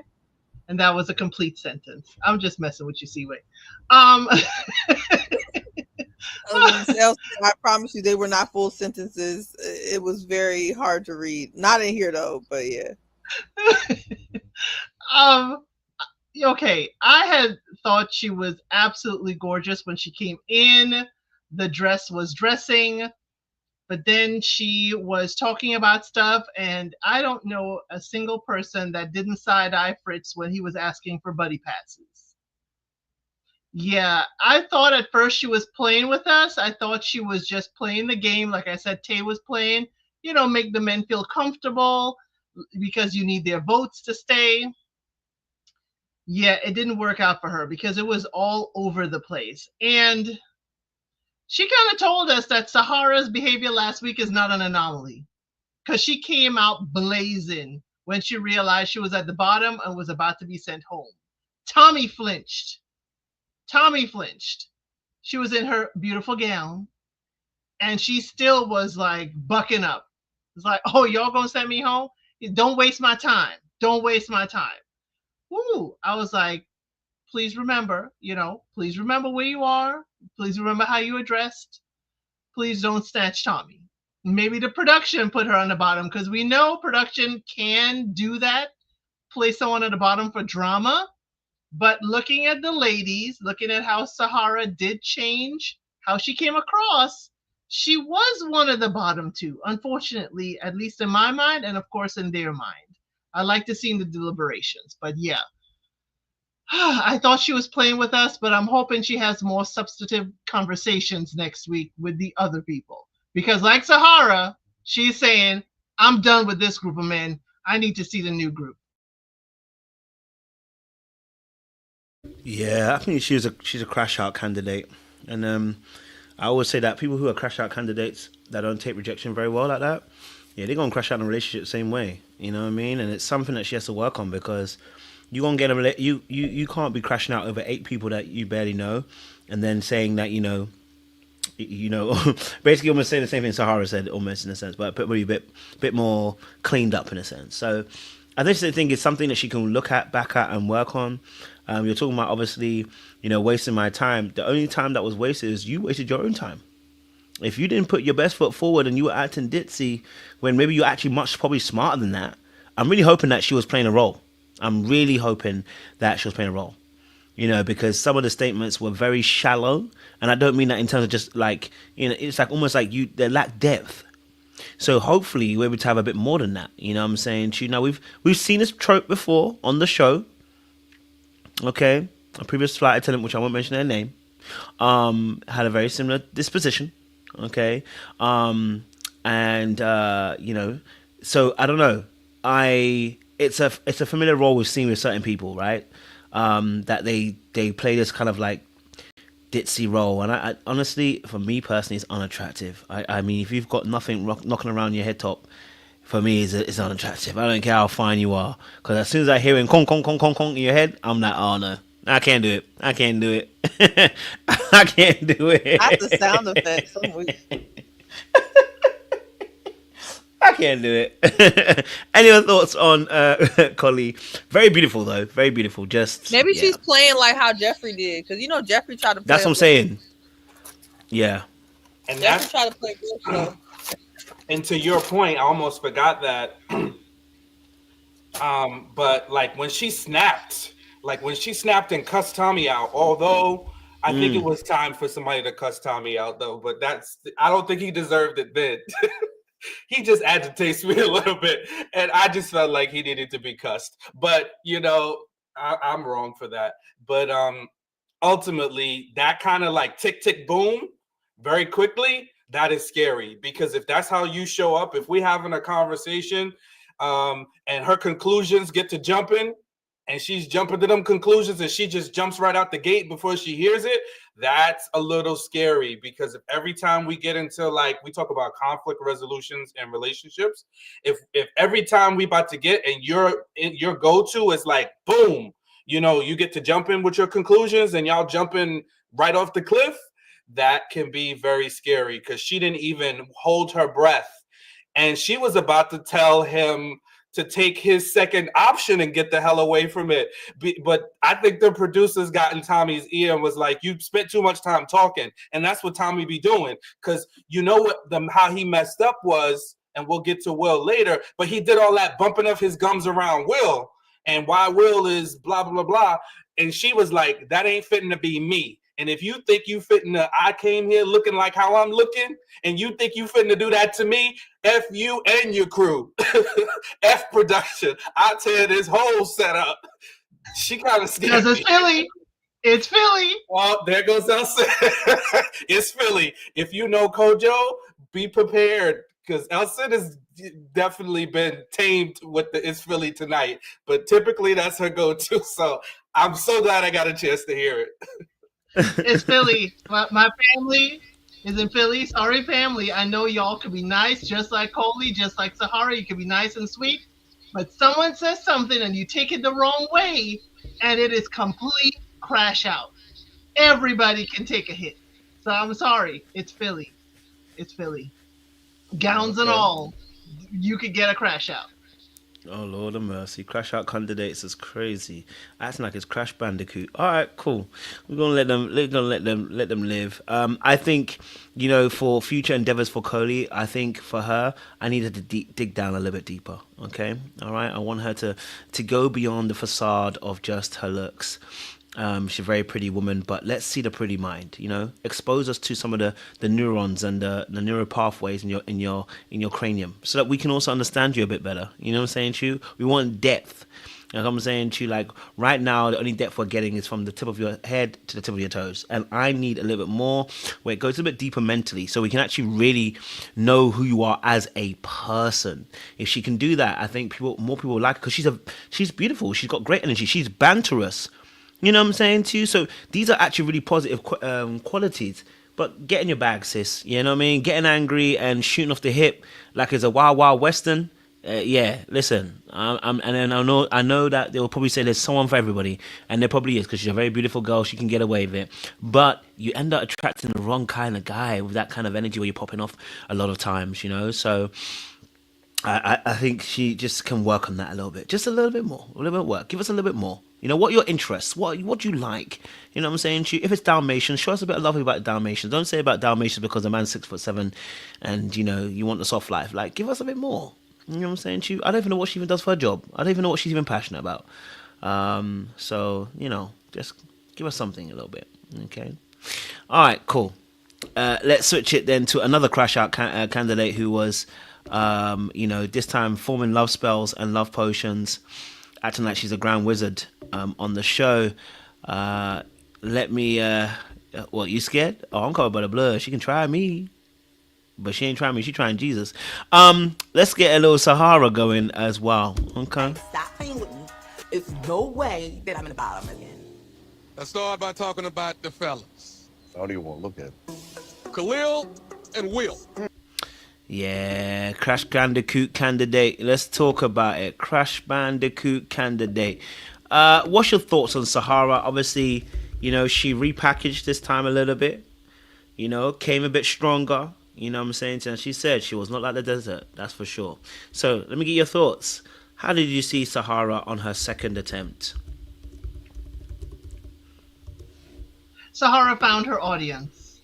Speaker 6: And that was a complete sentence. I'm just messing with you, Seaway.
Speaker 3: I promise you they were not full sentences. it was very hard to read. Not in here though, but yeah.
Speaker 6: Okay, I had thought she was absolutely gorgeous when she came in. The dress was dressing, but then she was talking about stuff, and I don't know a single person that didn't side-eye Fritz when he was asking for buddy passes. Yeah, I thought at first she was playing with us. I thought she was just playing the game, like I said, Tay was playing, make the men feel comfortable because you need their votes to stay. Yeah, it didn't work out for her because it was all over the place. And she kind of told us that Sahara's behavior last week is not an anomaly, because she came out blazing when she realized she was at the bottom and was about to be sent home. Tommy flinched. She was in her beautiful gown, and she still was like bucking up. It's like, oh, y'all gonna send me home? Don't waste my time. Ooh, I was like, please remember where you are. Please remember how you addressed. Please don't snatch Tommy. Maybe the production put her on the bottom, because we know production can do that, place someone at the bottom for drama. But looking at the ladies, looking at how Sahara did change, how she came across, she was one of the bottom two, unfortunately, at least in my mind, and of course in their mind. I like to see the deliberations, but yeah. I thought she was playing with us, but I'm hoping she has more substantive conversations next week with the other people. Because like Sahara, she's saying, I'm done with this group of men. I need to see the new group.
Speaker 4: Yeah, I think she's a crash out candidate, and I always say that people who are crash out candidates that don't take rejection very well like that, yeah, they're gonna crash out in a relationship the same way. You know what I mean? And it's something that she has to work on, because you're gonna get you can't be crashing out over 8 people that you barely know, and then saying that basically almost saying the same thing Sahara said, almost in a sense, but probably a bit more cleaned up in a sense. So I think it's something that she can look at, back at, and work on. You're talking about, obviously, wasting my time. The only time that was wasted is you wasted your own time. If you didn't put your best foot forward and you were acting ditzy when maybe you're actually probably smarter than that, I'm really hoping that she was playing a role. Because some of the statements were very shallow, and I don't mean that in terms of just like, it's like almost like they lack depth. So hopefully we're able to have a bit more than that. You know what I'm saying? We've seen this trope before on the show. Okay, a previous flight attendant, which I won't mention their name, had a very similar disposition. Okay, so I don't know. It's a familiar role we've seen with certain people, right? That they play this kind of like ditzy role, and I honestly, for me personally, it's unattractive. I mean, if you've got nothing knocking around your head top, for me, it's unattractive. I don't care how fine you are, because as soon as I hear it conk conk conk conk conk in your head, I'm like, oh no, I can't do it. I can't do it.
Speaker 3: That's the sound effects.
Speaker 4: I can't do it. Any other thoughts on Coley? Very beautiful though. Very beautiful.
Speaker 3: Maybe she's playing like how Jeffrey did, because Jeffrey tried to play.
Speaker 4: That's what I'm saying. Yeah.
Speaker 11: And
Speaker 3: Jeffrey tried to play good stuff.
Speaker 11: And to your point, I almost forgot that. But like when she snapped and cussed Tommy out, although I think it was time for somebody to cuss Tommy out though, but I don't think he deserved it then. He just agitates me a little bit, and I just felt like he needed to be cussed. But I'm wrong for that. But ultimately, that kind of like tick tick boom, very quickly, that is scary, because if that's how you show up, if we having a conversation, and her conclusions get to jumping, and she's jumping to them conclusions, and she just jumps right out the gate before she hears it, that's a little scary. Because if every time we get into, like, we talk about conflict resolutions and relationships, if every time we about to get, and your go-to is like, boom, you get to jump in with your conclusions and y'all jumping right off the cliff, that can be very scary, because she didn't even hold her breath, and she was about to tell him to take his second option and get the hell away from it. But I think the producers got in Tommy's ear and was like, you spent too much time talking. And that's what Tommy be doing. Because how he messed up was and we'll get to Will later. But he did all that bumping of his gums around Will, and why Will is blah, blah, blah, blah. And she was like, that ain't fitting to be me. And if you think you fitting to, I came here looking like how I'm looking, and you think you fitting to do that to me, F you and your crew. F production. I tear this whole setup. She kind of scared
Speaker 6: Because
Speaker 11: me.
Speaker 6: it's Philly. It's Philly.
Speaker 11: Well, there goes Elsa. It's Philly. If you know Kojo, be prepared, because Elsa has definitely been tamed with the It's Philly tonight. But typically that's her go-to. So I'm so glad I got a chance to hear it.
Speaker 6: It's Philly. My family is in Philly. Sorry, family. I know y'all could be nice, just like Coley, just like Sahara. You could be nice and sweet. But someone says something and you take it the wrong way, and it is complete crash out. Everybody can take a hit. So I'm sorry. It's Philly. It's Philly. Gowns and all. You could get a crash out.
Speaker 4: Oh Lord of mercy, crash out candidates is crazy. Acting like it's Crash Bandicoot. All right, cool. We're gonna let them live. I think, you know, for future endeavors for Coley, I think for her, I needed to dig down a little bit deeper. Okay, all right. I want her to go beyond the facade of just her looks. She's a very pretty woman, but let's see the pretty mind. You know, expose us to some of the neurons and the neural pathways in your cranium, so that we can also understand you a bit better. You know what I'm saying to you? We want depth. Like I'm saying to you, like right now, the only depth we're getting is from the tip of your head to the tip of your toes, and I need a little bit more where it goes a bit deeper mentally, so we can actually really know who you are as a person. If she can do that, I think more people will like her, because she's beautiful. She's got great energy. She's banterous. You know what I'm saying to you? So these are actually really positive qualities. But get in your bag, sis. You know what I mean? Getting angry and shooting off the hip like it's a wild, wild western. Yeah, listen. And then I know that they'll probably say there's someone for everybody, and there probably is, because she's a very beautiful girl. She can get away with it. But you end up attracting the wrong kind of guy with that kind of energy where you're popping off a lot of times. You know, so. I think she just can work on that a little bit. Just a little bit more. A little bit of work. Give us a little bit more. You know, what are your interests? What do you like? You know what I'm saying to you? If it's Dalmatians, show us a bit of love about Dalmatians. Don't say about Dalmatians because the man's 6'7" and, you know, you want the soft life. Like, give us a bit more. You know what I'm saying to you? I don't even know what she even does for her job. I don't even know what she's even passionate about. So, you know, just give us something a little bit. Okay? All right, cool. Let's switch it then to another crash out candidate who was... you know, this time forming love spells and love potions, acting like she's a grand wizard on the show. Let me what, you scared? Oh, I'm covered by the blood. She can try me, but she ain't trying me. She trying Jesus. Let's get a little Sahara going as well. Okay.
Speaker 9: Stop playing with me. There's no way that I'm in the bottom again.
Speaker 1: Let's start by talking about the fellas.
Speaker 10: I don't even want to look at it.
Speaker 1: Calil and Will.
Speaker 4: Yeah, Crash Bandicoot candidate. Let's talk about it. Crash Bandicoot candidate. What's your thoughts on Sahara? Obviously, you know, she repackaged this time a little bit. You know, came a bit stronger. You know what I'm saying? And she said she was not like the desert. That's for sure. So, let me get your thoughts. How did you see Sahara on her second attempt?
Speaker 6: Sahara found her audience,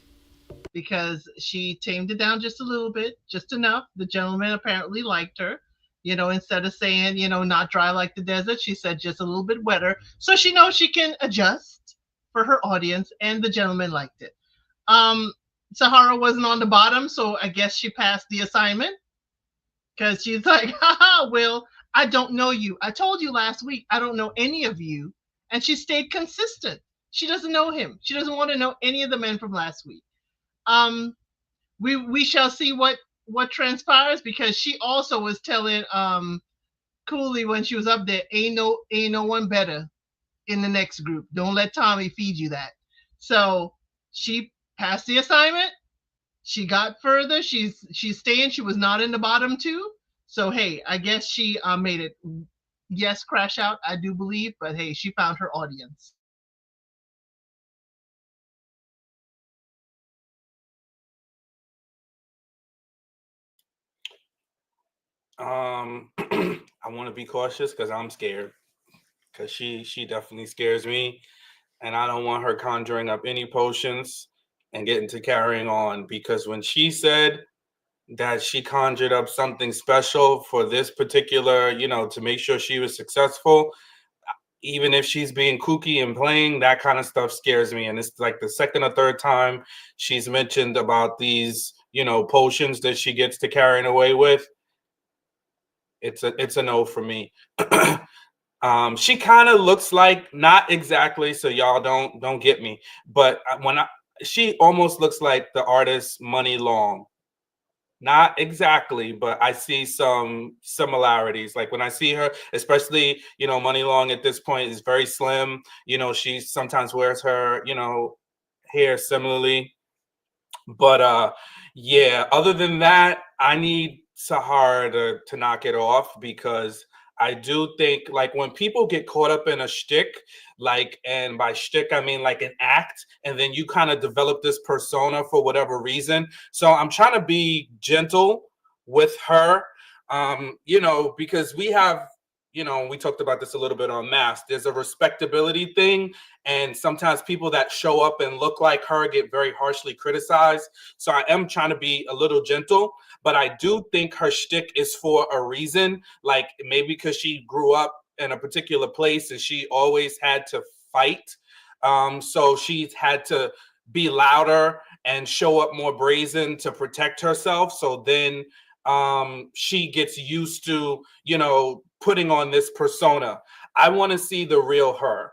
Speaker 6: because she tamed it down just a little bit, just enough. The gentleman apparently liked her. You know, instead of saying, you know, not dry like the desert, she said just a little bit wetter. So she knows she can adjust for her audience, and the gentleman liked it. Sahara wasn't on the bottom, so I guess she passed the assignment, because she's like, haha, Will, I don't know you. I told you last week I don't know any of you. And she stayed consistent. She doesn't know him. She doesn't want to know any of the men from last week. We shall see what transpires, because she also was telling Coley when she was up there, ain't no one better in the next group. Don't let Tommy feed you that. So she passed the assignment. She got further. She's staying. She was not in the bottom two. So hey, I guess she made it. Yes, crash out, I do believe, but hey, she found her audience.
Speaker 11: I want to be cautious because I'm scared, because she definitely scares me, and I don't want her conjuring up any potions and getting to carrying on, because when she said that she conjured up something special for this particular, to make sure she was successful. Even if she's being kooky and playing, that kind of stuff scares me. And it's like the second or third time she's mentioned about these, potions that she gets to carrying away with. It's a no for me. She kind of looks like, not exactly, so y'all don't get me, but she almost looks like the artist Money Long. Not exactly, but I see some similarities. Like when I see her, especially, Money Long at this point is very slim. She sometimes wears her, hair similarly. But yeah, other than that, I need Sahara to knock it off, because I do think, like, when people get caught up in a shtick, like, and by shtick I mean like an act, and then you kind of develop this persona for whatever reason. So I'm trying to be gentle with her, because we have, we talked about this a little bit on Mass. There's a respectability thing, and sometimes people that show up and look like her get very harshly criticized. So I am trying to be a little gentle, but I do think her shtick is for a reason. Like maybe because she grew up in a particular place and she always had to fight. So she's had to be louder and show up more brazen to protect herself. So then she gets used to, putting on this persona. I want to see the real her,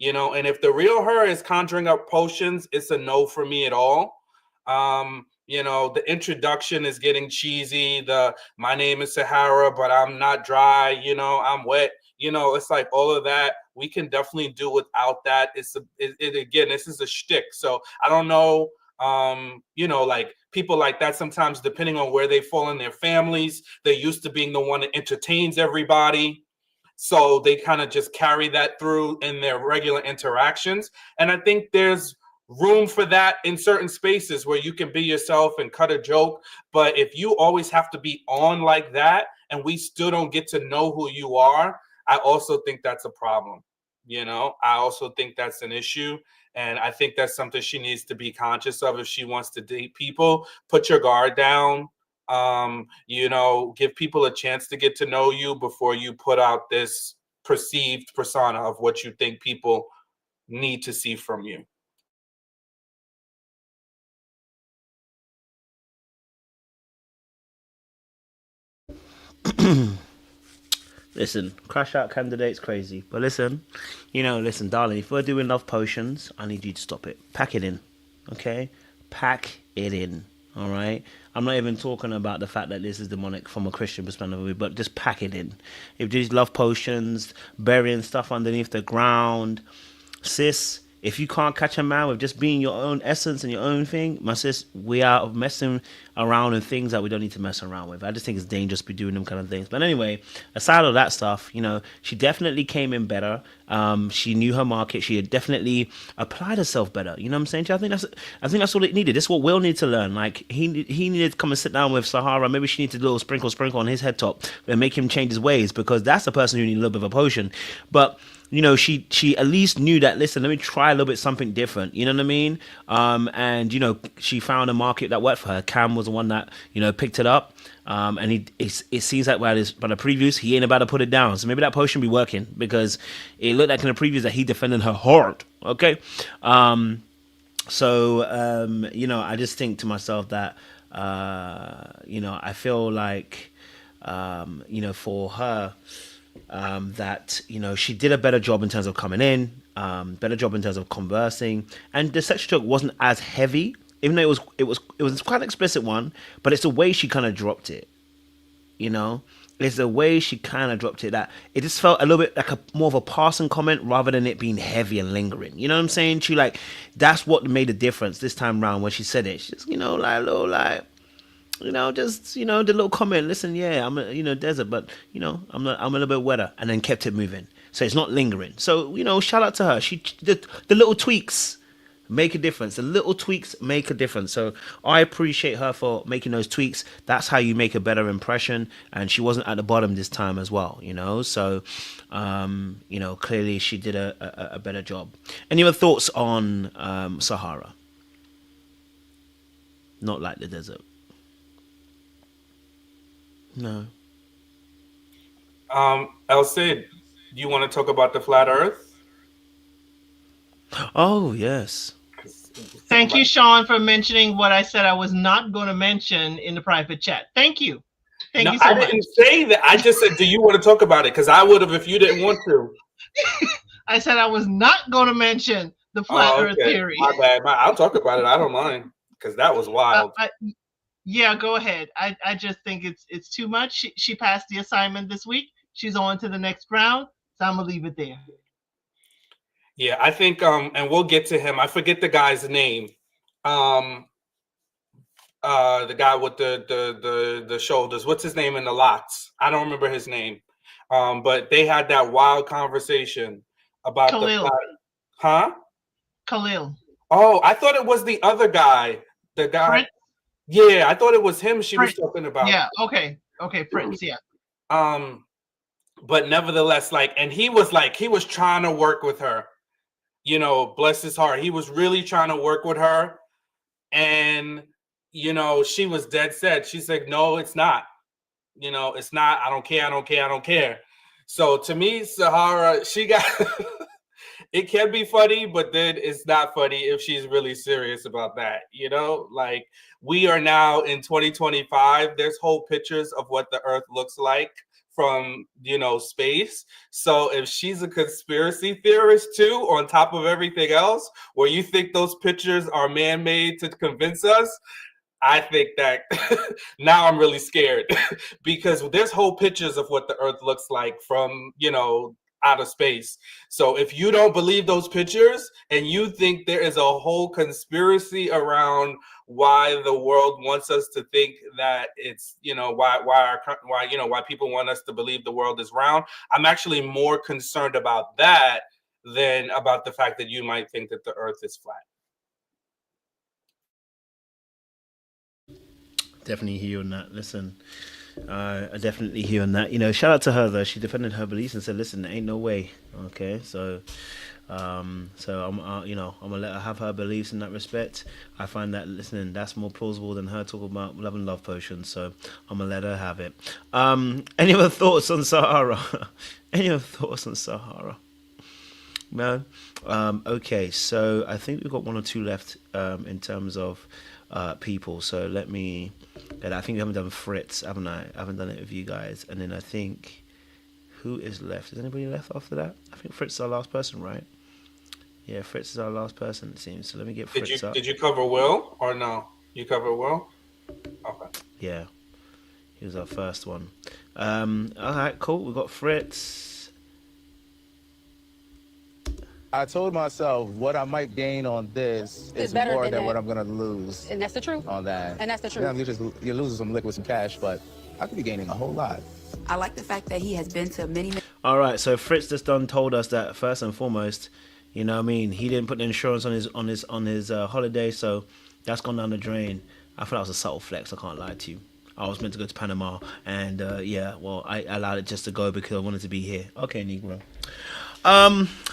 Speaker 11: and if the real her is conjuring up potions, it's a no for me at all. The introduction is getting cheesy. My name is Sahara, but I'm not dry, I'm wet. It's like all of that. We can definitely do without that. Again, this is a shtick. So I don't know, like people like that, sometimes depending on where they fall in their families, they're used to being the one that entertains everybody. So they kind of just carry that through in their regular interactions. And I think there's room for that in certain spaces where you can be yourself and cut a joke. But if you always have to be on like that and we still don't get to know who you are, I also think that's a problem. I also think that's an issue. And I think that's something she needs to be conscious of if she wants to date people. Put your guard down. Give people a chance to get to know you before you put out this perceived persona of what you think people need to see from you.
Speaker 4: Listen, crash out candidate's crazy. But listen, darling, if we're doing love potions, I need you to stop it. Pack it in. Okay? Pack it in. All right? I'm not even talking about the fact that this is demonic from a Christian perspective, but just pack it in. If these love potions, burying stuff underneath the ground, sis, if you can't catch a man with just being your own essence and your own thing, my sis, we are messing around in things that we don't need to mess around with. I just think it's dangerous to be doing them kind of things. But anyway, aside of that stuff, she definitely came in better. She knew her market. She had definitely applied herself better. You know what I'm saying? I think that's all it needed. This is what Will needed to learn. Like he needed to come and sit down with Sahara. Maybe she needed a little sprinkle on his head top and make him change his ways, because that's the person who needs a little bit of a potion. But she at least knew that, listen, let me try a little bit something different. You know what I mean? And she found a market that worked for her. Cam was the one that, picked it up. And it seems like by the previews, he ain't about to put it down. So maybe that potion be working, because it looked like in the previews that he defended her hard. Okay. I just think to myself that, I feel like, for her, that she did a better job in terms of coming in, better job in terms of conversing, and the sexual joke wasn't as heavy, even though it was quite an explicit one, but it's the way she kind of dropped it. It's the way she kind of dropped it, that it just felt a little bit like more of a passing comment rather than it being heavy and lingering. You know what I'm saying? That's what made the difference this time around when she said it. She just, the little comment. Listen, yeah, I'm a desert, but I'm a little bit wetter, and then kept it moving. So it's not lingering. So shout out to her. The little tweaks make a difference. The little tweaks make a difference. So I appreciate her for making those tweaks. That's how you make a better impression. And she wasn't at the bottom this time as well. So clearly she did a better job. Any other thoughts on Sahara? Not like the desert. No.
Speaker 11: El Cid, you want to talk about the flat Earth?
Speaker 4: Oh yes.
Speaker 6: Thank you, Sean, for mentioning what I said I was not going to mention in the private chat. Thank you. Thank you so much.
Speaker 11: I didn't say that. I just said, do you want to talk about it? Because I would have if you didn't want to.
Speaker 6: I said I was not going to mention the flat Earth theory.
Speaker 11: My bad. I'll talk about it. I don't mind because that was wild.
Speaker 6: Yeah, go ahead. I just think it's too much. She passed the assignment this week. She's on to the next round, so I'm gonna leave it there.
Speaker 11: Yeah, I think and we'll get to him. I forget the guy's name. The guy with the shoulders. What's his name in the lots? I don't remember his name. But they had that wild conversation about
Speaker 6: Calil. Calil.
Speaker 11: Oh, I thought it was the other guy. The guy.
Speaker 6: Fritz?
Speaker 11: Yeah, I thought it was him she
Speaker 6: Fritz.
Speaker 11: was talking about.
Speaker 6: Yeah, okay, Fritz, yeah.
Speaker 11: But nevertheless, and he was trying to work with her. You know, bless his heart. He was really trying to work with her. And, you know, she was dead set. She said, no, it's not. You know, it's not. I don't care. So to me, Sahara, she got it can be funny, but then it's not funny if she's really serious about that. You know, like we are now in 2025. There's whole pictures of what the Earth looks like from, you know, space. So if she's a conspiracy theorist too, on top of everything else, where you think those pictures are man-made to convince us, I think that now I'm really scared because there's whole pictures of what the Earth looks like from, you know, outer space. So if you don't believe those pictures and you think there is a whole conspiracy around why the world wants us to think that it's, you know, why people want us to believe the world is round, I'm actually more concerned about that than about the fact that you might think that the Earth is flat.
Speaker 4: Definitely hear on that. Listen, I definitely hear on that. You know, shout out to her though. She defended her beliefs and said, "Listen, there ain't no way." Okay, so I'm, you know, I'm gonna let her have her beliefs in that respect. I find that listening, that's more plausible than her talking about love and love potions. So I'm gonna let her have it. Any other thoughts on Sahara? Any other thoughts on Sahara? No. Okay, so I think we've got one or two left in terms of people. So let me. I think we haven't done Fritz, haven't I? I haven't done it with you guys. And then I think, who is left? Is anybody left after that? I think Fritz is our last person, right? Yeah, Fritz is our last person, it seems. So let me get Fritz up.
Speaker 11: Did you cover Will or no? You covered Will? Okay.
Speaker 4: Yeah, he was our first one. All right, cool. We got Fritz.
Speaker 16: I told myself what I might gain on this is more than what I'm going to lose.
Speaker 12: And that's the truth.
Speaker 16: On that.
Speaker 12: And that's the truth.
Speaker 16: Yeah, you're losing some liquid, some cash, but I could be gaining a whole lot.
Speaker 2: I like the fact that he has been to many.
Speaker 4: All right, so Fritz just done told us that first and foremost, you know what I mean, he didn't put the insurance on his holiday, so that's gone down the drain. I thought that was a subtle flex, I can't lie to you. I was meant to go to Panama, and yeah, well, I allowed it just to go because I wanted to be here. Okay, Negro.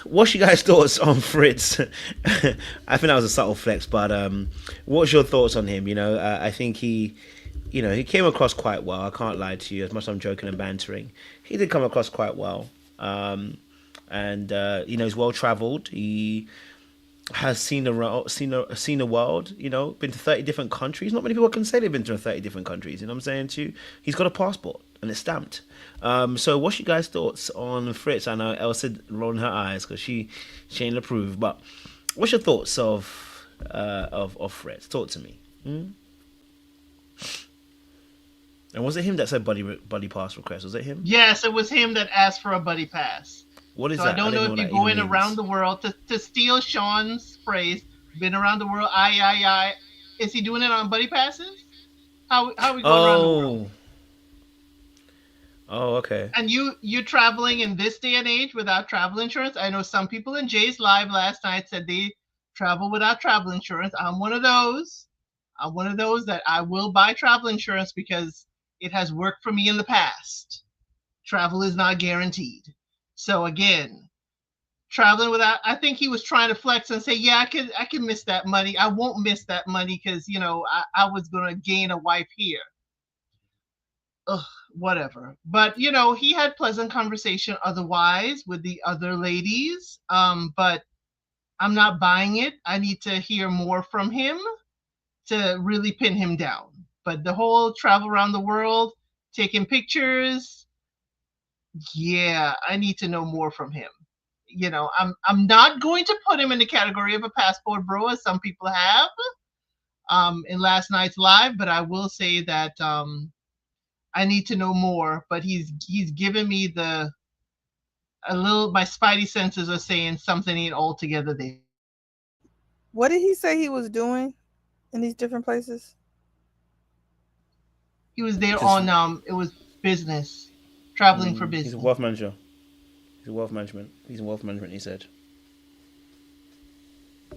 Speaker 4: What's your guys' thoughts on Fritz? I think that was a subtle flex, but what's your thoughts on him? You know, I think he came across quite well. I can't lie to you. As much as I'm joking and bantering, he did come across quite well. And you know, he's well traveled. He has seen the world. You know, been to 30 different countries. Not many people can say they've been to 30 different countries. You know what I'm saying to you? He's got a passport and it's stamped. So what's your guys' thoughts on Fritz? I know Elsa rolling her eyes because she ain't approved. But what's your thoughts of Fritz? Talk to me. And was it him that said buddy pass request? Was it him?
Speaker 6: Yes, it was him that asked for a buddy pass.
Speaker 4: What is
Speaker 6: so
Speaker 4: that?
Speaker 6: I don't know if you're going around the world to steal Sean's phrase. Been around the world. I. Is he doing it on buddy passes? How are we going around the world?
Speaker 4: Oh, okay.
Speaker 6: And you traveling in this day and age without travel insurance? I know some people in Jay's live last night said they travel without travel insurance. I'm one of those. I'm one of those that I will buy travel insurance because it has worked for me in the past. Travel is not guaranteed. So again, traveling without, I think he was trying to flex and say, yeah, I can miss that money. I won't miss that money because, you know, I was going to gain a wife here. Ugh. whatever. But you know, he had pleasant conversation otherwise with the other ladies. But I'm not buying it. I need to hear more from him to really pin him down. But the whole travel around the world, taking pictures, yeah, I need to know more from him. You know, I'm not going to put him in the category of a passport bro, as some people have in last night's live, but I will say that I need to know more. But he's given me my spidey senses are saying something ain't altogether there.
Speaker 3: What did he say he was doing in these different places?
Speaker 6: He was there on it was business, traveling for business.
Speaker 4: He's a wealth manager. He's a wealth management. He's in wealth management, he said.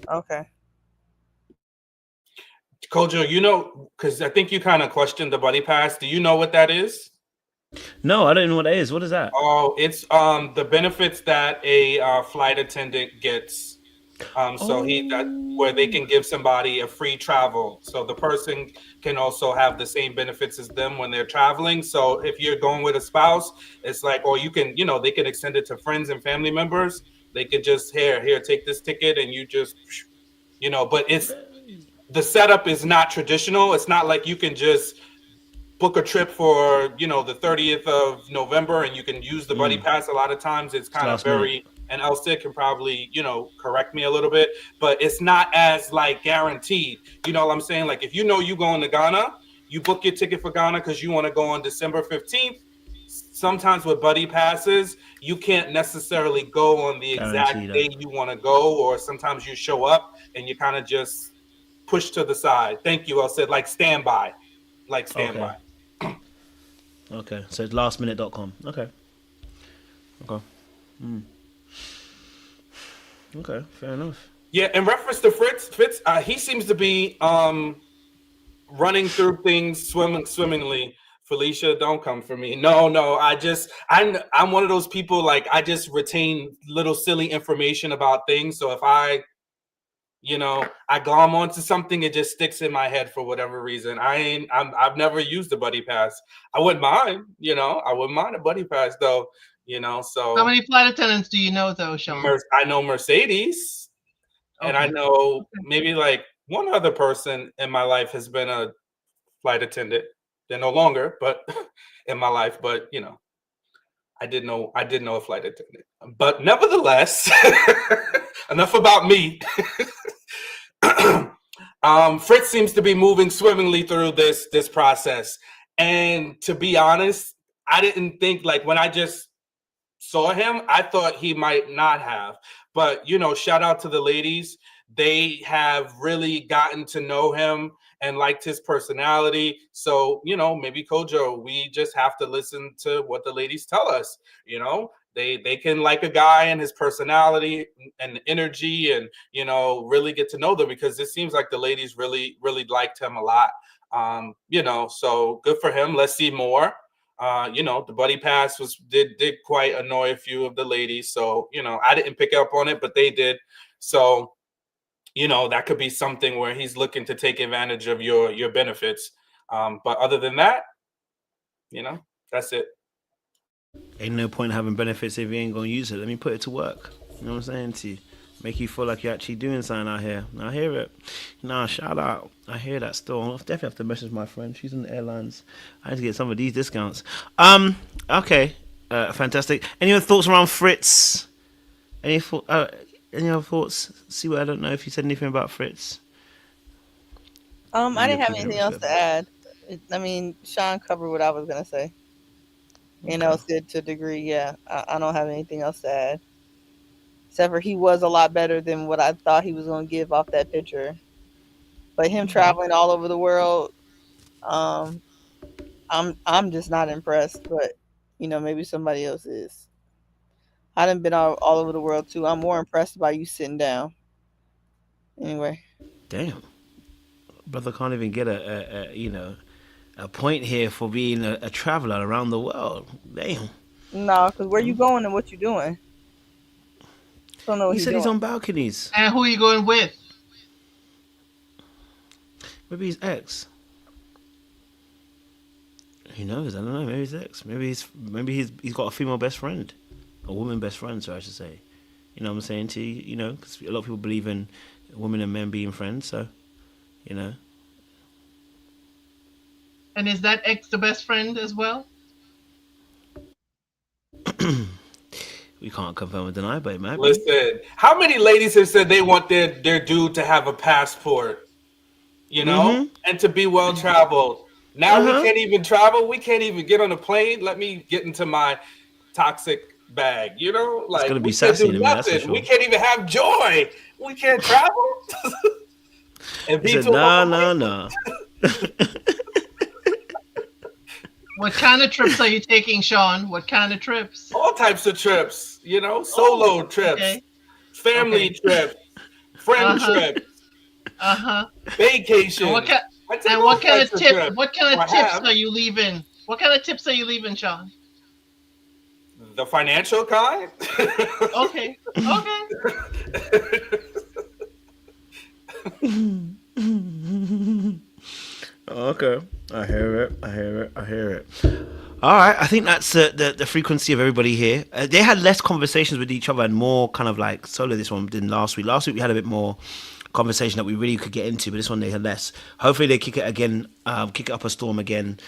Speaker 3: Okay.
Speaker 11: Kojo, you know, because I think you kind of questioned the buddy pass. Do you know what that is?
Speaker 4: No, I don't know what that is. What is that?
Speaker 11: Oh, it's the benefits that a flight attendant gets. Where they can give somebody a free travel, so the person can also have the same benefits as them when they're traveling. So if you're going with a spouse, it's like, or you can, you know, they can extend it to friends and family members. They could just here take this ticket and you just, you know. But the setup is not traditional. It's not like you can just book a trip for, you know, the 30th of November and you can use the buddy pass. A lot of times it's kind of very, and Elsa can probably, you know, correct me a little bit, but it's not as like guaranteed. You know what I'm saying? Like if you know you going to Ghana, you book your ticket for Ghana because you want to go on December 15th. Sometimes with buddy passes, you can't necessarily go on the exact day you want to go, or sometimes you show up and you kind of just push to the side. Thank you, Elsa. Like standby. Like standby.
Speaker 4: Okay, so it's lastminute.com. Okay. Okay, fair enough.
Speaker 11: Yeah, in reference to Fritz, he seems to be running through things swimmingly. Felicia, don't come for me. No, I'm one of those people, like I just retain little silly information about things. So if I glom onto something, it just sticks in my head for whatever reason. I've never used a buddy pass. I wouldn't mind, I wouldn't mind a buddy pass though, so.
Speaker 6: How many flight attendants do you know though, Sean?
Speaker 11: I know Mercedes, and I know maybe like one other person in my life has been a flight attendant. They're no longer, but in my life, but I did know a flight attendant. But nevertheless, enough about me. Fritz seems to be moving swimmingly through this process. And to be honest, I didn't think, like, when I just saw him, I thought he might not have. But, shout out to the ladies. They have really gotten to know him and liked his personality. So, maybe Kojo, we just have to listen to what the ladies tell us. They can like a guy and his personality and energy and, really get to know them, because it seems like the ladies really, really liked him a lot. So good for him. Let's see more. The buddy pass did quite annoy a few of the ladies. So, I didn't pick up on it, but they did. So, that could be something where he's looking to take advantage of your benefits. But other than that, that's it.
Speaker 4: Ain't no point having benefits if you ain't gonna use it. Let me put it to work. You know what I'm saying to you? Make you feel like you're actually doing something out here. I hear it. Shout out. I hear that still. I'll definitely have to message my friend. She's in the airlines. I need to get some of these discounts. Okay. Fantastic. Any other thoughts around Fritz? Any other thoughts? See what I don't know if you said anything about Fritz.
Speaker 3: I didn't have anything else to add. Sean covered what I was gonna say. Said to a degree, yeah. I don't have anything else to add. Except for he was a lot better than what I thought he was gonna give off that picture. But him traveling all over the world, I'm just not impressed. But maybe somebody else is. I done been all over the world too. I'm more impressed by you sitting down. Anyway.
Speaker 4: Damn. Brother can't even get a point here for being a traveler around the world. Damn.
Speaker 3: No, because where you going and what you doing? Don't know what
Speaker 4: he said
Speaker 3: doing.
Speaker 4: He's on balconies.
Speaker 6: And who are you going with?
Speaker 4: Maybe his ex. Who knows? I don't know. Maybe he's ex. Maybe he's got a female best friend, a woman best friend. So I should say. You know what I'm saying to you? You know, because a lot of people believe in women and men being friends. So, you know.
Speaker 6: And is that ex the best friend as well?
Speaker 4: We can't confirm or deny, but it might be.
Speaker 11: Listen, how many ladies have said they want their dude to have a passport, you know, and to be well traveled? Now we can't even travel. We can't even get on a plane. Let me get into my toxic bag, you know? Like,
Speaker 4: it's gonna be
Speaker 11: we can't
Speaker 4: sassy
Speaker 11: do
Speaker 4: in a minute, that's for
Speaker 11: nothing.
Speaker 4: sure.
Speaker 11: We can't even have joy. We can't travel. And
Speaker 4: He said, no.
Speaker 6: What kind of trips are you taking, Sean? What kind of trips?
Speaker 11: All types of trips, you know, solo trips, family trips, friend trips, vacation.
Speaker 6: And what kind of tips? What kind of tips are you leaving? What kind of tips are you leaving, Sean?
Speaker 11: The financial kind.
Speaker 6: Okay.
Speaker 4: Okay, I hear it. All right, I think that's the frequency of everybody here. They had less conversations with each other and more kind of like solo this one than last week. Last week we had a bit more conversation that we really could get into, but this one they had less. Hopefully they kick it again, kick it up a storm again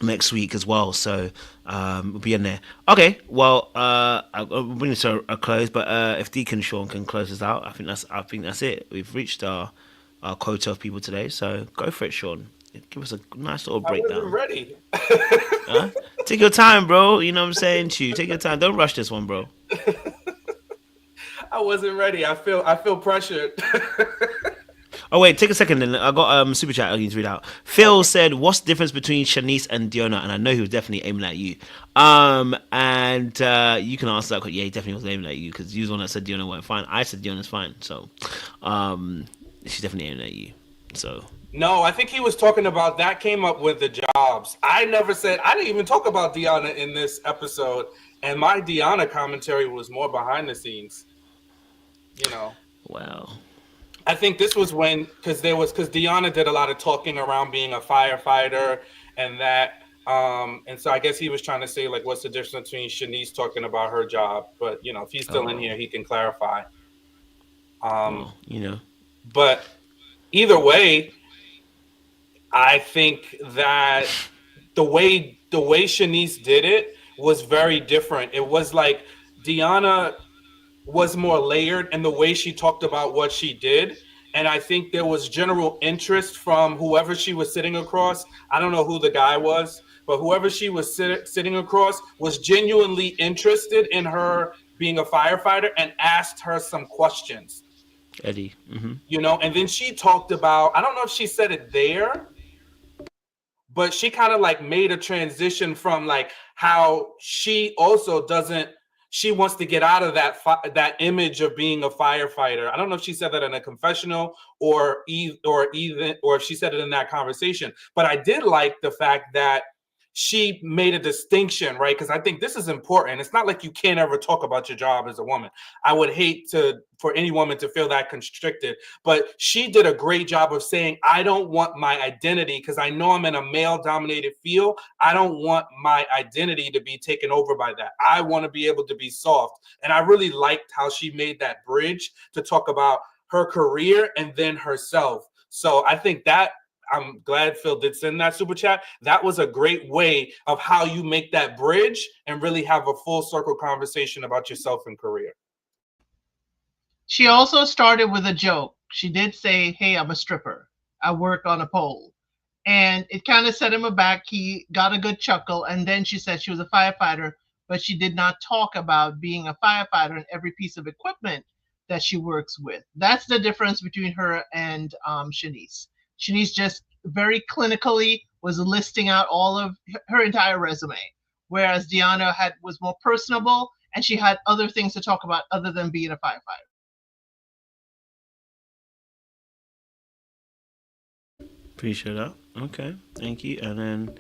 Speaker 4: next week as well. So we'll be in there. Okay, well I'll bring this to a close, but if Deacon Sean can close us out, I think that's it. We've reached our quota of people today, so go for it, Sean. Give us a nice little breakdown.
Speaker 11: I wasn't ready.
Speaker 4: Take your time, bro. You know what I'm saying to you. Take your time. Don't rush this one, bro.
Speaker 11: I wasn't ready. I feel pressured.
Speaker 4: Oh wait, take a second. Then I got super chat I need to read out. Phil said, "What's the difference between Shanice and deonna?" And I know he was definitely aiming at you. And you can answer that. Yeah, he definitely was aiming at you because you was the one that said deonna weren't fine. I said deonna's fine. So, she's definitely aiming at you. So.
Speaker 11: No, I think he was talking about that came up with the jobs. I didn't even talk about deonna in this episode, and my deonna commentary was more behind the scenes. You know.
Speaker 4: Wow.
Speaker 11: I think this was because deonna did a lot of talking around being a firefighter and that, and so I guess he was trying to say like, what's the difference between Shanice talking about her job? But you know, if he's still in here, he can clarify.
Speaker 4: You know.
Speaker 11: But either way, I think that the way Shanice did it was very different. It was like deonna was more layered in the way she talked about what she did. And I think there was general interest from whoever she was sitting across. I don't know who the guy was, but whoever she was sitting across was genuinely interested in her being a firefighter and asked her some questions.
Speaker 4: Eddie. Mm-hmm.
Speaker 11: You know, and then she talked about, I don't know if she said it there, but she kind of like made a transition from like how she also she wants to get out of that image of being a firefighter. I don't know if she said that in a confessional or if she said it in that conversation, but I did like the fact that she made a distinction, right? Because I think this is important. It's not like you can't ever talk about your job as a woman. I would hate for any woman to feel that constricted, but she did a great job of saying, I don't want my identity, because I know I'm in a male-dominated field. I don't want my identity to be taken over by that. I want to be able to be soft. And I really liked how she made that bridge to talk about her career and then herself. So I think that I'm glad Phil did send that super chat. That was a great way of how you make that bridge and really have a full circle conversation about yourself and career.
Speaker 6: She also started with a joke. She did say, hey, I'm a stripper. I work on a pole. And it kind of set him aback. He got a good chuckle. And then she said she was a firefighter, but she did not talk about being a firefighter and every piece of equipment that she works with. That's the difference between her and Shanice. Shanice just very clinically was listing out all of her entire resume, whereas deonna was more personable and she had other things to talk about other than being a firefighter.
Speaker 4: Appreciate that. Okay, thank you. And then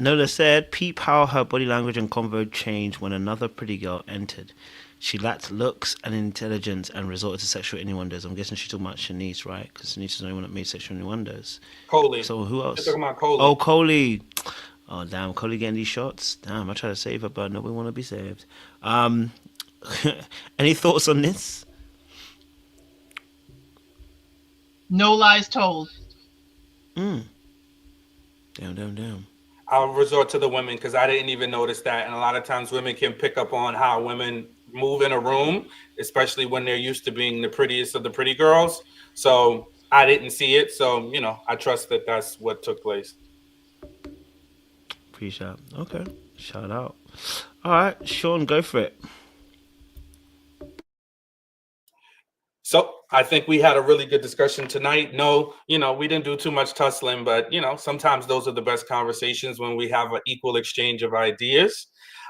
Speaker 4: Nola said, peep how her body language and convo changed when another pretty girl entered. She lacked looks and intelligence and resorted to sexual innuendos. I'm guessing she's talking about Shanice, right? Because Shanice is the only one that made sexual innuendos.
Speaker 11: Coley.
Speaker 4: So who else?
Speaker 11: You're talking about Coley.
Speaker 4: Oh, Coley. Oh, damn. Coley getting these shots. Damn, I try to save her, but nobody want to be saved. Any thoughts on this?
Speaker 6: No lies told.
Speaker 4: Damn.
Speaker 11: I'll resort to the women because I didn't even notice that. And a lot of times women can pick up on how women move in a room, especially when they're used to being the prettiest of the pretty girls. So I didn't see it. So, you know, I trust that that's what took place.
Speaker 4: Appreciate it. Okay. Shout out. All right, Sean, go for it.
Speaker 11: So I think we had a really good discussion tonight. No, you know, we didn't do too much tussling, but, you know, sometimes those are the best conversations when we have an equal exchange of ideas.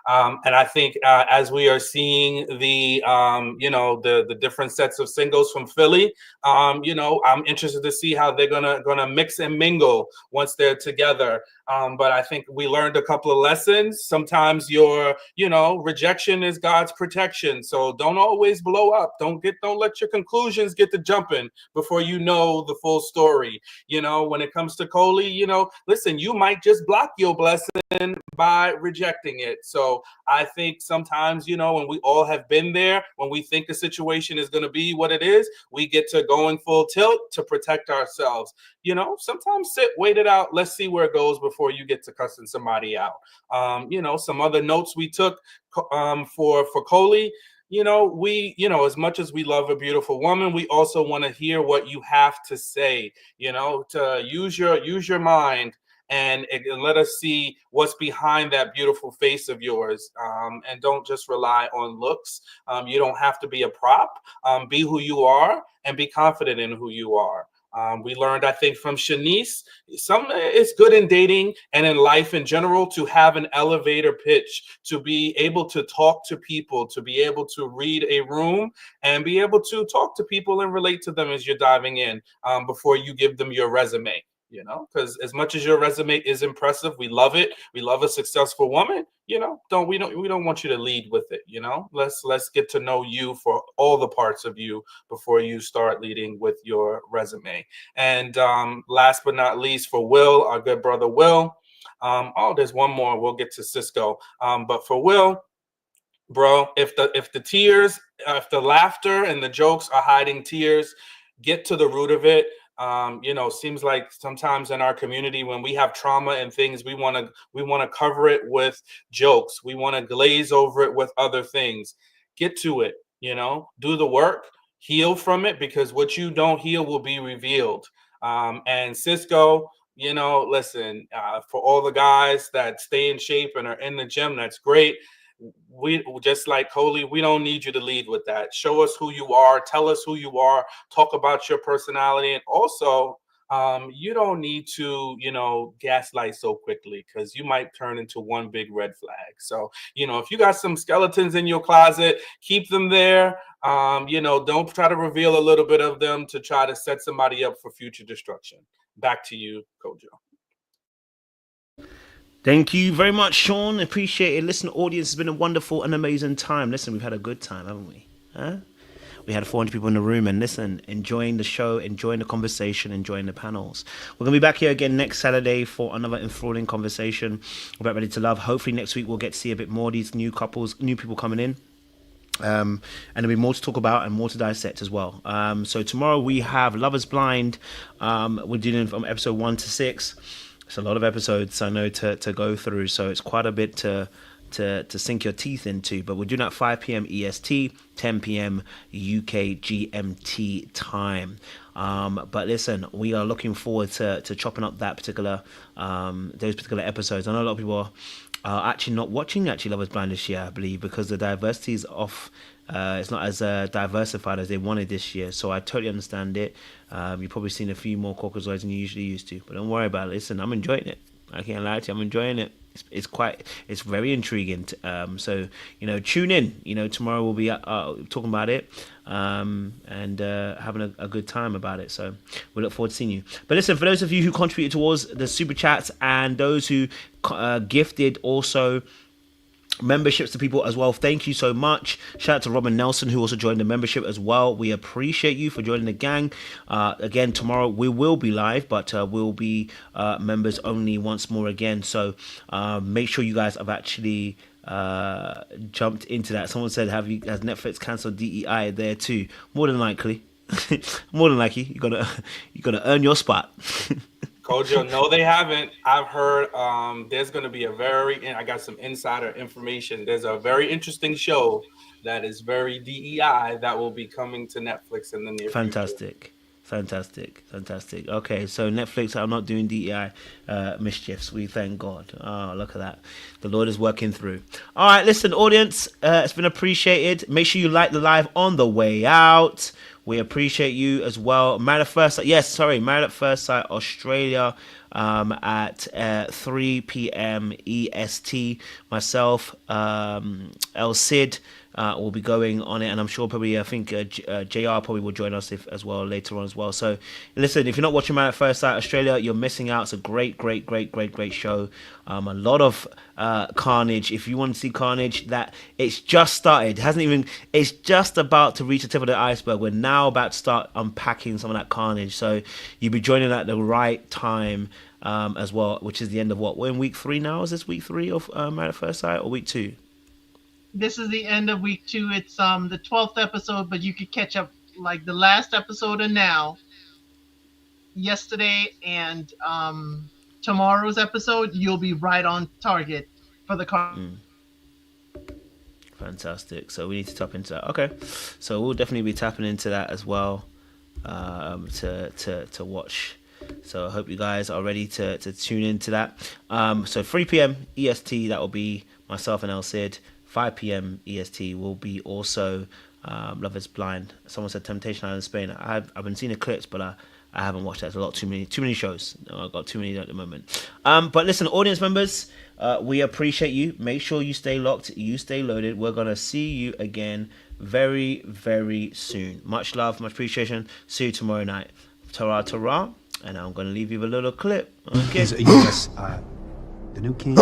Speaker 11: And I think as we are seeing the, you know, the different sets of singles from Philly, you know, I'm interested to see how they're gonna mix and mingle once they're together. But I think we learned a couple of lessons. Sometimes your, you know, rejection is God's protection. So don't always blow up. Don't let your conclusions get to jumping before you know the full story. You know, when it comes to Coley, you know, listen, you might just block your blessing by rejecting it. So I think sometimes, you know, and we all have been there, when we think a situation is going to be what it is, we get to going full tilt to protect ourselves. You know, sometimes sit, wait it out. Let's see where it goes before you get to cussing somebody out. You know, some other notes we took for Coley. You know, we, you know, as much as we love a beautiful woman, we also want to hear what you have to say, you know, to use your mind and let us see what's behind that beautiful face of yours. And don't just rely on looks. You don't have to be a prop. Be who you are and be confident in who you are. We learned, I think, from Shanice, it's good in dating and in life in general to have an elevator pitch, to be able to talk to people, to be able to read a room and be able to talk to people and relate to them as you're diving in before you give them your resume. You know, because as much as your resume is impressive, we love it. We love a successful woman. You know, we don't want you to lead with it. You know, let's get to know you for all the parts of you before you start leading with your resume. And last but not least, for Will, our good brother Will. There's one more. We'll get to CISCO. But for Will, bro, if the tears, if the laughter and the jokes are hiding tears, get to the root of it. You know, seems like sometimes in our community when we have trauma and things, we want to cover it with jokes. We want to glaze over it with other things. Get to it, you know, do the work, heal from it, because what you don't heal will be revealed. And CISCO, you know, listen, for all the guys that stay in shape and are in the gym, that's great. We just like Coley, we don't need you to lead with that. Show us who you are, tell us who you are, talk about your personality. And also, you don't need to, you know, gaslight so quickly, because you might turn into one big red flag. So, you know, if you got some skeletons in your closet, keep them there. You know, don't try to reveal a little bit of them to try to set somebody up for future destruction. Back to you, Kojo.
Speaker 4: Thank you very much, Sean. Appreciate it. Listen, audience, it's been a wonderful and amazing time. Listen, we've had a good time, haven't we? Huh? We had 400 people in the room, and listen, enjoying the show, enjoying the conversation, enjoying the panels. We're going to be back here again next Saturday for another enthralling conversation about Ready to Love. Hopefully next week we'll get to see a bit more of these new couples, new people coming in. And there'll be more to talk about and more to dissect as well. So tomorrow we have Love is Blind. We're doing from episode 1 to 6. It's a lot of episodes, I know, to go through, so it's quite a bit to sink your teeth into. But we're doing that 5 p.m. EST, 10 p.m. UK GMT time. But listen, we are looking forward to chopping up that particular those particular episodes. I know a lot of people are actually not watching Love is Blind this year, I believe, because the diversity is off. It's not as diversified as they wanted this year, so I totally understand it. You've probably seen a few more Caucasoids than you usually used to, but don't worry about it. Listen, I'm enjoying it. I can't lie to you, I'm enjoying it. It's very intriguing. So, you know, tune in. You know, tomorrow we'll be talking about it and having a good time about it. So we look forward to seeing you. But listen, for those of you who contributed towards the super chats and those who gifted also memberships to people as well. Thank you so much. Shout out to Robin Nelson, who also joined the membership as well. We appreciate you for joining the gang. Again, tomorrow we will be live, but we'll be members only once more again. So make sure you guys have actually jumped into that. Someone said, has Netflix cancelled DEI there too? More than likely. More than likely, you're gonna earn your spot.
Speaker 11: Kojo, no, they haven't. I've heard there's going to be I got some insider information. There's a very interesting show that is very DEI that will be coming to Netflix in the near future.
Speaker 4: Fantastic. Okay, so Netflix are not doing DEI mischiefs. We thank God. Oh, look at that. The Lord is working through. All right, listen, audience, it's been appreciated. Make sure you like the live on the way out. We appreciate you as well. Married at First Sight. Married at First Sight Australia at 3 p.m. EST. Myself, El Cid will be going on it, and I'm sure I think JR probably will join us as well later on as well. So listen, if you're not watching Married at First Sight Australia, you're missing out. It's a great show. A lot of carnage. If you want to see carnage, that it's just started. It's just about to reach the tip of the iceberg. We're now about to start unpacking some of that carnage. So you'll be joining at the right time as well, which is the end of what? We're in week 3 now. Is this week 3 of Married at First Sight or week 2?
Speaker 6: This is the end of week 2. It's the 12th episode, but you could catch up like the last episode of now, yesterday, and tomorrow's episode. You'll be right on target for the car.
Speaker 4: Fantastic. So we need to tap into that. Okay, so we'll definitely be tapping into that as well to watch. So I hope you guys are ready to tune into that. So 3 p.m. EST, that will be myself and El Cid. 5 p.m. EST will be also Love is Blind. Someone said Temptation Island Spain. I've been seeing the clips, but I haven't watched that. There's too many shows. I've got too many at the moment. But listen, audience members, we appreciate you. Make sure you stay locked, you stay loaded. We're gonna see you again very, very soon. Much love, much appreciation. See you tomorrow night. Ta-ra, ta-ra. And I'm gonna leave you with a little clip. Okay.
Speaker 8: Yes, the new king.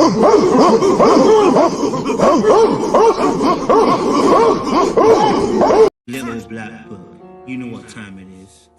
Speaker 4: Little black book. You know what time it is.